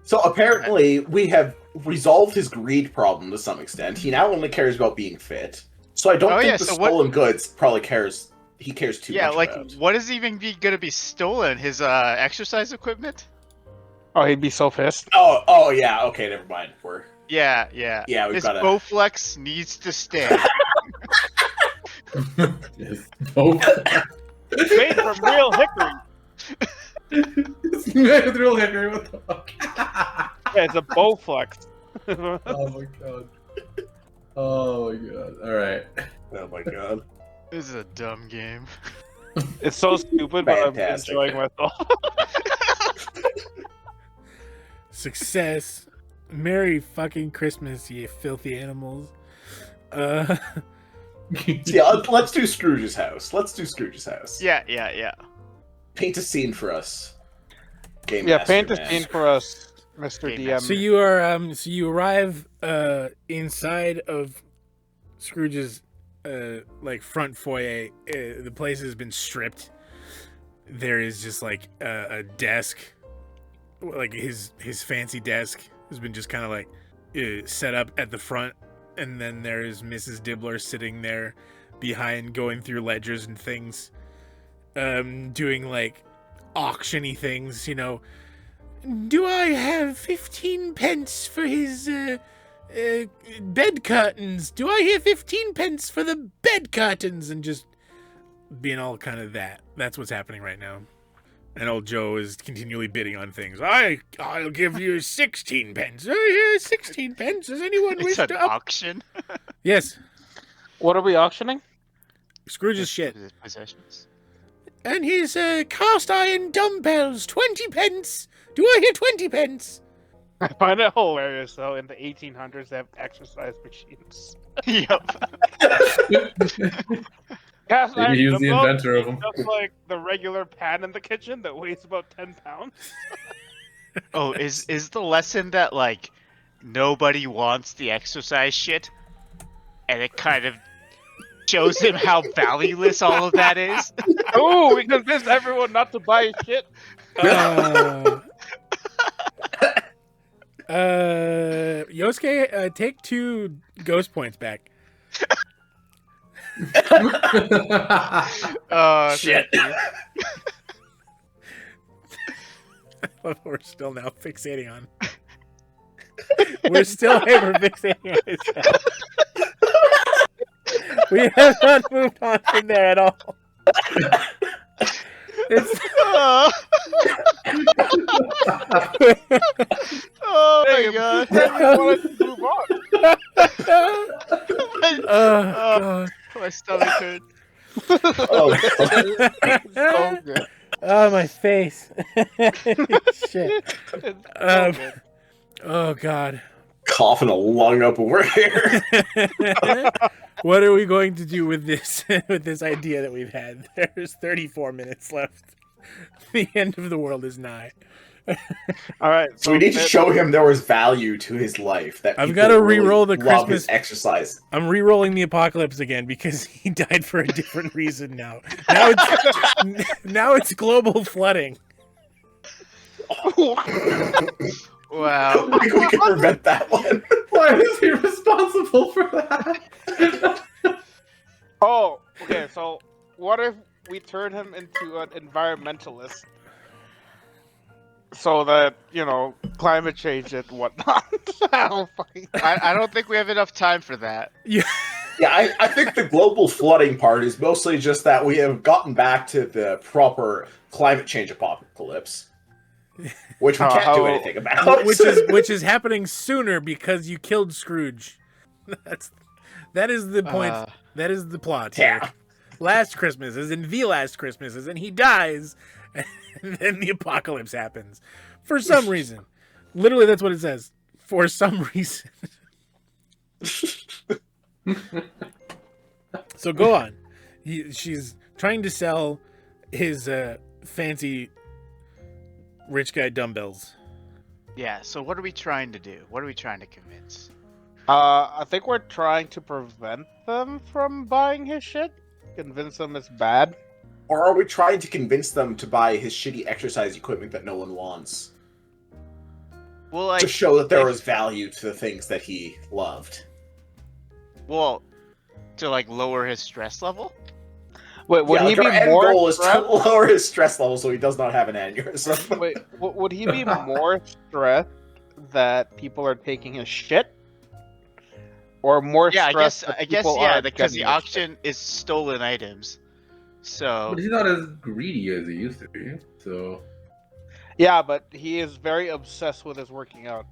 So apparently we have resolved his greed problem to some extent. He now only cares about being fit. So I don't think the stolen goods probably cares. He cares too much. Yeah, like about. what is even gonna be stolen? His exercise equipment? Oh, he'd be so pissed. Oh yeah. Okay, never mind. Yeah. Yeah, we've His got Bowflex needs to stay. Yes. Both. It's made from real hickory. It's made with real hickory. What the fuck? Yeah, it's a Bowflex. Oh my god. Oh my god. Alright. Oh my god. This is a dumb game. It's so stupid, but I'm Fantastic. enjoying myself. Success. Merry fucking Christmas, you filthy animals. Yeah, let's do Scrooge's house. Yeah. Paint a scene for us. Game Yeah, Master paint a Man. scene for us, Mr. Game DM. So you are so you arrive inside of Scrooge's like front foyer. The place has been stripped. There is just like a desk, like his fancy desk has been just kind of like set up at the front, and then there is Mrs. Dibbler sitting there behind, going through ledgers and things, doing like auction-y things, Do I have 15 pence for his bed curtains? Do I hear 15 pence for the bed curtains? And just being all kind of that. That's what's happening right now. And old Joe is continually bidding on things. I'll give you 16 pence. I hear 16 pence. Does anyone wish It's an to up? auction. Yes. What are we auctioning? Scrooge's shit. His possessions. And his cast iron dumbbells, 20 pence. Do I hear 20 pence? I find it hilarious, though, in the 1800s, they have exercise machines. Yep. Cast Maybe iron he was the dumbbells, inventor of them. Just like the regular pan in the kitchen that weighs about 10 pounds. Oh, is the lesson that like nobody wants the exercise shit, and it kind of shows him how valueless all of that is? Oh, we convinced everyone not to buy shit. Yosuke, take 2 ghost points back. Shit. We're still now fixating on. We're still hyper fixating on his head. We have not moved on from there at all. It's Oh my god. I wanted to move on. Oh god. My stomach hurts. Oh, So good. Oh, my face. Shit. It's so Um, good. Oh god. coughing a lung up over here. What are we going to do with this idea that we've had? There's 34 minutes left. The end of the world is nigh. All right, So we need to show him there was value to his life. That I've people gotta really re-roll the love Christmas- his exercise. I'm re-rolling the apocalypse again because he died for a different reason now. Now it's global flooding. Wow. I think we can prevent that one. Why is he responsible for that? Oh, okay. So what if we turn him into an environmentalist, so that climate change and whatnot? I don't think we have enough time for that. Yeah. Yeah, I think the global flooding part is mostly just that we have gotten back to the proper climate change apocalypse, which we can't do anything about. which is happening sooner because you killed Scrooge. That is the point. That is the plot. Yeah. Here. Last Christmas is in the last Christmas is, and he dies, and then the apocalypse happens for some reason. Literally, that's what it says. For some reason. So go on. She's trying to sell his fancy rich guy dumbbells. Yeah, so what are we trying to do? What are we trying to convince? I think we're trying to prevent them from buying his shit. Convince them it's bad. Or are we trying to convince them to buy his shitty exercise equipment that no one wants? Well, like, To show that there was value to the things that he loved. well, to like lower his stress level? Wait, would Yeah, he like be our end more goal is to stressed? lower his stress level so he does not have an aneurysm. Wait, would he be more stressed that people are taking his shit, or more Yeah, stressed I that guess people yeah, aren't because the getting his auction is stolen items. So But he's not as greedy as he used to be. So shit? Yeah, but he is very obsessed with his working out.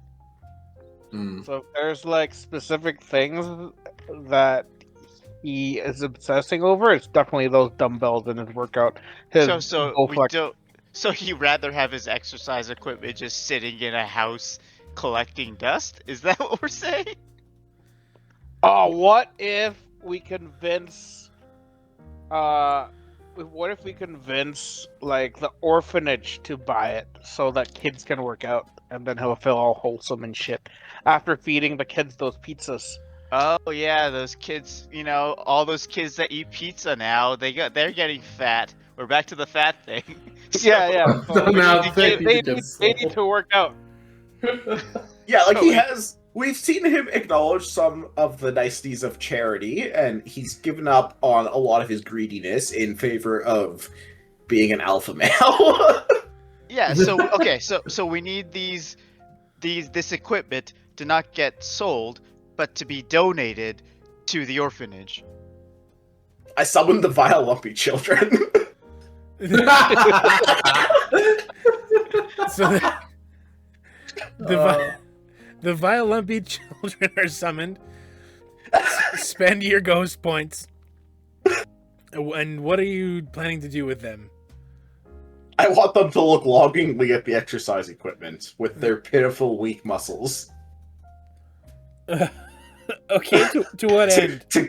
So if there's like specific things that he is obsessing over, it's definitely those dumbbells in his workout. His so we Bowflex. don't. So he'd rather have his exercise equipment just sitting in a house collecting dust? Is that what we're saying? Oh, what if we convince like the orphanage to buy it so that kids can work out, and then he'll feel all wholesome and shit after feeding the kids those pizzas. Oh yeah, those kids. You know, all those kids that eat pizza now, they're getting fat. We're back to the fat thing. Yeah. So Now they they need can to work out. Yeah, like So we've seen him acknowledge some of the niceties of charity, and he's given up on a lot of his greediness in favor of being an alpha male. Yeah. So okay. So we need this equipment to not get sold, but to be donated to the orphanage. I summoned the vile lumpy children. So the vile lumpy children are summoned. Spend your ghost points. And what are you planning to do with them? I want them to look longingly at the exercise equipment with their pitiful, weak muscles. Okay, to what end? To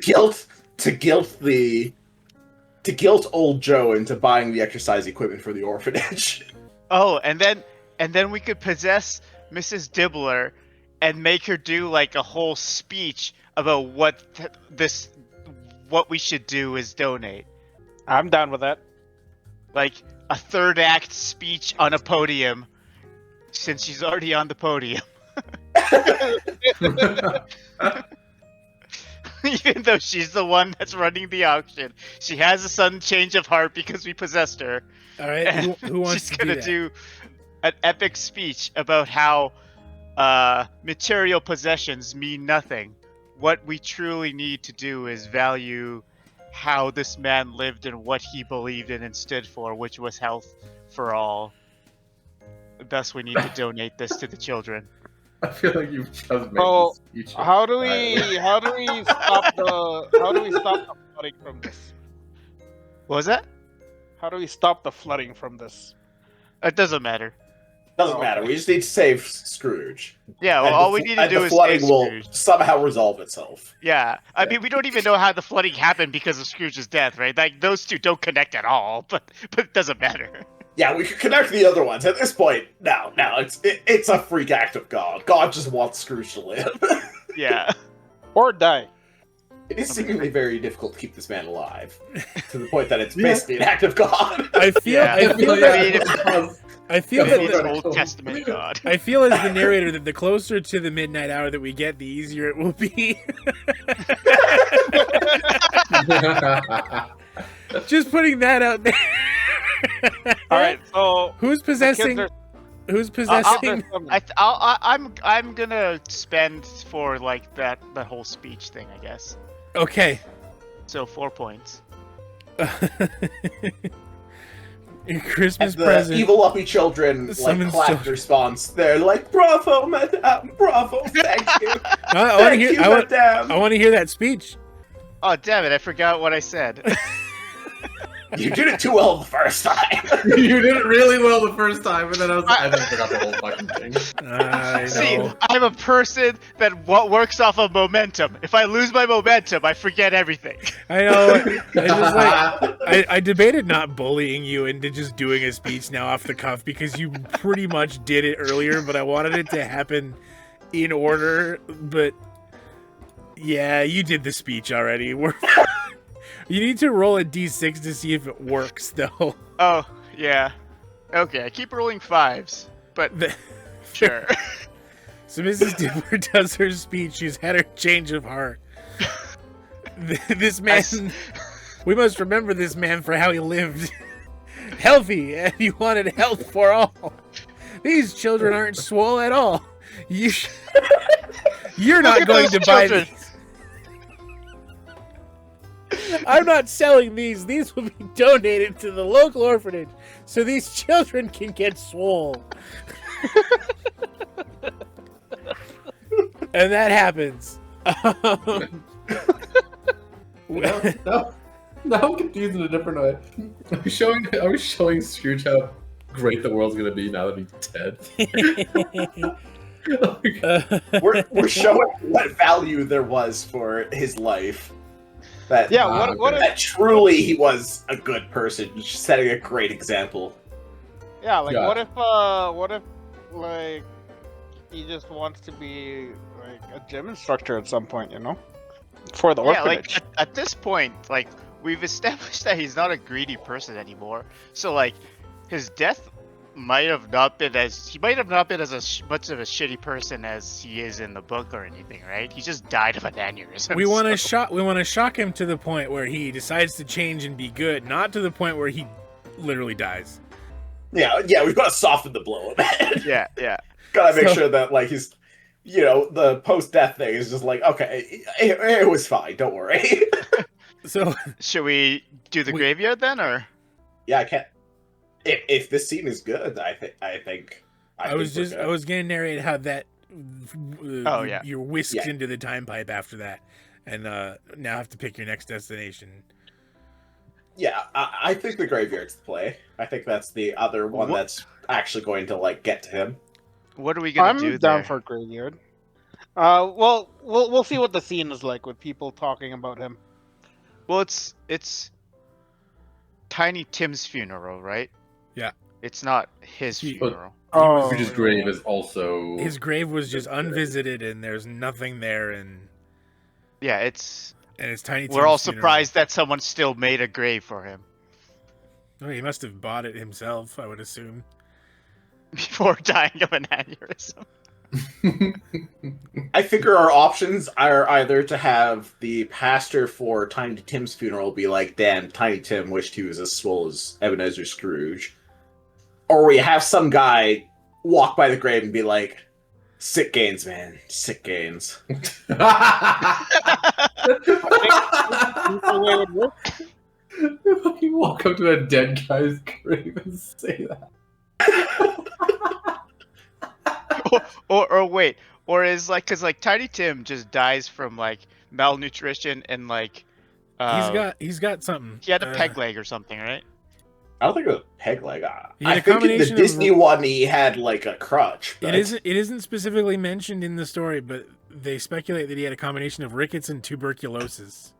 guilt old Joe into buying the exercise equipment for the orphanage. Oh, and then we could possess Mrs. Dibbler and make her do like a whole speech about what we should do is donate. I'm down with that. Like a third act speech on a podium, since she's already on the podium. Even though she's the one that's running the auction, she has a sudden change of heart because we possessed her. All right, who wants She's to gonna do do an epic speech about how material possessions mean nothing. What we truly need to do is value how this man lived and what he believed in and stood for, which was health for all. Thus, we need to donate this to the children. I feel like you've just made So, this speech. how do we stop the flooding from this? What was that? How do we stop the flooding from this? It doesn't matter. Doesn't Oh, matter. okay. We just need to save Scrooge. Yeah, well, And all we need to do the is flooding save will Scrooge. somehow resolve itself. Yeah, I mean, we don't even know how the flooding happened because of Scrooge's death, right? Like, those two don't connect at all, but it doesn't matter. Yeah, we could connect the other ones. At this point, no, it's a freak act of God. God just wants Scrooge to live. Yeah. Or die. It is seemingly very difficult to keep this man alive, to the point that it's basically an act of God. I feel Yeah. I feel like- that I feel He's that an Old Testament God. I feel as the narrator that the closer to the midnight hour that we get, the easier it will be. Just putting that out there. All right, so Who's possessing? are- Who's possessing? I'm gonna spend for like that whole speech thing, I guess. Okay. So 4 points. Your Christmas And the present. evil uppy children Summons clap in children. response. They're like, "Bravo, madame! Bravo! Thank you! I want to Thank hear. you, I madame!" want to hear that speech. Oh damn it! I forgot what I said. You did it too well the first time. You did it really well the first time, and then I then forgot the whole fucking thing. I See, know. I'm a person that works off of momentum. If I lose my momentum, I forget everything. I know. I just like. I debated not bullying you into just doing a speech now off the cuff because you pretty much did it earlier, but I wanted it to happen in order. But yeah, you did the speech already. You need to roll a d6 to see if it works, though. Oh yeah. Okay, I keep rolling 5s, but sure. So Mrs. Dipper does her speech. She's had her change of heart. This man, we must remember this man for how he lived. Healthy, and he wanted health for all. These children aren't swole at all. You're not at going those to buy children. these. I'm not selling these. These will be donated to the local orphanage so these children can get swole. And that happens. Now I'm confused in a different way. Are we showing Scrooge how great the world's gonna be now that he's dead? We're showing what value there was for his life. That Yeah, what if, that truly he was a good person, setting a great example. yeah, like Yeah. what if like he just wants to be like a gym instructor at some point, you know? For the Yeah, orphanage. like at this point, like we've established that he's not a greedy person anymore. So like his death might have not been as much of a shitty person as he is in the book or anything, right? He just died of an aneurysm. We want to so- shock him to the point where he decides to change and be good, not to the point where he literally dies. Yeah, we've got to soften the blow, man. Yeah, yeah. Gotta make So- sure that like he's, the post-death thing is just like, okay, it was fine. Don't worry. So Should we do the graveyard then, or? Yeah, I can't. If this scene is good, I think. I was gonna narrate how that. Oh, yeah. You're whisked Yeah. into the time pipe after that, and now have to pick your next destination. Yeah, I think the graveyard's the play. I think that's the other one that's actually going to like get to him. What are we gonna I'm do down there? for graveyard. Well, we'll see what the scene is like with people talking about him. Well, it's Tiny Tim's funeral, right? Yeah. It's not his He- funeral. Oh, Scrooge's grave is also His grave was just unvisited, and there's nothing there, and Yeah, it's. it's Tiny. We're all Tim's funeral. surprised that someone still made a grave for him Oh, he must have bought it himself, I would assume. before dying of an aneurysm. I figure our options are either to have the pastor for Tiny Tim's funeral be like, "Damn, Tiny Tim wished he was as swole as Ebenezer Scrooge," or we have some guy walk by the grave and be like, "Sick gains, man, sick gains." the way it would work. You walk up to a dead guy's grave and say that. or wait, or is like, cause like Tiny Tim just dies from like malnutrition and like He's got something. he had a peg leg or something, right? I don't think it was peg leg. He had I a think in the combination of- Disney one he had like a crutch. But... It isn't specifically mentioned in the story, but they speculate that he had a combination of rickets and tuberculosis.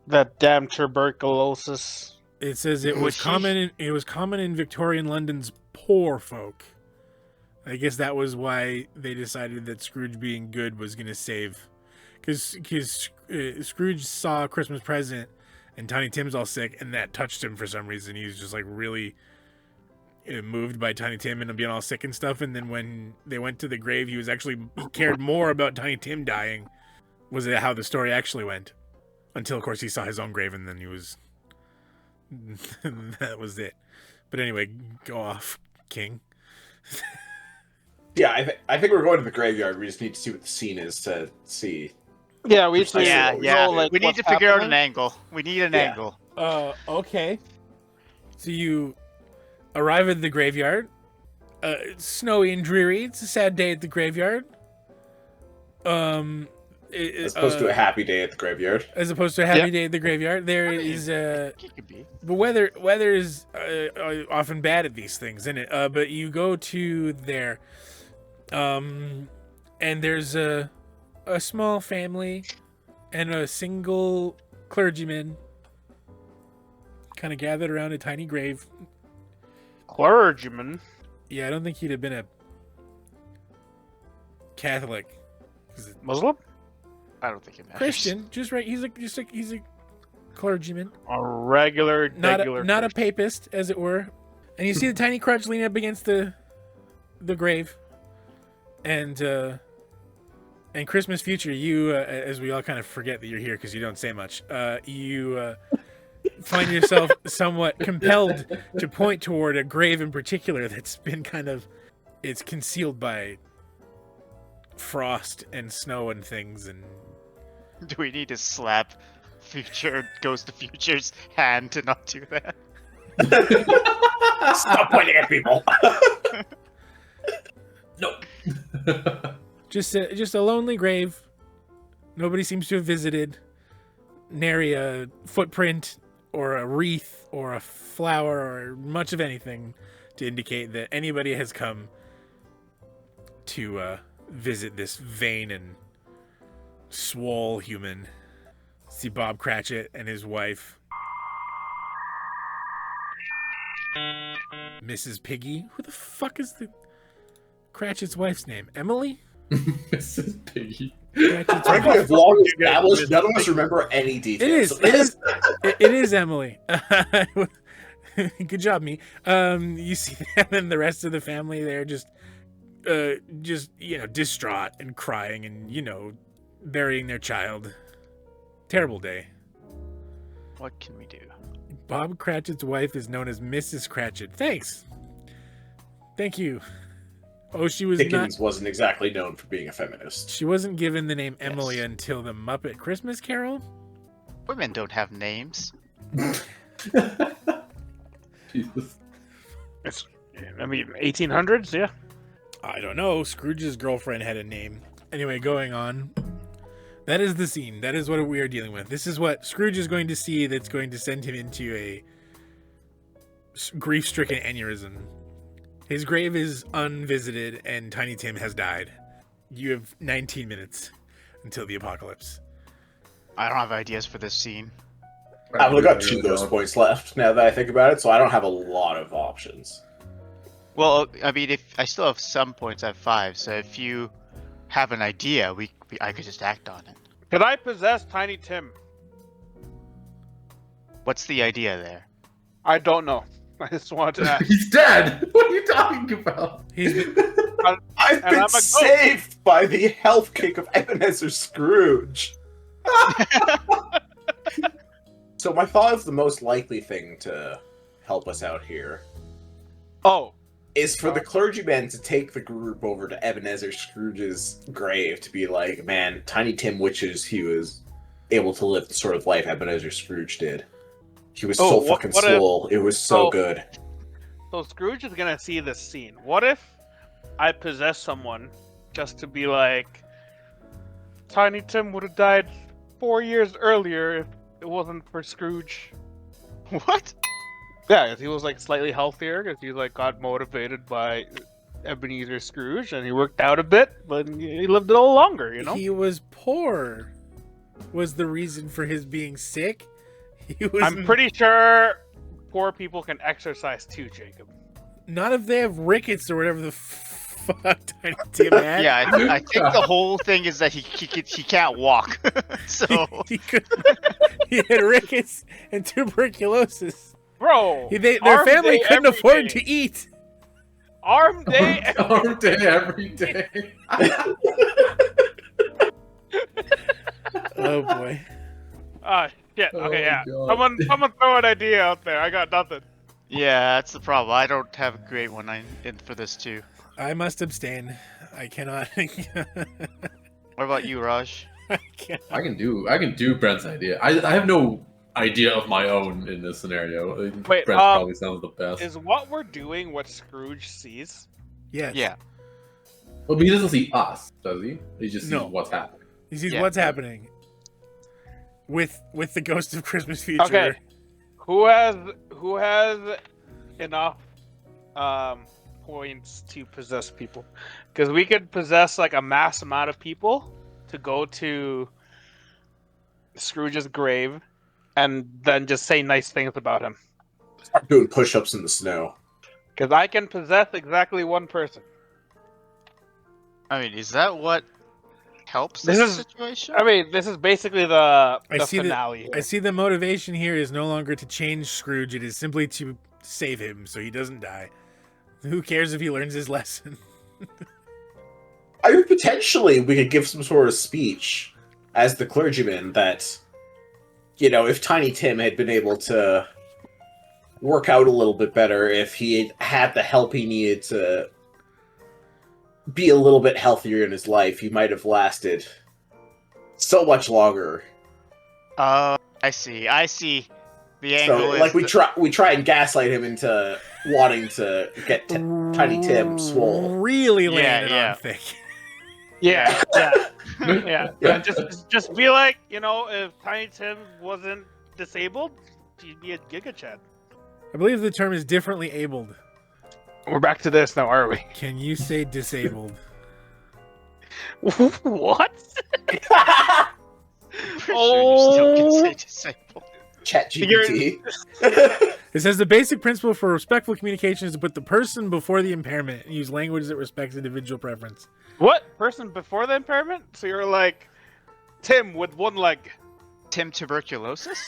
That damn tuberculosis. It says it was common in Victorian London's poor folk. I guess that was why they decided that Scrooge being good was going to save, because Scrooge saw a Christmas present and Tiny Tim's all sick, and that touched him for some reason. He was just like really moved by Tiny Tim and being all sick and stuff. And then when they went to the grave, he cared more about Tiny Tim dying. Was it how the story actually went? Until of course he saw his own grave, and then he was. That was it. But anyway, go off, King. Yeah, I think we're going to the graveyard. We just need to see what the scene is to see. Yeah, we see. Yeah. Like, we need to figure out an angle. We need an angle. Okay. So you arrive at the graveyard. Snowy and dreary. It's a sad day at the graveyard. As opposed to a happy day at the graveyard. As opposed to a happy day at the graveyard. There is It could be. the weather is often bad at these things, isn't it? But you go to there, and there's a small family and a single clergyman kind of gathered around a tiny grave. Clergyman. Yeah, I don't think he'd have been a Catholic. Muslim? I don't think it matters. Christian, just right. He's a clergyman, A regular, not regular. a papist, as it were. And you see the tiny crutch leaning up against the grave, and Christmas future. You, as we all kind of forget that you're here because you don't say much. You find yourself somewhat compelled to point toward a grave in particular that's been it's concealed by frost and snow and things. And Do we need to slap Ghost of Future's hand to not do that? Stop pointing at people. Nope. just a lonely grave. Nobody seems to have visited. Nary a footprint or a wreath or a flower or much of anything to indicate that anybody has come to visit this vain and swole human. See Bob Cratchit and his wife, Mrs. Piggy. Who the fuck is the Cratchit's wife's name? Emily? Mrs. Piggy. Cratchit's Frankly, wife. as long as established, none of us remember any details. It is Emily. Good job, me. You see them and the rest of the family. They're just distraught and crying and burying their child. Terrible day. What can we do? Bob Cratchit's wife is known as Mrs. Cratchit. Thanks. Thank you. Oh, she was Dickens wasn't exactly known for being a feminist. She wasn't given the name Emily until the Muppet Christmas Carol. Women don't have names. Jesus. It's, 1800s, yeah. I don't know. Scrooge's girlfriend had a name. Anyway, going on. That is the scene. That is what we are dealing with. This is what Scrooge is going to see that's going to send him into a grief-stricken aneurysm. His grave is unvisited and Tiny Tim has died. You have 19 minutes until the apocalypse. I don't have ideas for this scene. I've only got 2 ghost points left now that I think about it, so I don't have a lot of options. Well, if I still have some points, I have 5. So if you have an idea, I could just act on it. Could I possess Tiny Tim? What's the idea there? I don't know. I just wanted to ask. He's dead! What are you talking about? I've been saved by the health kick of Ebenezer Scrooge. So my thought is the most likely thing to help us out here is for the clergyman to take the group over to Ebenezer Scrooge's grave to be like, man, Tiny Tim wishes he was able to live the sort of life Ebenezer Scrooge did. He was so fucking swole. It was so good. So Scrooge is gonna see this scene. What if I possess someone just to be like, Tiny Tim would have died 4 years earlier if it wasn't for Scrooge. What? Yeah, 'cause he was like slightly healthier because he like got motivated by Ebenezer Scrooge and he worked out a bit, but he lived a little longer, you know? He was poor. Was the reason for his being sick? He was. I'm pretty sure poor people can exercise too, Jacob. Not if they have rickets or whatever the fuck Tiny Tim had. Yeah, I think the whole thing is that he can't walk. So He had rickets and tuberculosis. Bro, Their arm family day couldn't every afford day. to eat. Arm day. Arm day every day. Oh boy. Shit. Oh, Okay, yeah. God. Someone throw an idea out there. I got nothing. yeah, that's the problem. I don't have a great one in for this too. I must abstain. I cannot. What about you, Raj? I can't. I can do Brent's idea. I have no idea of my own in this scenario. Wait, Brent probably sounds the best. Is what we're doing what Scrooge sees? Yes. Yeah. Well, but he doesn't see us, does he? He just sees No. what's happening. He sees Yeah. what's happening with the Ghost of Christmas Future. Okay. Who has enough points to possess people? Because we could possess like a mass amount of people to go to Scrooge's grave and then just say nice things about him. Start doing push-ups in the snow. Because I can possess exactly one person. I mean, is that what helps This this is- situation? I mean, this is basically the I see finale. here. I see the motivation here is no longer to change Scrooge. It is simply to save him so he doesn't die. Who cares if he learns his lesson? I mean, potentially we could give some sort of speech as the clergyman that, you know, if Tiny Tim had been able to work out a little bit better, if he had had the help he needed to be a little bit healthier in his life, he might have lasted so much longer. I see. The angle So, is like, we try and gaslight him into wanting to get Tiny Tim swole. Really Yeah, laying it yeah. on thick. Yeah, yeah. Just be like, you know, if Tiny Tim wasn't disabled, he'd be a Giga Chad. I believe the term is differently abled. We're back to this now, are we? Can you say disabled? What? Pretty sure you still can say disabled. ChatGPT. It says the basic principle for respectful communication is to put the person before the impairment and use language that respects individual preference. What? Person before the impairment? So you're like Tim with one leg. Tim tuberculosis?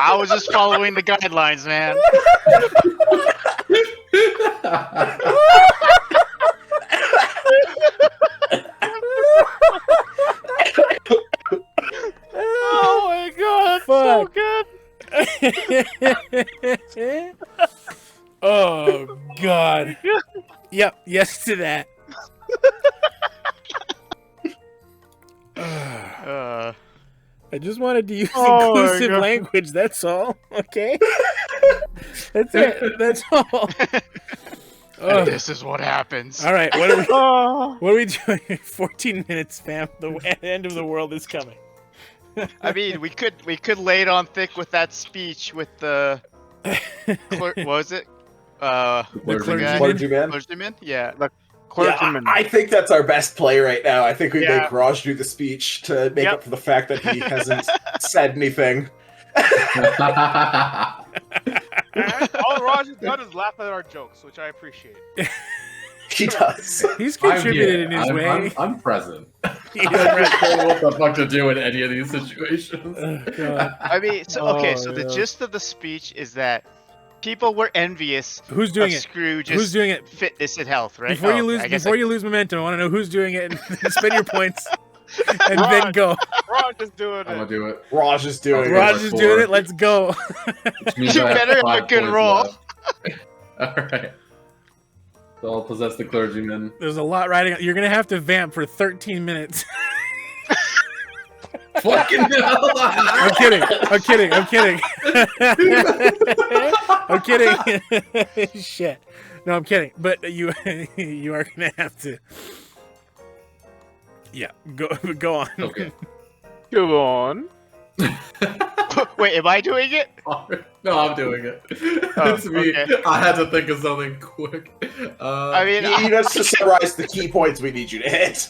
I was just following the guidelines, man. Oh my god, that's so good. Oh God. Yep. Yes to that. I just wanted to use Oh my inclusive God. language. That's all. Okay. That's it. That's all. And this is what happens. All right. What are we? Oh. What are we doing? 14 minutes, fam. The end of the world is coming. I mean, we could lay it on thick with that speech with the what was it? The guy? Clergyman. Clergyman? Yeah. Yeah, Clergyman. I think that's our best play right now. I think we Yeah. make Raj do the speech to make Yep. up for the fact that he hasn't said anything. All Raj has done is laugh at our jokes, which I appreciate. He does. He's I'm contributed here. in his way. I'm present. He's I'm not sure what the fuck to do in any of these situations. Oh, God. I mean, so okay, so the gist of the speech is that people were envious Who's doing of it? Scrooge's Who's doing it? fitness and health, right? Before you Oh, lose, I guess before you lose momentum, I want to know who's doing it and spend your points, and then Raj. go. Raj is doing I'm gonna it. do it. Raj is doing Okay. it. Raj is doing it. Let's go. Which means You I better have a 5 good points roll. left. Alright. So I'll possess the clergyman. There's a lot riding. You're gonna have to vamp for 13 minutes. Fucking hell. I'm kidding. I'm kidding. I'm kidding. I'm kidding. Shit. No, I'm kidding. But you are gonna have to. Yeah. Go on. Okay. Go on. Wait, am I doing it? No, I'm doing it. Oh, It's me. okay. I had to think of something quick. I mean, You need us to summarize the key points we need you to hit.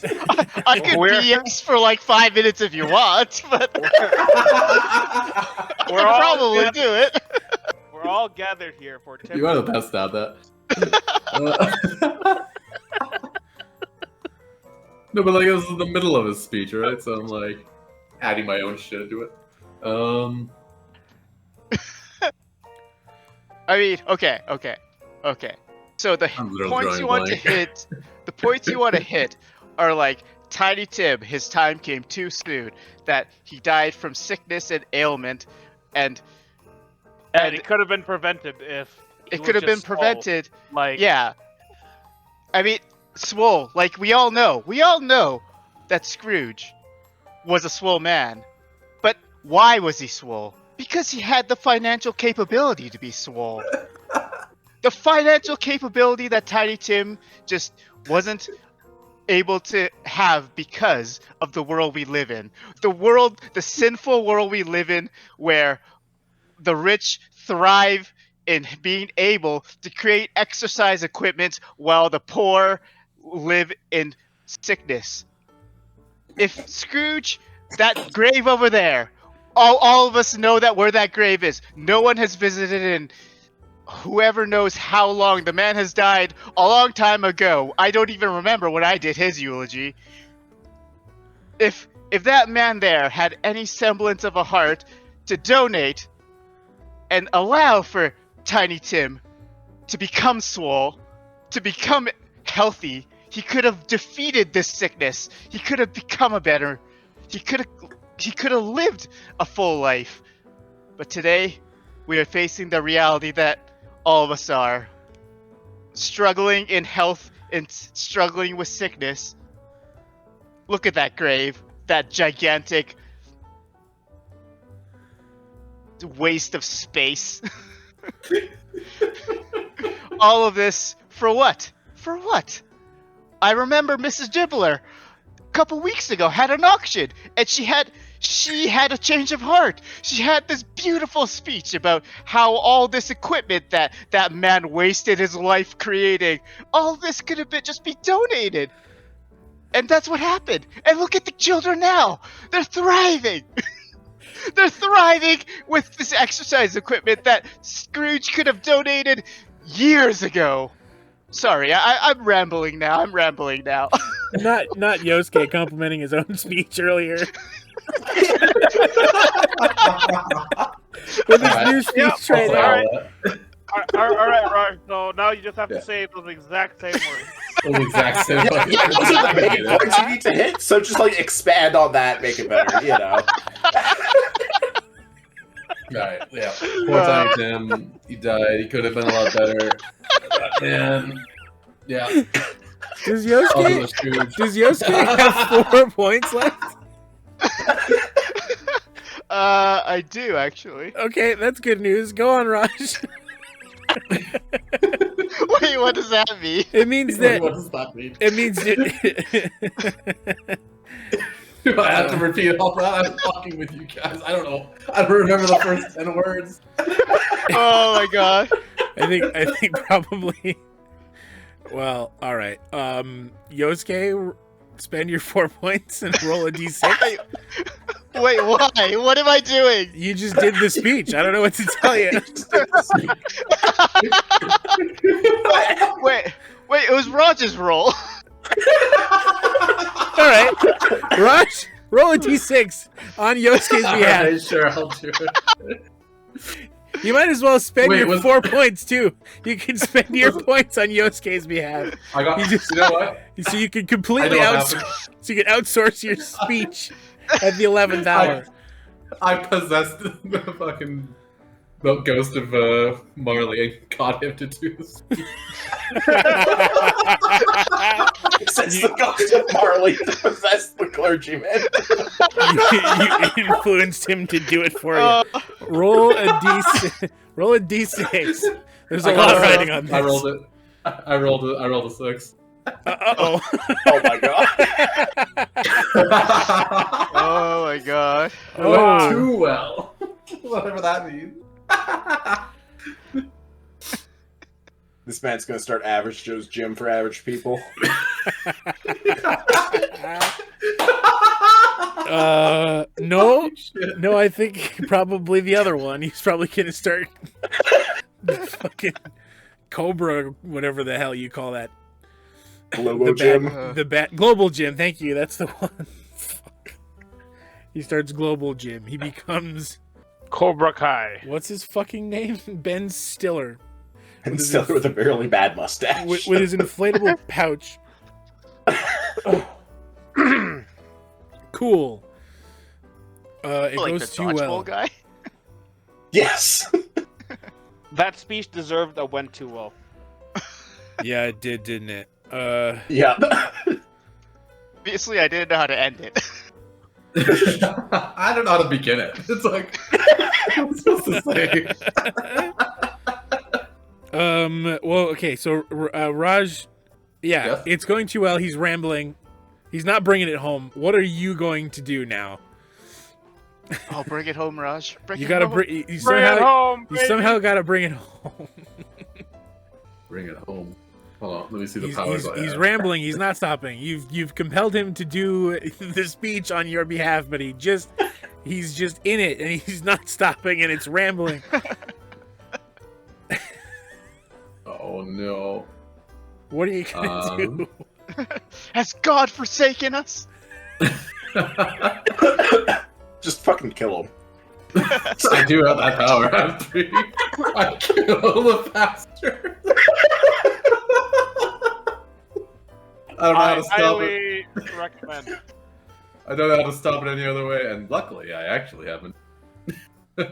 I could BS for like 5 minutes if you want, but I could probably do it. We're all gathered here for Tim. You are the best at that. No, but like it was in the middle of his speech, right? So I'm like adding my own shit to it. I mean, okay. So the I'm literally points drawing you want to blank. hit, are like Tiny Tim. His time came too soon. That he died from sickness and ailment, and it could have been prevented if he it was could have been just swole. prevented. Like, Yeah. I mean, swole. Like we all know that Scrooge was a swole man. But why was he swole? Because he had the financial capability to be swole. The financial capability that Tiny Tim just wasn't able to have because of the world we live in. The sinful world we live in, where the rich thrive in being able to create exercise equipment while the poor live in sickness. If Scrooge, that grave over there, all of us know that where that grave is. No one has visited in whoever knows how long. The man has died a long time ago. I don't even remember when I did his eulogy. If that man there had any semblance of a heart to donate and allow for Tiny Tim to become swole, to become healthy, he could have defeated this sickness. He could have become he could have lived a full life. But today, we are facing the reality that all of us are struggling in health and struggling with sickness. Look at that grave, that gigantic waste of space. All of this for what? For what? I remember Mrs. Dibbler a couple weeks ago had an auction, and she had a change of heart. She had this beautiful speech about how all this equipment that man wasted his life creating, all this could have just be donated. And that's what happened. And look at the children now. They're thriving. They're thriving with this exercise equipment that Scrooge could have donated years ago. Sorry, I'm rambling now. Not Yosuke complimenting his own speech earlier. With his new speech right now. All right, Raj. So now you just have to say those exact same words. Those exact same. Yeah, those are the main points you need to hit. So just like expand on that, make it better. You know. Right. Yeah. Poor Tiny Tim. He died. He could have been a lot better. And yeah. Does Yosuke have 4 points left? I do actually. Okay, that's good news. Go on, Raj. Wait, what does that mean? It means that. What does that mean? It means Do I have to repeat all that? I'm talking with you guys. I don't know. I don't remember the first 10 words. Oh my god. I think probably. Well, all right. Yosuke, spend your 4 points and roll a d6. Wait, why? What am I doing? You just did the speech. I don't know what to tell you. Wait, it was Raj's roll. All right, Raj, roll a d6 on Yosuke's behalf. Alright, sure, I'll do it. You might as well spend Wait, your was- 4 points too. You can spend your points on Yosuke's behalf, I got. You just- You know what? so you can I completely know what outsource. So you can outsource your speech at the 11th hour. I possessed the fucking the ghost of Marley and got him to do this. Since the ghost of Marley possessed the clergyman. You influenced him to do it for you. Roll a d6. Roll a d6. There's a lot riding on this. I rolled it. I rolled a 6. Uh-oh. Oh my god. Oh my god. It went too well. Whatever that means. This man's gonna start Average Joe's Gym for average people. No, I think probably the other one. He's probably gonna start the fucking Cobra, whatever the hell you call that. Globo Gym. Global Gym. Thank you. That's the one. Fuck. He starts Global Gym. He becomes Cobra Kai. what's his fucking name? Ben Stiller. And Stiller with a really bad mustache. With his inflatable pouch. Cool. It Like the goes too dodgeball well. guy. Yes. That speech deserved a went too well. Yeah, it did, didn't it? Yeah. Obviously, I didn't know how to end it. I don't know how to begin it. It's like, what am I supposed to say? Well, okay, so Raj, yeah, Yes? it's going too well. He's rambling. He's not bringing it home. What are you going to do now? Oh, bring it home, Raj. You gotta bring. You Bring it somehow, home, you baby. somehow gotta bring it home. Bring it home. Hold on, let me see the powers I He's have. rambling. He's not stopping. You've compelled him to do the speech on your behalf, but he's just in it, and he's not stopping, and it's rambling. Oh no. What are you gonna do? Has God forsaken us? Just fucking kill him. I do have that power. I'm 3. I kill the pastor. I don't know how to stop it. highly recommend. I don't know how to stop it any other way, and luckily, I actually haven't. 3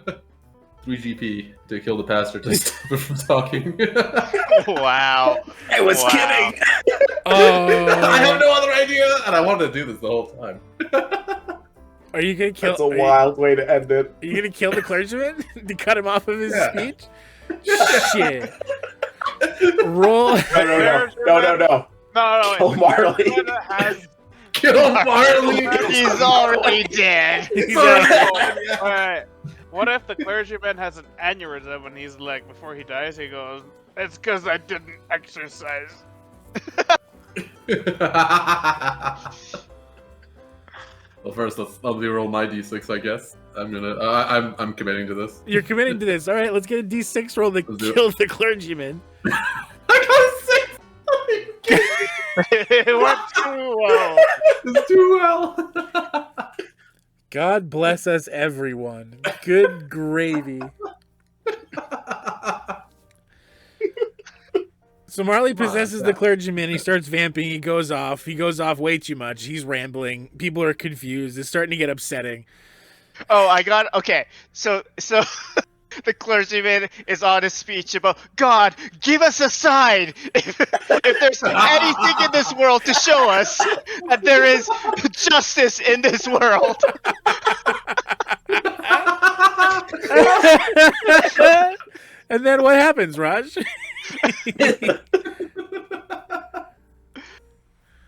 GP to kill the pastor to stop it from talking. Wow. I was Wow. kidding. I have no other idea, and I wanted to do this the whole time. Are you gonna kill? That's a wild way to end it. Are you gonna kill the clergyman to cut him off of his Yeah. speech? Shit. Roll. No. No, Kill Marley. Has Kill Marley! He's already dead. He's Alright. What if the clergyman has an aneurysm and he's like, before he dies, he goes, "It's because I didn't exercise." Well, first, let me roll my d6, I guess. I'm committing to this. You're committing to this. All right, let's get a D6 roll to Let's do it. kill the clergyman. I got a 6! It went too well. It's too well! God bless us, everyone. Good gravy. So Marley possesses the clergyman. He starts vamping. He goes off. He goes off way too much. He's rambling. People are confused. It's starting to get upsetting. Oh, I got okay. So the clergyman is on his speech about God, give us a sign if there's anything in this world to show us that there is justice in this world. And then what happens, Raj?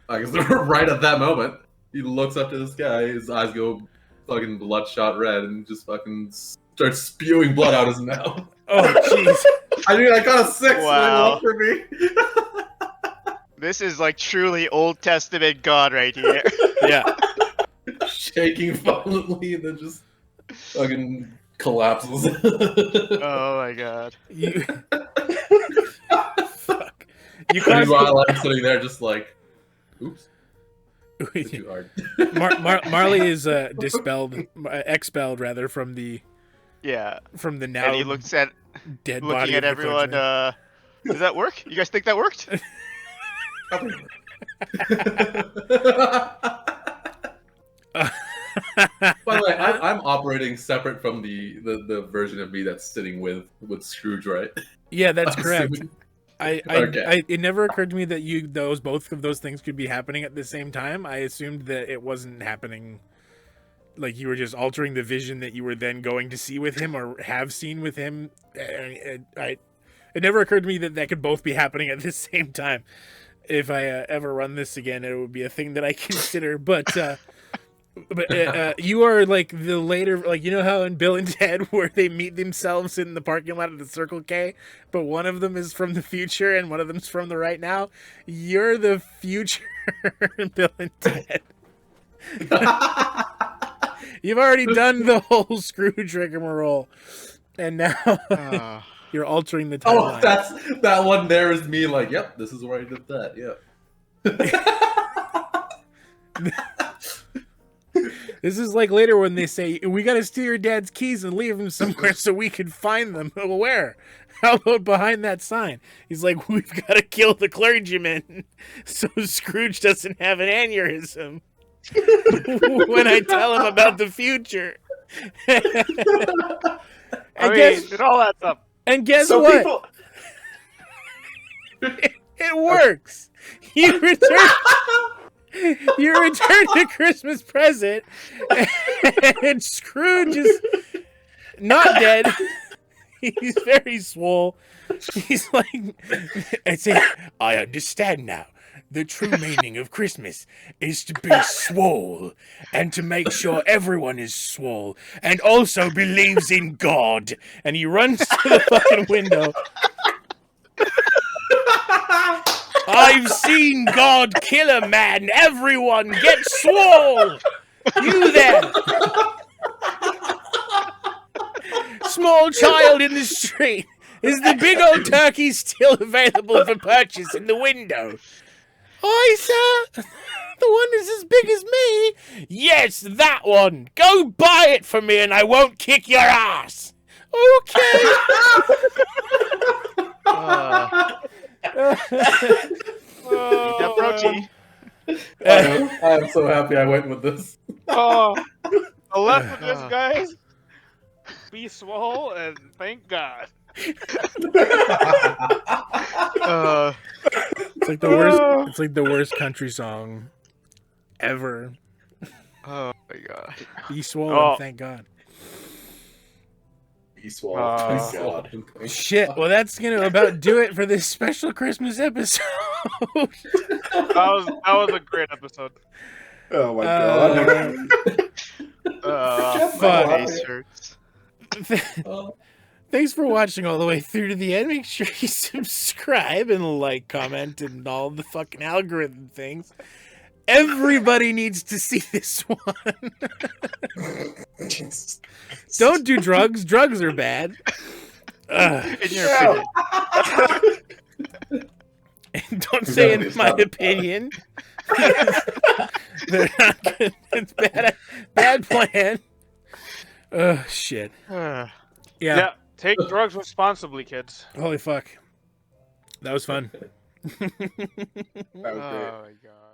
I guess right at that moment, he looks up to the sky, his eyes go fucking bloodshot red, and just fucking starts spewing blood out his mouth. Oh, jeez. I mean, I got a 6 Wow. for me. This is like truly Old Testament God right here. Yeah. Shaking violently, and then just fucking collapses. Oh my God. You. Fuck. You And caused meanwhile, I'm sitting there just like, oops, it's too hard. Marley is expelled rather from the Yeah. now And he looks at dead looking body at of the everyone. clergyman. Does that work? You guys think that worked? By the way, I'm operating separate from the version of me that's sitting with Scrooge, right? Yeah, that's I'm correct. assuming. It never occurred to me that both of those things could be happening at the same time. I assumed that it wasn't happening. Like you were just altering the vision that you were then going to see with him or have seen with him. It never occurred to me that could both be happening at the same time. If I ever run this again, it would be a thing that I consider. But you are like the later, like, you know how in Bill and Ted where they meet themselves in the parking lot of the Circle K, but one of them is from the future and one of them's from the right now. You're the future Bill and Ted. You've already done the whole Scrooge rigmarole, and now you're altering the timeline. Oh, that one there is me. Like, yep, this is where I did that. Yeah. This is like later when they say, we got to steal your dad's keys and leave them somewhere so we can find them. Well, where? How about behind that sign? He's like, we've got to kill the clergyman so Scrooge doesn't have an aneurysm when I tell him about the future. It all adds up. And guess So what? It works. You return the Christmas present, and Scrooge is not dead. He's very swole. He's like, I say, I understand now. The true meaning of Christmas is to be swole and to make sure everyone is swole and also believes in God. And he runs to the fucking window. I've seen God kill a man. Everyone get swole. You there. Small child in the street. Is the big old turkey still available for purchase in the window? Aye, sir. The one that's as big as me? Yes, that one. Go buy it for me and I won't kick your ass. Okay. That protein. I am so happy I went with this. Oh, I left with this, guys. Be swole and thank God. It's like the worst. It's like the worst country song ever. Oh my god. Be swole and thank God. Be swole. Thank God. Shit. Well, that's gonna about do it for this special Christmas episode. That was a great episode. Oh my God. Fuck. Face hurts. Thanks for watching all the way through to the end. Make sure you subscribe and like, comment, and all the fucking algorithm things. Everybody needs to see this one. Don't do drugs. Drugs are bad. In your opinion. And don't say in my opinion. They're not good. It's bad plan. Oh, shit. Yeah. Take drugs responsibly, kids. Holy fuck. That was fun. That was great. Oh my God.